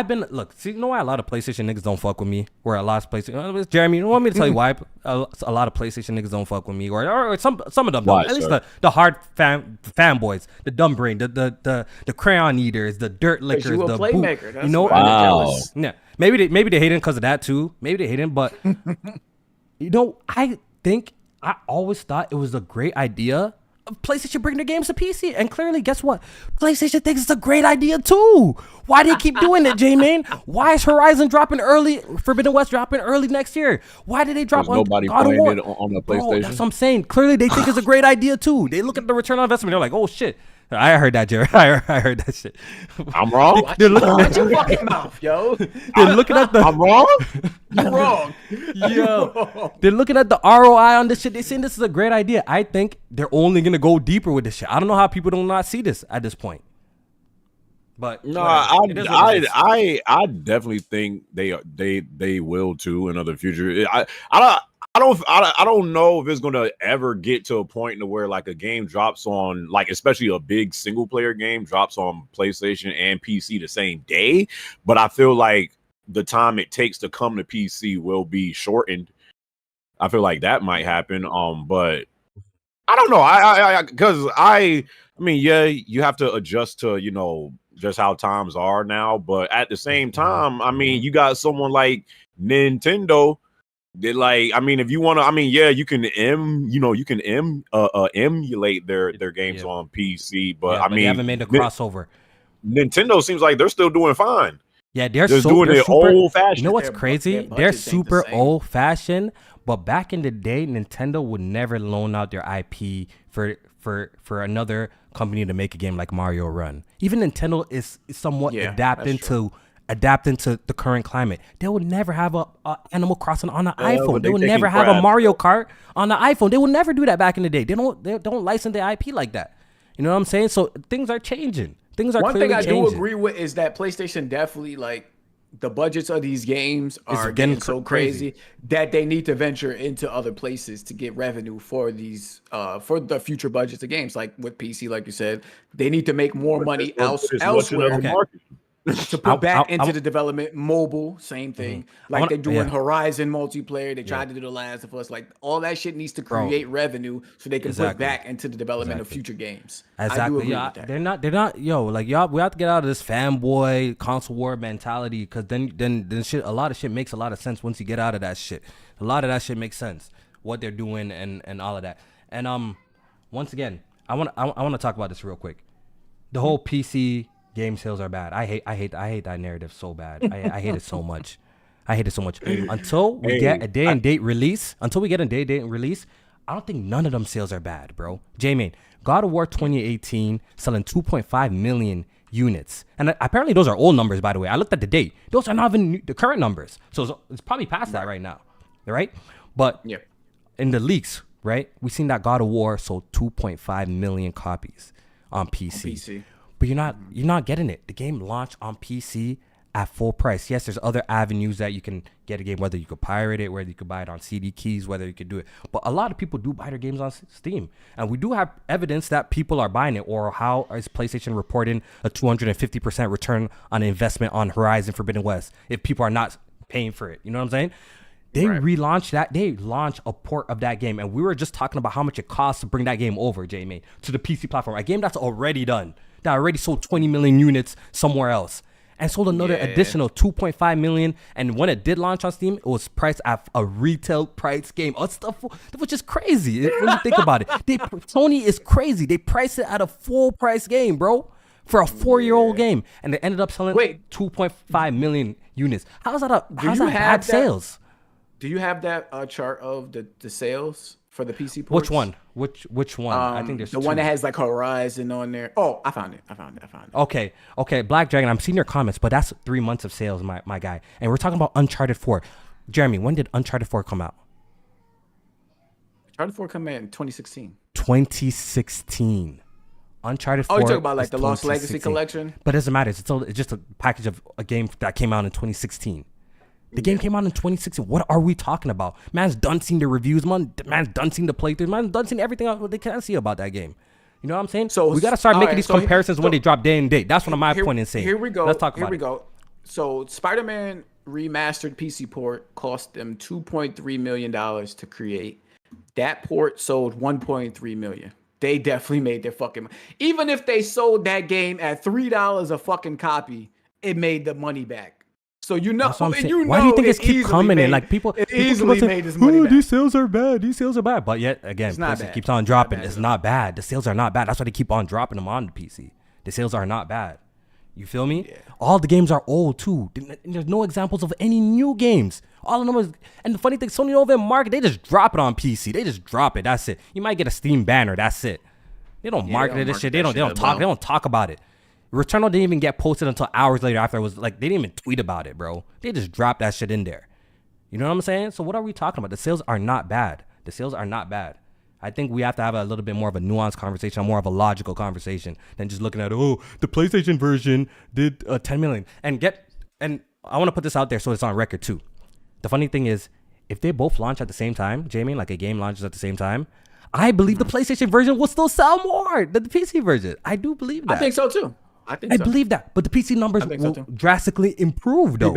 been you know why a lot of PlayStation niggas don't fuck with me? Or a lot of PlayStation. Jeremy, you want me to tell you why a lot of PlayStation niggas don't fuck with me? Or some of them don't. At least the hard fanboys, the dumb brain, the crayon eaters, the dirt lickers, you a the playmaker. That's wow. Yeah, maybe they hate him because of that too. Maybe they hate him, but I always thought it was a great idea. PlayStation bring their games to PC, and clearly, guess what? PlayStation thinks it's a great idea too. Why do they keep doing it, J-Man? Why is Horizon dropping early? Forbidden West dropping early next year? Why did they drop on nobody God of War? It on the PlayStation? Bro, that's what I'm saying. Clearly, they think it's a great idea too. They look at the return on investment. They're like, oh shit. I heard that, Jared. I heard that shit. I'm wrong. Watch your fucking mouth, yo. They're looking at the. I'm wrong. You're wrong. Yo, they're looking at the ROI on this shit. They're saying this is a great idea. I think they're only gonna go deeper with this shit. I don't know how people do not see this at this point. But no, I definitely think they will too in the future. I don't know if it's gonna ever get to a point to where like a game drops on, like especially a big single player game drops on PlayStation and PC the same day. But I feel like the time it takes to come to PC will be shortened. I feel like that might happen. But I don't know. I mean, yeah, you have to adjust to just how times are now. But at the same time, I mean, you got someone like Nintendo. They if you want to, yeah, you can emulate their games on PC, but they haven't made a crossover. Nintendo seems like they're still doing fine. Yeah, they're doing it old fashioned. You know what's crazy? They're super old fashioned, but back in the day, Nintendo would never loan out their IP for another company to make a game like Mario Run. Even Nintendo is somewhat adapting to the current climate. They will never have a Animal Crossing on an iPhone. They will never have a Mario Kart on the iPhone. They will never do that back in the day. They don't license their IP like that. You know what I'm saying? So things are changing. Things are clearly changing. One thing I do agree with is that PlayStation definitely the budgets of these games are getting so crazy that they need to venture into other places to get revenue for these for the future budgets of games. Like with PC, like you said, they need to make more money elsewhere. Okay. To put back into the development. Mobile, same thing. Like they're doing Horizon multiplayer. They tried to do The Last of Us. Like all that shit needs to create revenue so they can put back into the development of future games. Exactly. I do agree with that. They're not y'all, we have to get out of this fanboy console war mentality, because then shit, a lot of shit makes a lot of sense once you get out of that shit. A lot of that shit makes sense. What they're doing and all of that. And once again, I want to talk about this real quick. The whole PC game sales are bad. I hate that narrative so bad. I hate it so much. Until we get a day and date release, I don't think none of them sales are bad, bro. J-Man, God of War 2018 selling 2.5 million units. And apparently those are old numbers, by the way. I looked at the date. Those are not even the current numbers. So it's probably past that right now. Right? But in the leaks, right? We seen that God of War sold 2.5 million copies on PC. But you're not getting it. The game launched on PC at full price. Yes, there's other avenues that you can get a game, whether you could pirate it, whether you could buy it on CD keys, whether you could do it. But a lot of people do buy their games on Steam. And we do have evidence that people are buying it. Or how is PlayStation reporting a 250% return on investment on Horizon Forbidden West if people are not paying for it? You know what I'm saying? They relaunched that. They launched a port of that game. And we were just talking about how much it costs to bring that game over, Jamie, to the PC platform. A game that's already done. That already sold 20 million units somewhere else. And sold another additional 2.5 million. And when it did launch on Steam, it was priced at a retail price game. That was just crazy. When you think about it, Sony is crazy. They priced it at a full price game, bro, for a 4-year-old game, and they ended up selling 2.5 million units. How's that bad sales? Do you have that chart of the sales for the PC ports? Which one? Which one? I think there's the one that has like Horizon on there. Oh, I found it. Okay. Black Dragon, I'm seeing your comments, but that's 3 months of sales, my guy. And we're talking about Uncharted 4. Jeremy, when did Uncharted 4 come out? Uncharted 4 came out in 2016. 2016. Uncharted 4. Oh, you talking about like the Lost Legacy collection? But it doesn't matter. It's just a package of a game that came out in 2016. The game came out in 2016. What are we talking about? Man's done seen the reviews, man's done seen the playthroughs, man's done seen everything else they can see about that game. You know what I'm saying? So we gotta start making these comparisons when they drop day and date. That's what my point is saying. Here we go. Let's talk about it. Here we go. So Spider-Man remastered PC port cost them $2.3 million to create. That port sold 1.3 million. They definitely made their fucking money. Even if they sold that game at $3 a fucking copy, it made the money back. So why do you think it keeps coming in? Like people easily made this money back. These sales are bad. But yet again, it keeps on dropping. It's not bad. The sales are not bad. That's why they keep on dropping them on the PC. The sales are not bad. You feel me? Yeah. All the games are old too. There's no examples of any new games. All of them is, and the funny thing, Sony don't even market. They just drop it on PC. They just drop it. That's it. You might get a Steam banner. That's it. They don't market this shit. They don't talk. They don't talk about it. Returnal didn't even get posted until hours later after it was like, they didn't even tweet about it, bro. They just dropped that shit in there. You know what I'm saying? So what are we talking about? The sales are not bad. The sales are not bad. I think we have to have a little bit more of a nuanced conversation, more of a logical conversation than just looking at, the PlayStation version did 10 million. And I want to put this out there so it's on record too. The funny thing is, if they both launch at the same time, Jamie, like a game launches at the same time, I believe the PlayStation version will still sell more than the PC version. I do believe that. I think so too. I believe that, but the PC numbers will drastically improve, though. Be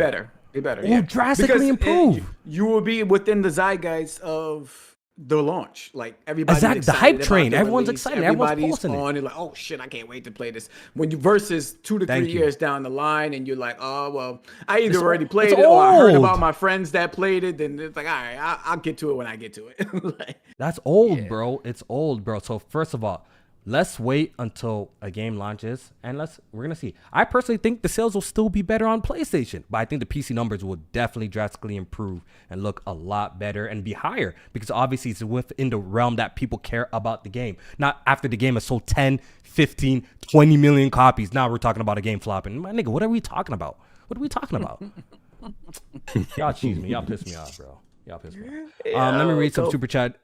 better. Will drastically improve. You will be within the zeitgeist of the launch. Like everybody's exactly the hype train. Everyone's excited. Everybody's posting on it. Like, oh shit, I can't wait to play this. When you versus 2 to 3 years down the line, and you're like, oh well, I either already played it or I heard about my friends that played it. Then it's like, all right, I'll get to it when I get to it. That's old, bro. It's old, bro. So first of all, let's wait until a game launches and we're going to see. I personally think the sales will still be better on PlayStation, but I think the PC numbers will definitely drastically improve and look a lot better and be higher because obviously it's within the realm that people care about the game. Not after the game has sold 10, 15, 20 million copies. Now we're talking about a game flopping. My nigga, what are we talking about? Y'all cheese me. Y'all piss me off, bro. Let me read some super chat.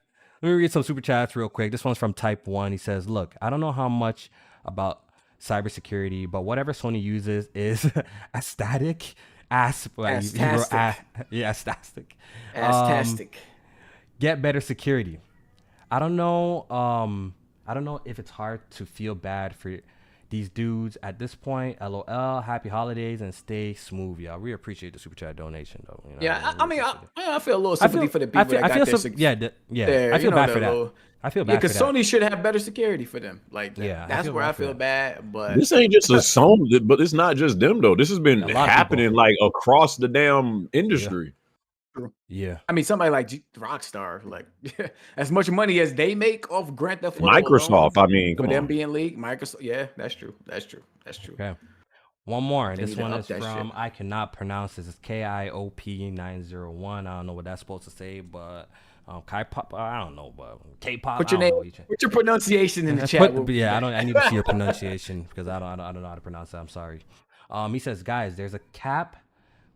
Let me read some super chats real quick. This one's from Type 1. He says, look, I don't know how much about cybersecurity, but whatever Sony uses is aesthetic. Get better security. I don't know if it's hard to feel bad for these dudes at this point. LOL. Happy holidays and stay smooth, y'all. We appreciate the super chat donation, though. You know, yeah, I feel a little sympathy for the people that got their I feel bad for that. I feel bad because Sony should have better security for them. Like, that's where I feel bad. But this ain't just a Sony, but it's not just them though. This has been happening like across the damn industry. Yeah. I mean, somebody like Rockstar, like as much money as they make off Grand Theft Auto Microsoft, alone, I mean, with them being league, Microsoft. Yeah, that's true. Okay. One more. This one is from, I cannot pronounce this. It's KIOP901. I don't know what that's supposed to say, but K-pop, I don't know, but K-pop. Put your name, put your pronunciation in the chat. I need to see your pronunciation because I don't know how to pronounce that. I'm sorry. He says, guys, there's a cap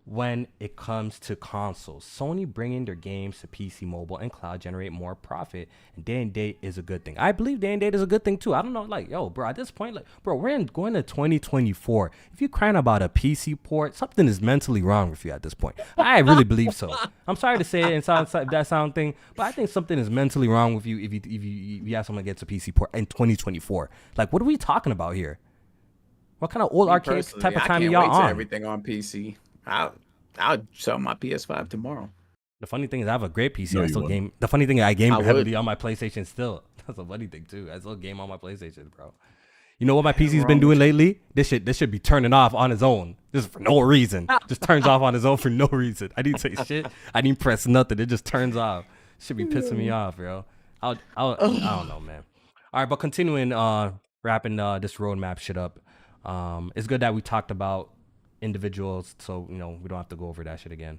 when it comes to consoles. Sony bringing their games to PC, mobile, and cloud generate more profit, and day and date is a good thing. I believe day and date is a good thing too. I don't know, like, yo, bro, at this point, like, bro, we're going to 2024. If you're crying about a PC port, something is mentally wrong with you at this point. I really believe so. I'm sorry to say it and that sound thing, but I think something is mentally wrong with you if you have someone that gets a PC port in 2024. Like, what are we talking about here? What kind of old archaic type of time are y'all on? Everything on PC. I'll sell my PS5 tomorrow. The funny thing is, I have a great PC. I still game. The funny thing is, I game heavily on my PlayStation still. That's a funny thing too. I still game on my PlayStation, bro. You know what my PC's been doing lately? This should be turning off on its own, just for no reason. Just turns off on its own for no reason. I didn't say shit. I didn't press nothing. It just turns off. Should be pissing me off, bro. I don't know, man. All right, but continuing, wrapping this roadmap shit up. It's good that we talked about individuals, so we don't have to go over that shit again.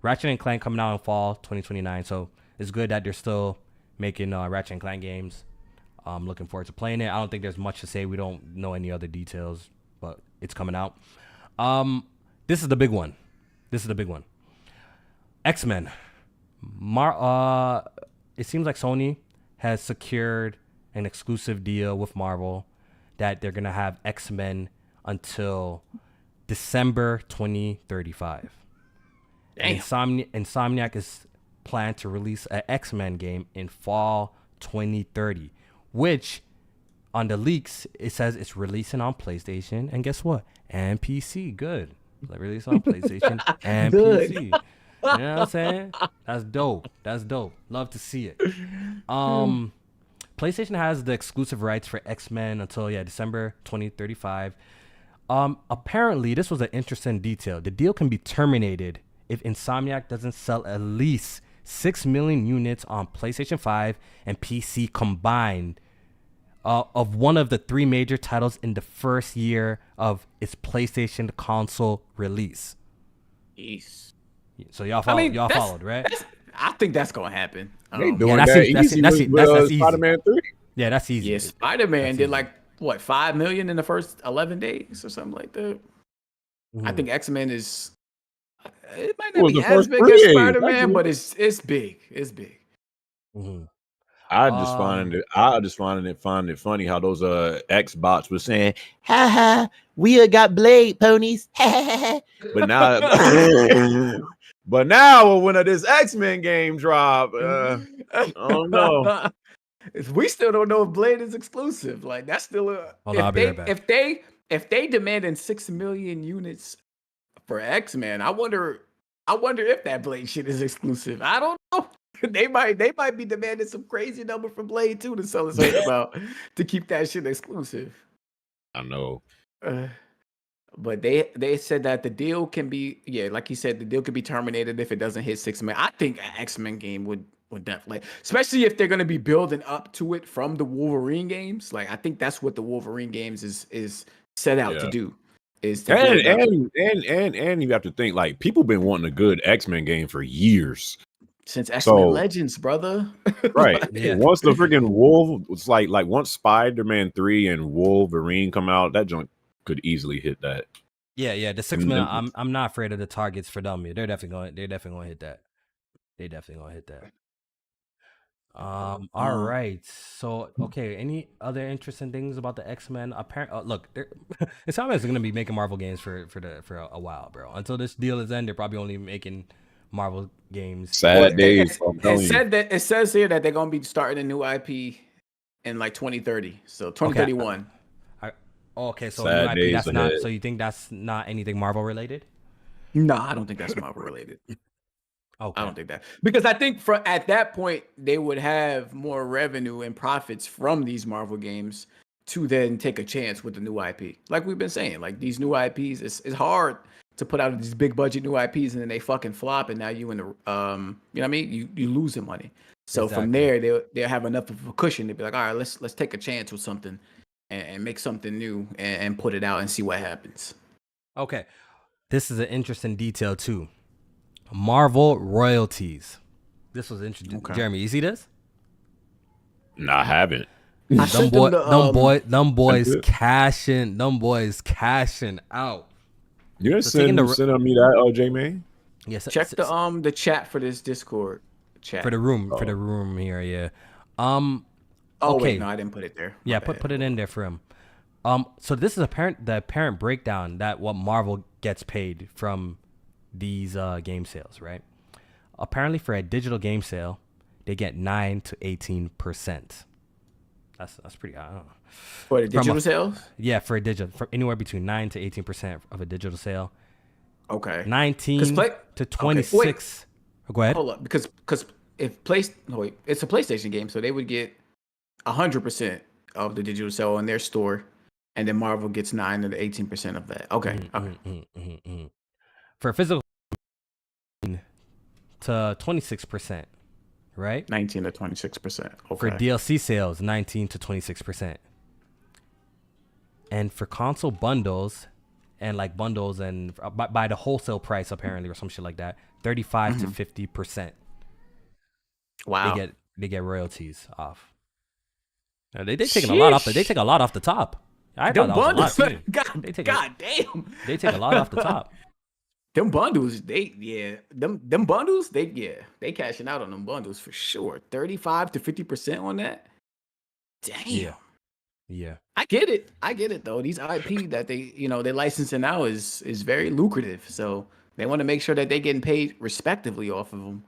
Ratchet and Clank coming out in fall 2029, so it's good that they're still making Ratchet and Clank games. I'm looking forward to playing it. I don't think there's much to say. We don't know any other details, but it's coming out. This is the big one. X-Men. It seems like Sony has secured an exclusive deal with Marvel that they're gonna have X-Men until December 2035. Insomniac is planned to release an X-Men game in fall 2030, which on the leaks it says it's releasing on PlayStation and guess what? And PC. Good. Like release on PlayStation and PC. You know what I'm saying? That's dope. Love to see it. PlayStation has the exclusive rights for X-Men until December 2035. Apparently, this was an interesting detail. The deal can be terminated if Insomniac doesn't sell at least 6 million units on PlayStation 5 and PC combined of one of the 3 major titles in the first year of its PlayStation console release. Jeez. So y'all followed, right? I think that's gonna happen. They doing that's easy. Spider-Man 3. Yeah, that's easy. Yeah, Spider-Man did like what 5 million in the first 11 days or something like that. I think X-Men is. It might not be as big as Spider-Man, but it's big. It's big. I just find it funny how those Xbots were saying, "Ha ha, we got Blade ponies." But now, when this X-Men game drop, I don't know. We still don't know if Blade is exclusive. Like that's still a. If they demanding 6 million units for X-Men, I wonder if that Blade shit is exclusive. I don't know. They might be demanding some crazy number for Blade too to sell us about to keep that shit exclusive. I know. But they said that the deal can be like you said, the deal could be terminated if it doesn't hit 6 million. I think an X-Men game would definitely, especially if they're gonna be building up to it from the Wolverine games. Like I think that's what the Wolverine games is set out to do. Is to and you have to think like people been wanting a good X-Men game for years. Since X-Men Legends, brother. Right. Once the freaking Wolf was like once Spider-Man 3 and Wolverine come out, that junk could easily hit that. Yeah. The 6 million. I'm not afraid of the targets for them. They're definitely gonna hit that. All right. So okay. Any other interesting things about the X-Men? Look, Insomniac is gonna be making Marvel games for a while, bro. Until this deal is ended, they're probably only making Marvel games. Sad days. It says here that they're gonna be starting a new IP in like 2030, so 2031. Okay, so new IP, that's not. So you think that's not anything Marvel related? No, I don't think that's Marvel related. Okay. I don't think that, because I think at that point they would have more revenue and profits from these Marvel games to then take a chance with the new IP. Like we've been saying, like these new IPs, it's hard to put out these big budget new IPs and then they fucking flop, and now you in the you know what I mean? You losing money. So from there they'll have enough of a cushion to be like, all right, let's take a chance with something and make something new and put it out and see what happens. Okay. This is an interesting detail too. Marvel royalties. This was interesting. Okay. Jeremy, you see this? No, I haven't. Them boys cashing out. You didn't So taking send on me that, J man. Yes. Check the chat for this Discord chat. For the room here, yeah. Oh okay. wait, no, I didn't put it there. Yeah, put it in there for him. So this is the apparent breakdown that what Marvel gets paid from these game sales, right? Apparently, for a digital game sale, they get 9 to 18%. That's pretty high. I don't know. For the digital sales? Yeah, for a digital, for anywhere between 9 to 18% of a digital sale. Okay. 19 to 26. Okay, go ahead. Hold up, because if it's a PlayStation game, so they would get 100% of the digital sale on their store, and then Marvel gets 9 to 18% of that. Okay. For physical, to 26%, right? 19 to 26%. Okay. For DLC sales, 19 to 26%. And for console bundles, and like bundles and by the wholesale price apparently or some shit like that, 35 to 50%. Wow. They get royalties off. Now, they taking a lot off. They take a lot off the top. I thought that was a lot. God damn. They take a lot off the top. Them bundles, them bundles, they cashing out on them bundles for sure. 35 to 50% on that. Damn. Yeah. I get it though. These IP that they licensing now is very lucrative. So they want to make sure that they're getting paid respectively off of them.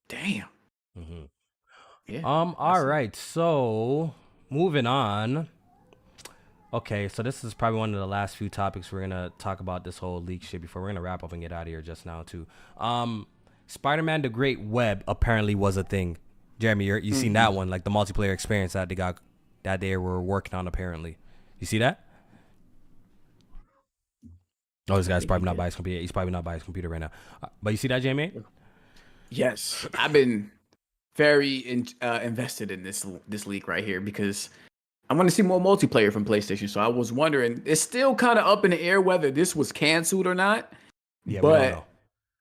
Damn. Yeah. All right. So moving on. Okay, so this is probably one of the last few topics we're gonna talk about this whole leak shit before we're gonna wrap up and get out of here just now too. Spider-Man: The Great Web apparently was a thing. Jeremy, you seen that one, like the multiplayer experience that they were working on apparently. You see that? Oh, this guy's probably not by his computer. He's probably not by his computer right now. But you see that, Jeremy? Yes, I've been very invested in this leak right here because I want to see more multiplayer from PlayStation. So I was wondering, it's still kind of up in the air whether this was canceled or not. Yeah, but we don't know.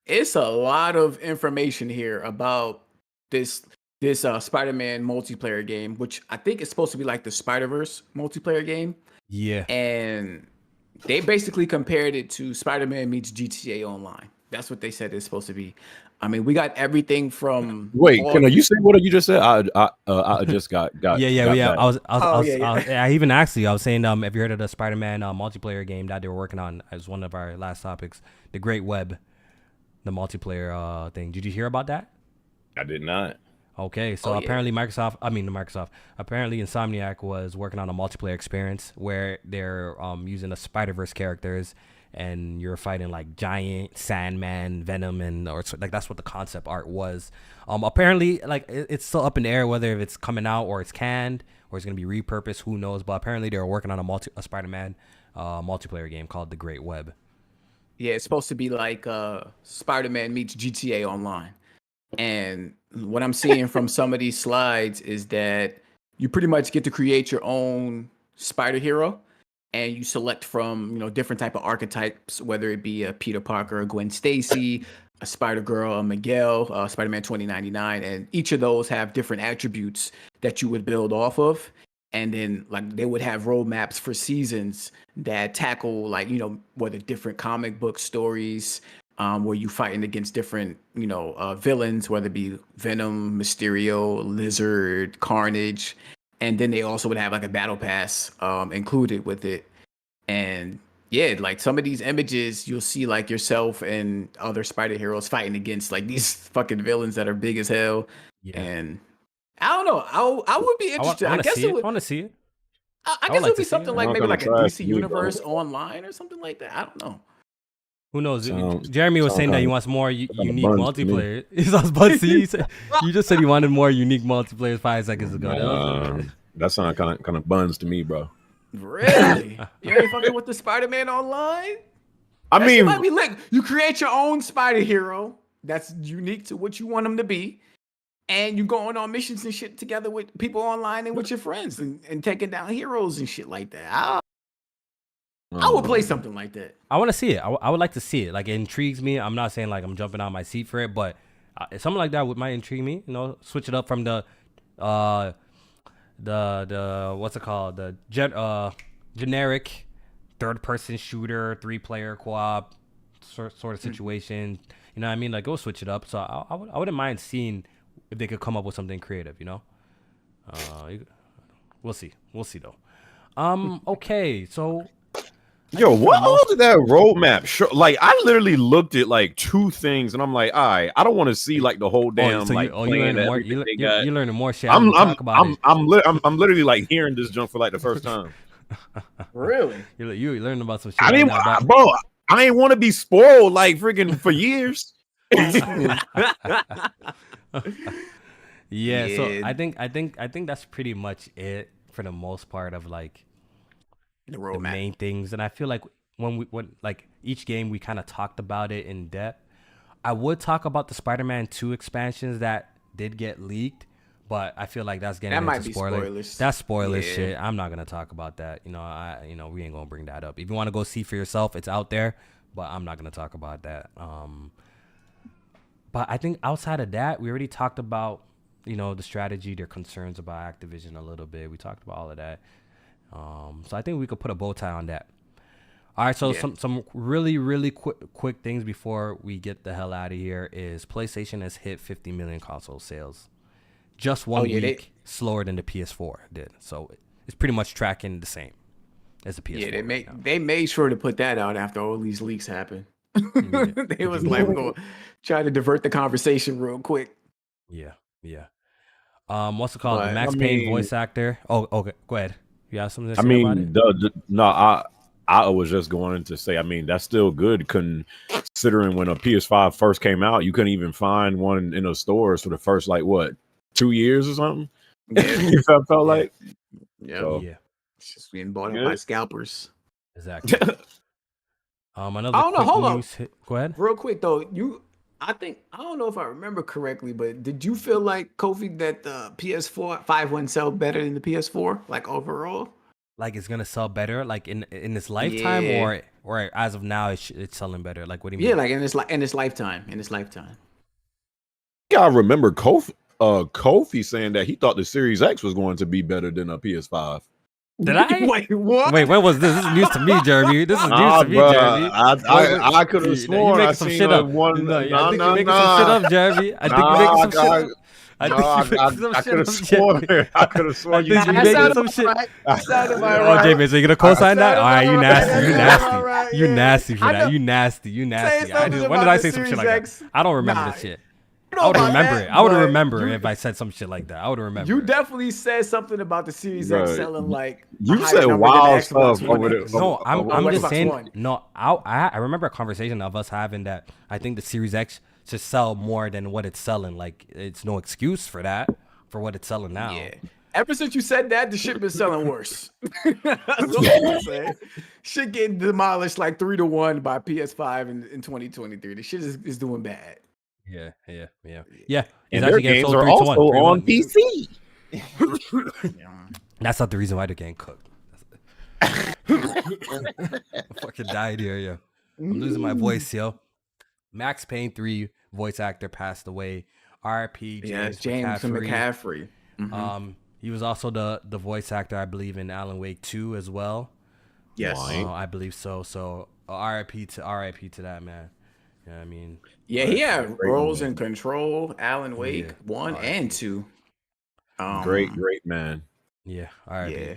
It's a lot of information here about this Spider-Man multiplayer game, which I think is supposed to be like the Spider-Verse multiplayer game. Yeah. And they basically compared it to Spider-Man meets GTA Online. That's what they said it's supposed to be. I mean, we got everything from. Wait, can you say what you just said? I just got. Yeah. That. I even asked you. I was saying, have you heard of the Spider-Man multiplayer game that they were working on as one of our last topics? The Great Web, the multiplayer thing. Did you hear about that? I did not. Okay, so apparently apparently Insomniac was working on a multiplayer experience where they're using the Spider-Verse characters and you're fighting like Giant, Sandman, Venom, or like that's what the concept art was. Apparently, like it's still up in the air whether if it's coming out or it's canned or it's gonna be repurposed. Who knows? But apparently they were working on a Spider-Man multiplayer game called The Great Web. Yeah, it's supposed to be like Spider-Man meets GTA Online. And what I'm seeing from some of these slides is that you pretty much get to create your own spider hero, and you select from different type of archetypes, whether it be a Peter Parker, a Gwen Stacy, a Spider Girl, a Miguel, Spider-Man 2099, and each of those have different attributes that you would build off of. And then like they would have roadmaps for seasons that tackle whether different comic book stories. Where you fighting against different, villains, whether it be Venom, Mysterio, Lizard, Carnage, and then they also would have like a battle pass included with it. And yeah, like some of these images, you'll see like yourself and other spider heroes fighting against like these fucking villains that are big as hell. Yeah. And I don't know, I would be interested. I guess I want to see it. I guess it would be something like maybe like a DC Universe online or something like that. I don't know. Who knows? Jeremy was saying that he wants more unique multiplayer. I was about to say, you just said he wanted more unique multiplayer 5 seconds ago. That sounded kind of buns to me, bro. Really? You ain't fucking with the Spider-Man Online? I mean, might be lit. You create your own spider hero that's unique to what you want him to be, and you going on missions and shit together with people online and with your friends and taking down heroes and shit like that. I would play something like that. I want to see it. I would like to see it. Like, it intrigues me. I'm not saying like I'm jumping out my seat for it, but something like that might intrigue me. Switch it up from the what's it called? The generic third-person shooter, 3-player co-op sort of situation. You know what I mean? Like, go switch it up. So I wouldn't mind seeing if they could come up with something creative. You know, we'll see. We'll see though. Okay, so. Yo, what all did that roadmap show? Like, I literally looked at like 2 things, and I'm like, all right, I don't want to see like the whole damn so like. you learning more? You're learning more shit. I'm literally like hearing this junk for like the first time. Really? You learning about some shit. I didn't, bro. I ain't want to be spoiled like freaking for years. Yeah, so I think that's pretty much it for the most part of like the main things. And I feel like when like each game we kind of talked about it in depth. I would talk about the Spider-Man 2 expansions that did get leaked, but I feel like that's getting into spoilers. That's spoiler shit. I'm not gonna talk about that. You know, we ain't gonna bring that up. If you want to go see for yourself, it's out there, but I'm not gonna talk about that. But I think outside of that, we already talked about, you know, the strategy, their concerns about Activision a little bit. We talked about all of that. So I think we could put a bow tie on that. All right, so some really quick things before we get the hell out of here is PlayStation has hit 50 million console sales. Just 1 week slower than the PS4 did. So it's pretty much tracking the same as the PS4. Yeah, they made sure to put that out after all these leaks happened. They was like, we're gonna try to divert the conversation real quick. Yeah. What's it called? The Max Payne voice actor. Oh, okay. Go ahead. You have something to say about it? I was just going to say, I mean, that's still good considering when a PS5 first came out, you couldn't even find one in the stores for the first, like, what, 2 years or something? Yeah. felt like. Yeah. It's just being bought up by scalpers. Exactly. Another I don't know. Hold on. Go ahead. Real quick, though. I don't know if I remember correctly, but did you feel like, Kofi, that the PS4 5 wouldn't sell better than the PS4, like overall? Like it's gonna sell better, like in its lifetime, or as of now, it's selling better. Like, what do you mean? Yeah, like in its lifetime. Yeah, I remember Kofi saying that he thought the Series X was going to be better than a PS5. Did I? Wait, what? Wait, when was this? This is news to me, Jeremy. This is news to me, Jeremy. I could have sworn I some seen shit up. one. I think you're making some shit up, Jeremy. I think you're making some shit up. I could have sworn. I could have sworn you making some shit. Oh, Jamie, so you gonna co-sign that? All right, you nasty. You nasty for that. You nasty. When did I say some shit like that? I don't remember the shit. I would remember it. I would remember if I said some shit like that. I would remember. You definitely said something about the Series X selling like. You said wild stuff over there. No, I'm just saying. No, I remember a conversation of us having that. I think the Series X should sell more than what it's selling. Like, it's no excuse for that, for what it's selling now. Yeah. Ever since you said that, the shit been selling worse. That's what I'm saying. Shit getting demolished like 3-1 by PS5 in 2023. The shit is doing bad. Yeah. And their games are also on PC. That's not the reason why they're getting cooked. I fucking died here, yo. I'm losing my voice, yo. Max Payne 3 voice actor passed away. R.I.P. James McCaffrey. Mm-hmm. He was also the voice actor, I believe, in Alan Wake 2 as well. Yes, I believe so. So R.I.P. to that man. You know what I mean? Yeah, he had roles in Control, Alan Wake 1 and 2. Great man. Yeah. All right. Yeah.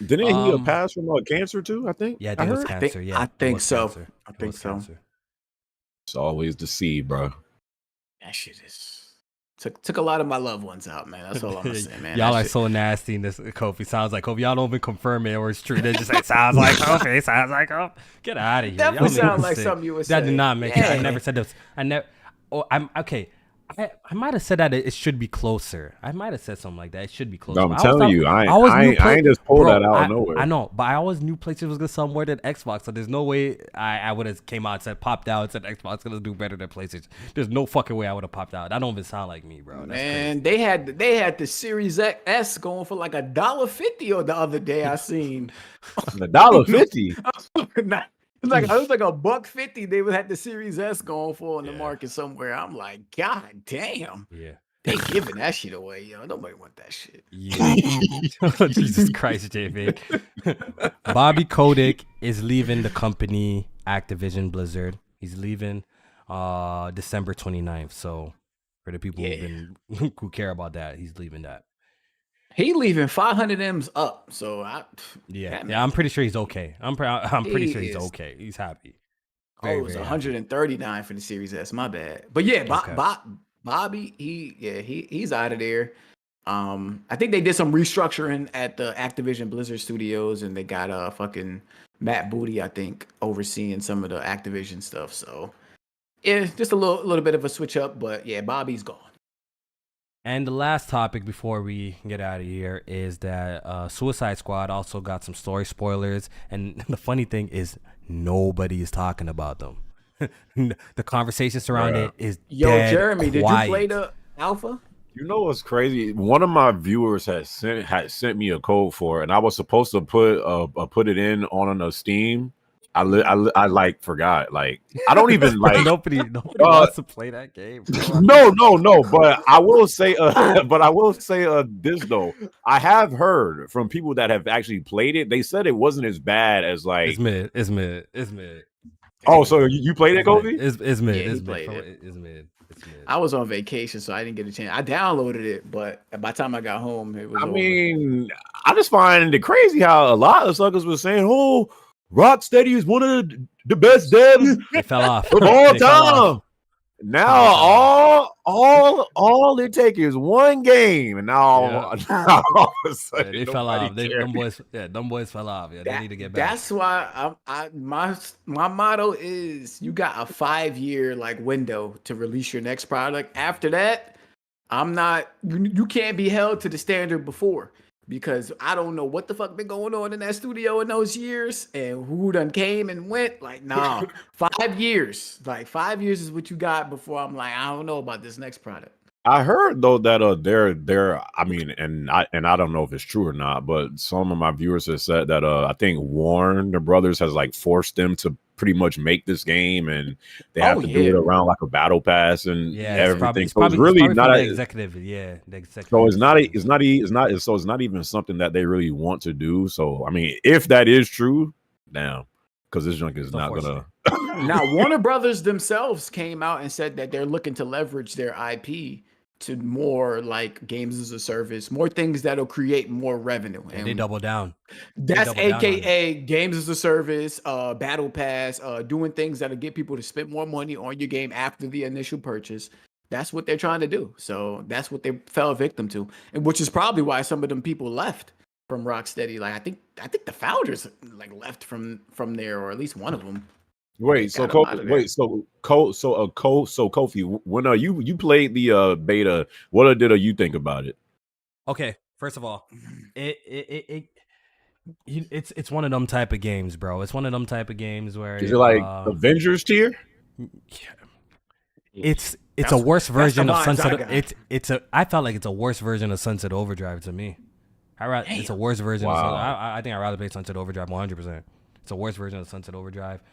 Didn't he pass from cancer too? I think. Yeah, I think it was cancer. I think so. Cancer. I think so. Cancer. It's always the seed, bro. That shit took a lot of my loved ones out, man. That's all I'm saying, man. Y'all are so nasty in this. Kofi sounds like Kofi. Y'all don't even confirm it or it's true. They just say sounds like Kofi. Sounds like Kofi. Get out of here. Definitely sound like something you would say. That did not make it. I never said this. I'm okay. I might have said that it should be closer. I might have said something like that. It should be closer. No, I'm telling you, I ain't just pulled that out of nowhere. I know, but I always knew PlayStation was gonna sell more than Xbox. So there's no way I would have came out and said popped out and said Xbox gonna do better than PlayStation. There's no fucking way I would have popped out. That don't even sound like me, bro. That's man, crazy. they had the Series S going for like $1.50 the other day. I seen $1.50. It was like $1.50. They would have the Series S going for in the market somewhere. I'm like, God damn. Yeah. They giving that shit away, yo. Nobody want that shit. Yeah. Jesus Christ, JV. Bobby Kotick is leaving the company Activision Blizzard. He's leaving December 29th. So for the people who care about that, he's leaving that. He leaving 500 M's up. So I'm pretty sure he's okay. I'm pretty sure he's okay. He's happy. It was 139 for the Series S. My bad. But yeah, Bobby, he's out of there. I think they did some restructuring at the Activision Blizzard Studios, and they got fucking Matt Booty, I think, overseeing some of the Activision stuff. So yeah, just a little bit of a switch up, but yeah, Bobby's gone. And the last topic before we get out of here is that Suicide Squad also got some story spoilers, and the funny thing is nobody is talking about them. The conversation surrounding it is Jeremy, quiet. did you play the alpha? You know what's crazy? One of my viewers had sent me a code for it, and I was supposed to put it in on a Steam. I like forgot. Like I don't even like nobody wants to play that game. No. But I will say, this though. I have heard from people that have actually played it. They said it wasn't as bad as like it's mid. Oh, so you played it, Kofi? It's mid. Yeah, it's mid. It's mid. I was on vacation, so I didn't get a chance. I downloaded it, but by the time I got home, it was. I just find it crazy how a lot of suckers were saying, "Oh, Rocksteady is one of the best devs They fell off of all time." Now all it takes is one game, and now, now all of a sudden they fell off. Them boys fell off. Yeah, they need to get back. That's why my motto is you got a 5-year like window to release your next product. After that, you can't be held to the standard before, because I don't know what the fuck been going on in that studio in those years and who done came and went. Like, nah, 5 years. Like 5 years is what you got before I'm like, I don't know about this next product. I heard though that they're I mean, and I don't know if it's true or not, but some of my viewers have said that I think Warner Brothers has like forced them to pretty much make this game, and they have to do it around like a battle pass and everything. It's really not the executive. Yeah, the executive. So it's not even something that they really want to do. So I mean, if that is true, damn, because this junk is not gonna. Now Warner Brothers themselves came out and said that they're looking to leverage their IP to more like games as a service, more things that'll create more revenue. And they double down. That's AKA games as a service, battle pass, doing things that'll get people to spend more money on your game after the initial purchase. That's what they're trying to do. So that's what they fell victim to, and which is probably why some of them people left from Rocksteady. Like I think the founders like left from there, or at least one of them. So Kofi, when you played the beta, what did you think about it? Okay, first of all, it's one of them type of games, bro. It's one of them type of games where is it like Avengers tier? It's a worse version of Sunset. I felt like it's a worse version of Sunset Overdrive to me. It's a worse version. I think I'd rather play Sunset Overdrive 100%. It's a worse version of Sunset Overdrive.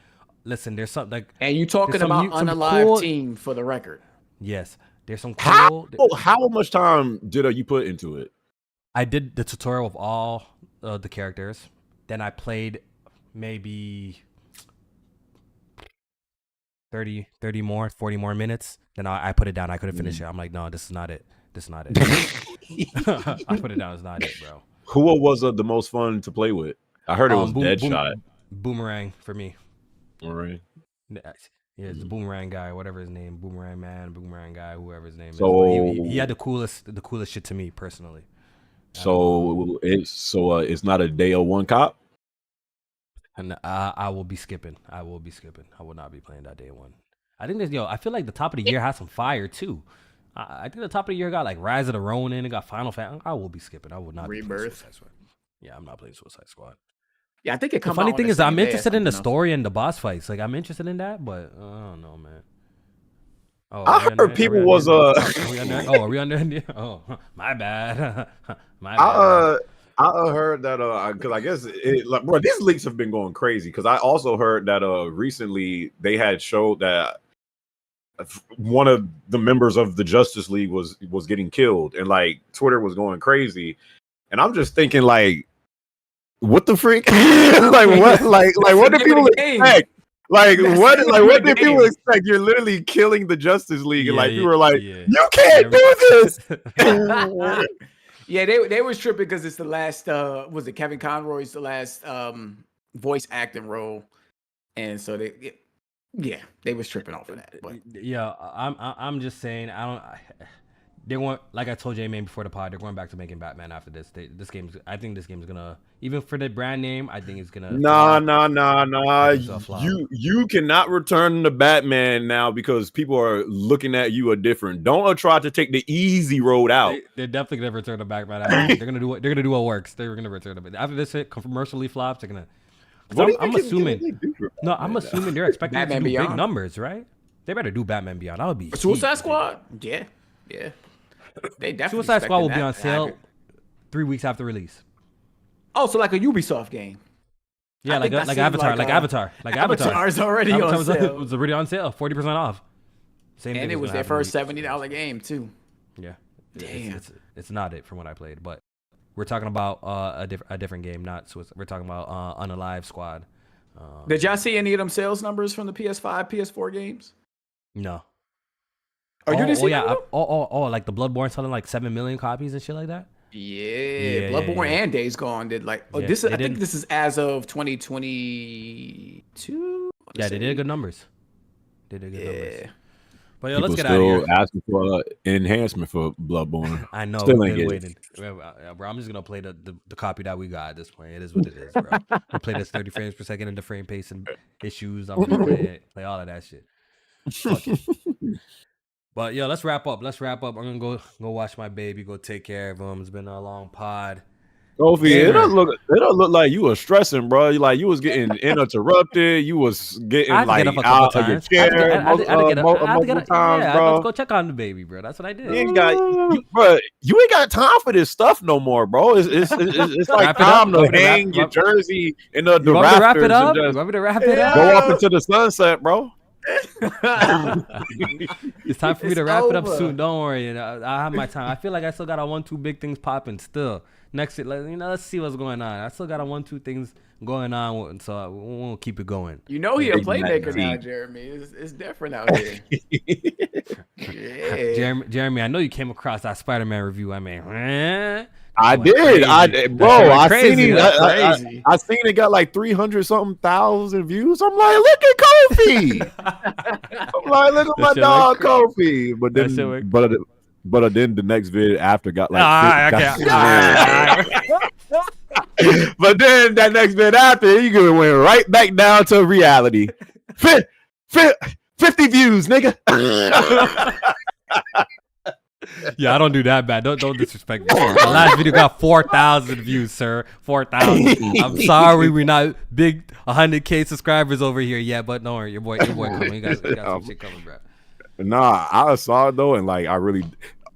Listen, there's something like, and you talking about Unalive Team for the record. Yes, there's some cool. How much time did you put into it? I did the tutorial of all the characters. Then I played maybe 30 more, 40 more minutes. Then I put it down. I couldn't finish it. I'm like, no, this is not it. I put it down. It's not it, bro. Who was the most fun to play with? I heard it was Deadshot. Boomerang for me. All right. Yeah, it's the Boomerang guy, whatever his name, Boomerang Man, Boomerang guy, whoever his name is. So he had the coolest shit to me personally. So it's not a day of one cop. And I will be skipping. I will not be playing that day one. I think I feel like the top of the year has some fire too. I think the top of the year got like Rise of the Ronin. It got Final Fantasy. I will be skipping. I will not be playing Suicide Squad. Yeah, I'm not playing Suicide Squad. Yeah, I think it comes. The funny thing is, I'm interested in the story and the boss fights. Like, I'm interested in that, but I don't know, man. Oh, I heard people was Are we under? Oh, my bad. My bad. I heard that because I guess bro, these leaks have been going crazy. Because I also heard that recently they had showed that one of the members of the Justice League was getting killed, and like Twitter was going crazy, and I'm just thinking like, what the freak? Like what? Like what do people expect? Like what do people expect? You're literally killing the Justice League, and like people are like, you can't do this. Yeah, they was tripping because it's the last was it Kevin Conroy's the last voice acting role, and so they was tripping off of that. But yeah, I'm just saying they want, like I told J-Man before the pod, they're going back to making Batman after this. I think this game's gonna, even for the brand name, I think it's gonna. Nah. You cannot return to Batman now because people are looking at you different. Don't try to take the easy road out. They're definitely gonna return to Batman. They're gonna do what works. They're gonna return to it after this hit commercially flops. They're gonna. I'm assuming. I'm assuming they're expecting to do big numbers, right? They better do Batman Beyond. That would be Suicide Squad. Yeah. They definitely. Suicide Squad will be on sale 3 weeks after release. Oh, so like a Ubisoft game. Yeah, like Avatar. Avatar is already on sale. It was already on sale, 40% off. Same. And it was their first $70 game too. Yeah. Damn. It's not it from what I played, but we're talking about a different game. We're talking about Unalive Squad. Did y'all see any of them sales numbers from the PS5, PS4 games? No. You didn't see like the Bloodborne selling like 7 million copies and shit like that. Yeah, Bloodborne and Days Gone did like. I think this is as of 2022. Yeah, they did good numbers. Numbers. But yo, let's get out of here. Asking for enhancement for Bloodborne. I know. Still ain't waiting. Bro, I'm just gonna play the copy that we got at this point. It is what it is, bro. We play this 30 frames per second in the frame pacing issues. I'm gonna play all of that shit. Fuck it. But yo, let's wrap up. I'm gonna go watch my baby, go take care of him. It's been a long pod. Kofi, it don't look like you were stressing, bro. Like you was getting interrupted. You was getting like out of your chair multiple times, bro. Let's go check on the baby, bro. That's what I did. You ain't got time for this stuff no more, bro. It's like time to hang your jersey in the rafters. Wrap it up? You want me to wrap it up? Go off into the sunset, bro. It's time for me to wrap it up soon. Don't worry, I have my time. I feel like I still got a 1-2 big things popping still. Next, let's see what's going on. I still got a 1-2 things going on, so we'll keep it going. You know he a playmaker now, Jeremy. It's different out here. Yeah. Jeremy, I know you came across that Spider-Man review. I mean, I did. I seen it. I seen it got like 300-something thousand views. I'm like, look at Kofi. I'm like, look at my dog Kofi. But then the next video after got like. But then that next bit after, you went right back down to reality. 50 views, nigga. Yeah, I don't do that bad. Don't disrespect me. The last video got 4,000 views, sir. 4,000. I'm sorry we're not big 100K subscribers over here yet, but don't worry, your boy coming. You got some shit coming, bro. Nah, I saw it though, and like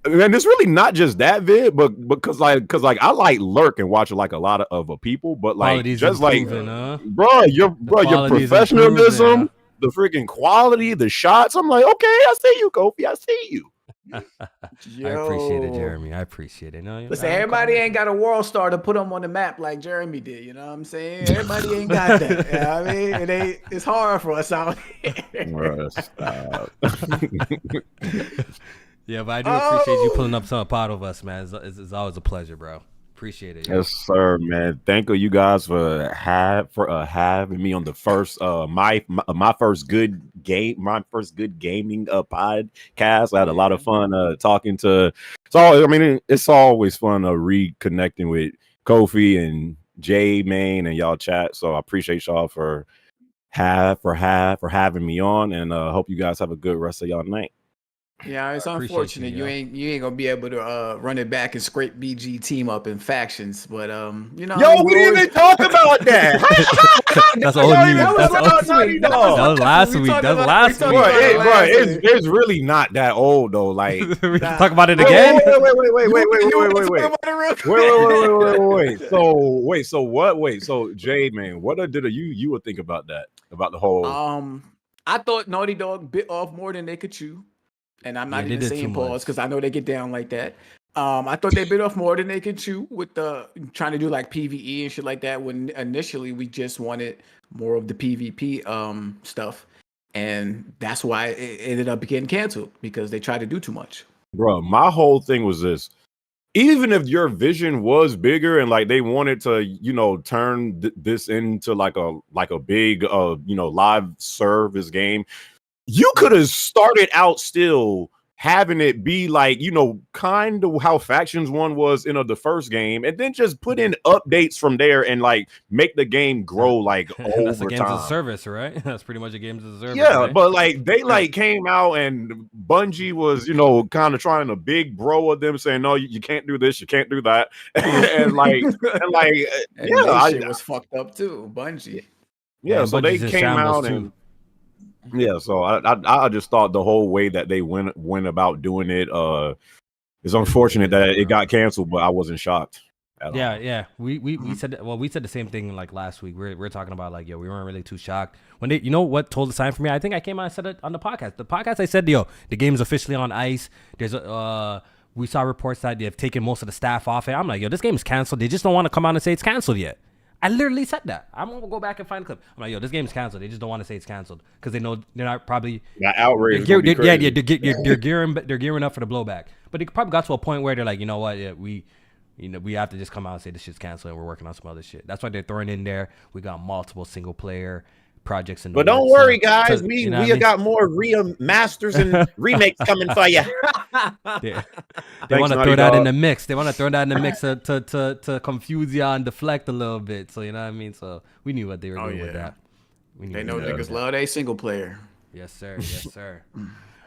and it's really not just that vid, but because I like lurk and watch like a lot of people, but like just like bro, your professionalism, the freaking quality, the shots. I'm like, okay, I see you, Kofi. I see you. I appreciate it, Jeremy. I appreciate it. No, listen, everybody ain't got a world star to put them on the map like Jeremy did. You know what I'm saying? Everybody ain't got that. You know what I mean? It's hard for us out here. Yeah, but I do appreciate you pulling up some part of us, man. It's always a pleasure, bro. Appreciate it. Yes, sir, man. Thank you guys for having me on the first my first good gaming podcast. I had a lot of fun talking to. It's always fun reconnecting with Kofi and J Main and y'all chat. So I appreciate y'all for having me on, and hope you guys have a good rest of y'all night. Yeah, it's unfortunate you ain't gonna be able to run it back and scrape BG team up in factions, but we didn't even talk about that. That's old news. That was last week. It's really not that old though. Like we can talk about it again. Wait. So Jade, man, what did you would think about that? About the whole I thought Naughty Dog bit off more than they could chew, and I'm not even saying pause because I know they get down like that. I thought they bit off more than they could chew with the trying to do like PvE and shit like that. When initially we just wanted more of the PvP stuff, and that's why it ended up getting canceled because they tried to do too much. Bro, my whole thing was this. Even if your vision was bigger and like they wanted to, you know, turn this into like a big you know, live service game, you could have started out still having it be like, you know, kind of how Factions 1 was in the first game, and then just put in updates from there and like make the game grow like over That's the games time. as a service, right? That's pretty much a games as a service. Yeah, right? but like they like came out and Bungie was, you know, kind of trying to big bro of them saying, no, you can't do this, you can't do that. and shit was fucked up too, Bungie. Yeah, so they came out and yeah, so I just thought the whole way that they went about doing it it's unfortunate that it got canceled, but I wasn't shocked. Yeah. We said the same thing like last week. We're talking about like, yo, we weren't really too shocked when they, you know what told the sign for me. I think I came out and said it on the podcast. The podcast I said, yo, the game's officially on ice. There's we saw reports that they've taken most of the staff off it. I'm like, yo, this game is canceled. They just don't want to come out and say it's canceled yet. I literally said that. I'm gonna go back and find the clip. I'm like, yo, this game's canceled. They just don't want to say it's canceled because they know they're not probably outraged. They're gearing up for the blowback. But they probably got to a point where they're like, you know what, yeah, we have to just come out and say this shit's canceled and we're working on some other shit. That's why they're throwing in there. We got multiple single player projects in the But don't worry, guys. We got more remasters and remakes coming for you. They want to throw that in the mix. They want to throw that in the mix to confuse you and deflect a little bit. So you know what I mean. So we knew what they were doing with that. They know niggas love a single player. Yes, sir. Yes, sir.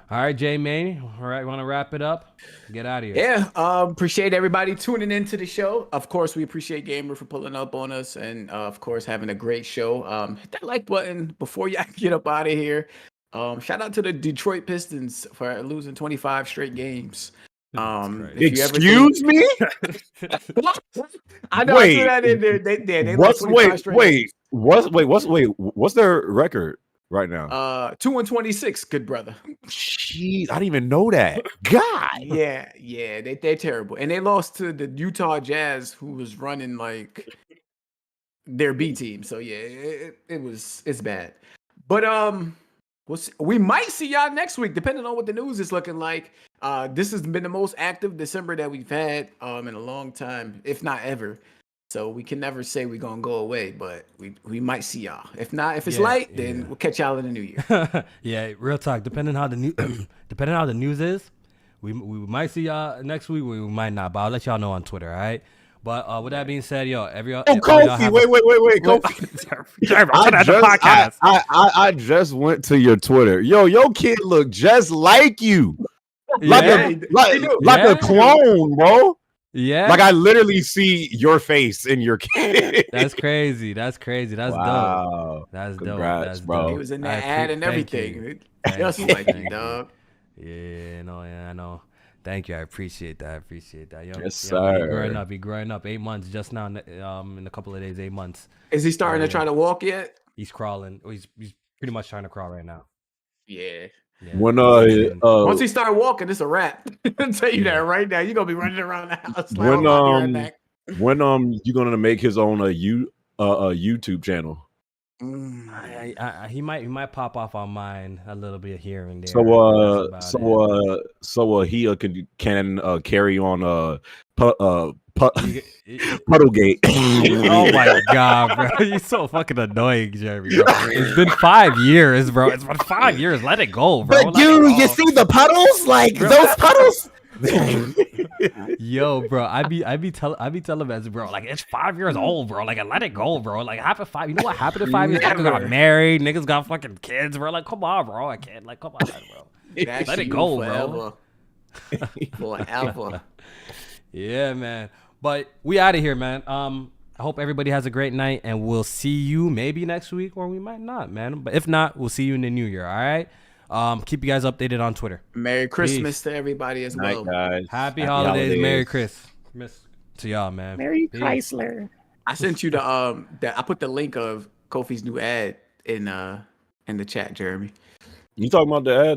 All right, J Mane. All right, want to wrap it up? Get out of here. Yeah, appreciate everybody tuning into the show. Of course, we appreciate Gamer for pulling up on us, and of course, having a great show. Hit that like button before y'all get up out of here. Shout out to the Detroit Pistons for losing 25 straight games. Excuse me? I know. Wait, I threw that in there. They what's their record right now? 2-26, good brother. Jeez, I didn't even know that. God. Yeah, they're terrible. And they lost to the Utah Jazz, who was running like their B team. So yeah, it's bad. But we might see y'all next week, depending on what the news is looking like. This has been the most active December that we've had in a long time, if not ever. So we can never say we're gonna go away, but we might see y'all. If not, if it's light, then we'll catch y'all in the new year. Yeah, real talk. Depending how the news is, we might see y'all next week. We might not, but I'll let y'all know on Twitter. All right. But with that being said, yo, Kofi, wait, Kofi. I just went to your Twitter. Yo, your kid look just like you, like a clone, bro. Yeah, like I literally see your face in your kid. That's crazy. That's wow. dope. That's Congrats, dope, bro. He was in that ad and everything. Just like you, dog. Yeah, I know. Thank you. I appreciate that. Yo, yes, sir. Be growing up. 8 months just now. In a couple of days, 8 months. Is he starting to try to walk yet? He's crawling. He's pretty much trying to crawl right now. Yeah. When once he start walking, it's a wrap. I'll tell you that right now. You're gonna be running around the house. When you gonna make his own YouTube channel? He might pop off on mine a little bit here and there. So he can carry on Puddlegate. Oh my god, bro! You're so fucking annoying, Jeremy. Bro. It's been 5 years, bro. It's been 5 years. Let it go, bro. But dude, you see the puddles? Like those puddles? Yo, bro, I be telling us, bro, like it's 5 years old, bro. Like let it go, bro. Like after 5, you know what happened in 5 years? Niggas got married, niggas got fucking kids, bro. Like come on, bro. I can't. Like come on, bro. Let it go, bro. Forever. Yeah, man. But we out of here, man. I hope everybody has a great night, and we'll see you maybe next week, or we might not, man. But if not, we'll see you in the new year. All right. Keep you guys updated on Twitter. Merry Christmas to everybody as well. Guys. Happy holidays. Merry Christmas to y'all, man. Merry Chrysler. I sent you I put the link of Kofi's new ad in the chat, Jeremy. You talking about the ad